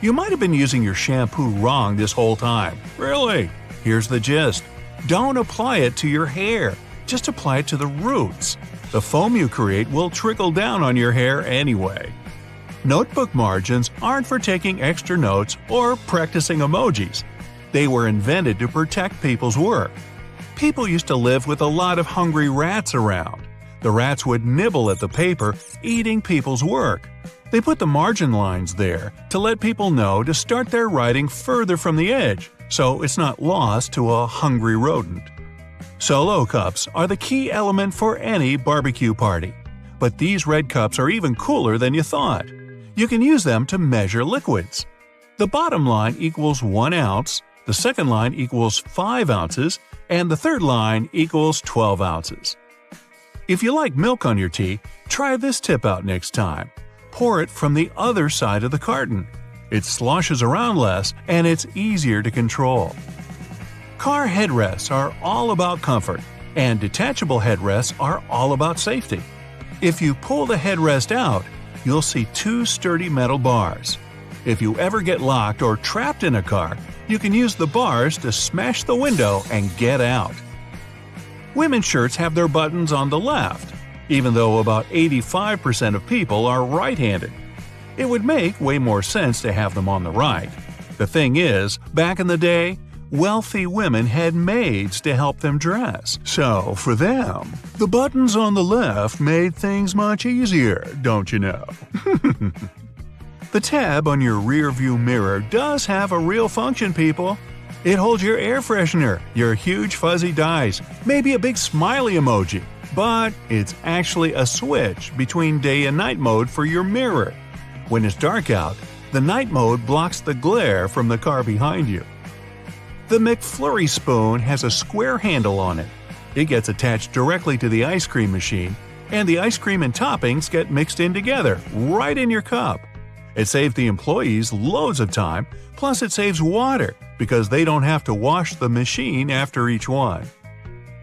You might have been using your shampoo wrong this whole time. Really? Here's the gist. Don't apply it to your hair. Just apply it to the roots. The foam you create will trickle down on your hair anyway. Notebook margins aren't for taking extra notes or practicing emojis. They were invented to protect people's work. People used to live with a lot of hungry rats around. The rats would nibble at the paper, eating people's work. They put the margin lines there to let people know to start their writing further from the edge, so it's not lost to a hungry rodent. Solo cups are the key element for any barbecue party. But these red cups are even cooler than you thought. You can use them to measure liquids. The bottom line equals 1 ounce, the second line equals 5 ounces, and the third line equals 12 ounces. If you like milk on your tea, try this tip out next time. Pour it from the other side of the carton. It sloshes around less and it's easier to control. Car headrests are all about comfort, and detachable headrests are all about safety. If you pull the headrest out, you'll see 2 sturdy metal bars. If you ever get locked or trapped in a car, you can use the bars to smash the window and get out. Women's shirts have their buttons on the left, even though about 85% of people are right-handed. It would make way more sense to have them on the right. The thing is, back in the day, wealthy women had maids to help them dress. So, for them, the buttons on the left made things much easier, don't you know? The tab on your rearview mirror does have a real function, people. It holds your air freshener, your huge fuzzy dice, maybe a big smiley emoji, but it's actually a switch between day and night mode for your mirror. When it's dark out, the night mode blocks the glare from the car behind you. The McFlurry spoon has a square handle on it. It gets attached directly to the ice cream machine, and the ice cream and toppings get mixed in together, right in your cup. It saves the employees loads of time, plus it saves water because they don't have to wash the machine after each one.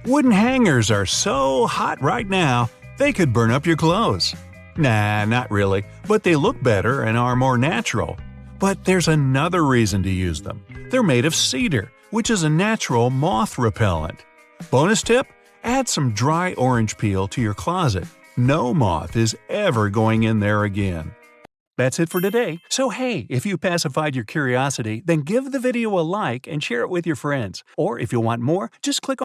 Wooden hangers are so hot right now, they could burn up your clothes. Nah, not really, but they look better and are more natural. But there's another reason to use them. They're made of cedar, which is a natural moth repellent. Bonus tip? Add some dry orange peel to your closet. No moth is ever going in there again. That's it for today. So hey, if you pacified your curiosity, then give the video a like and share it with your friends. Or if you want more, just click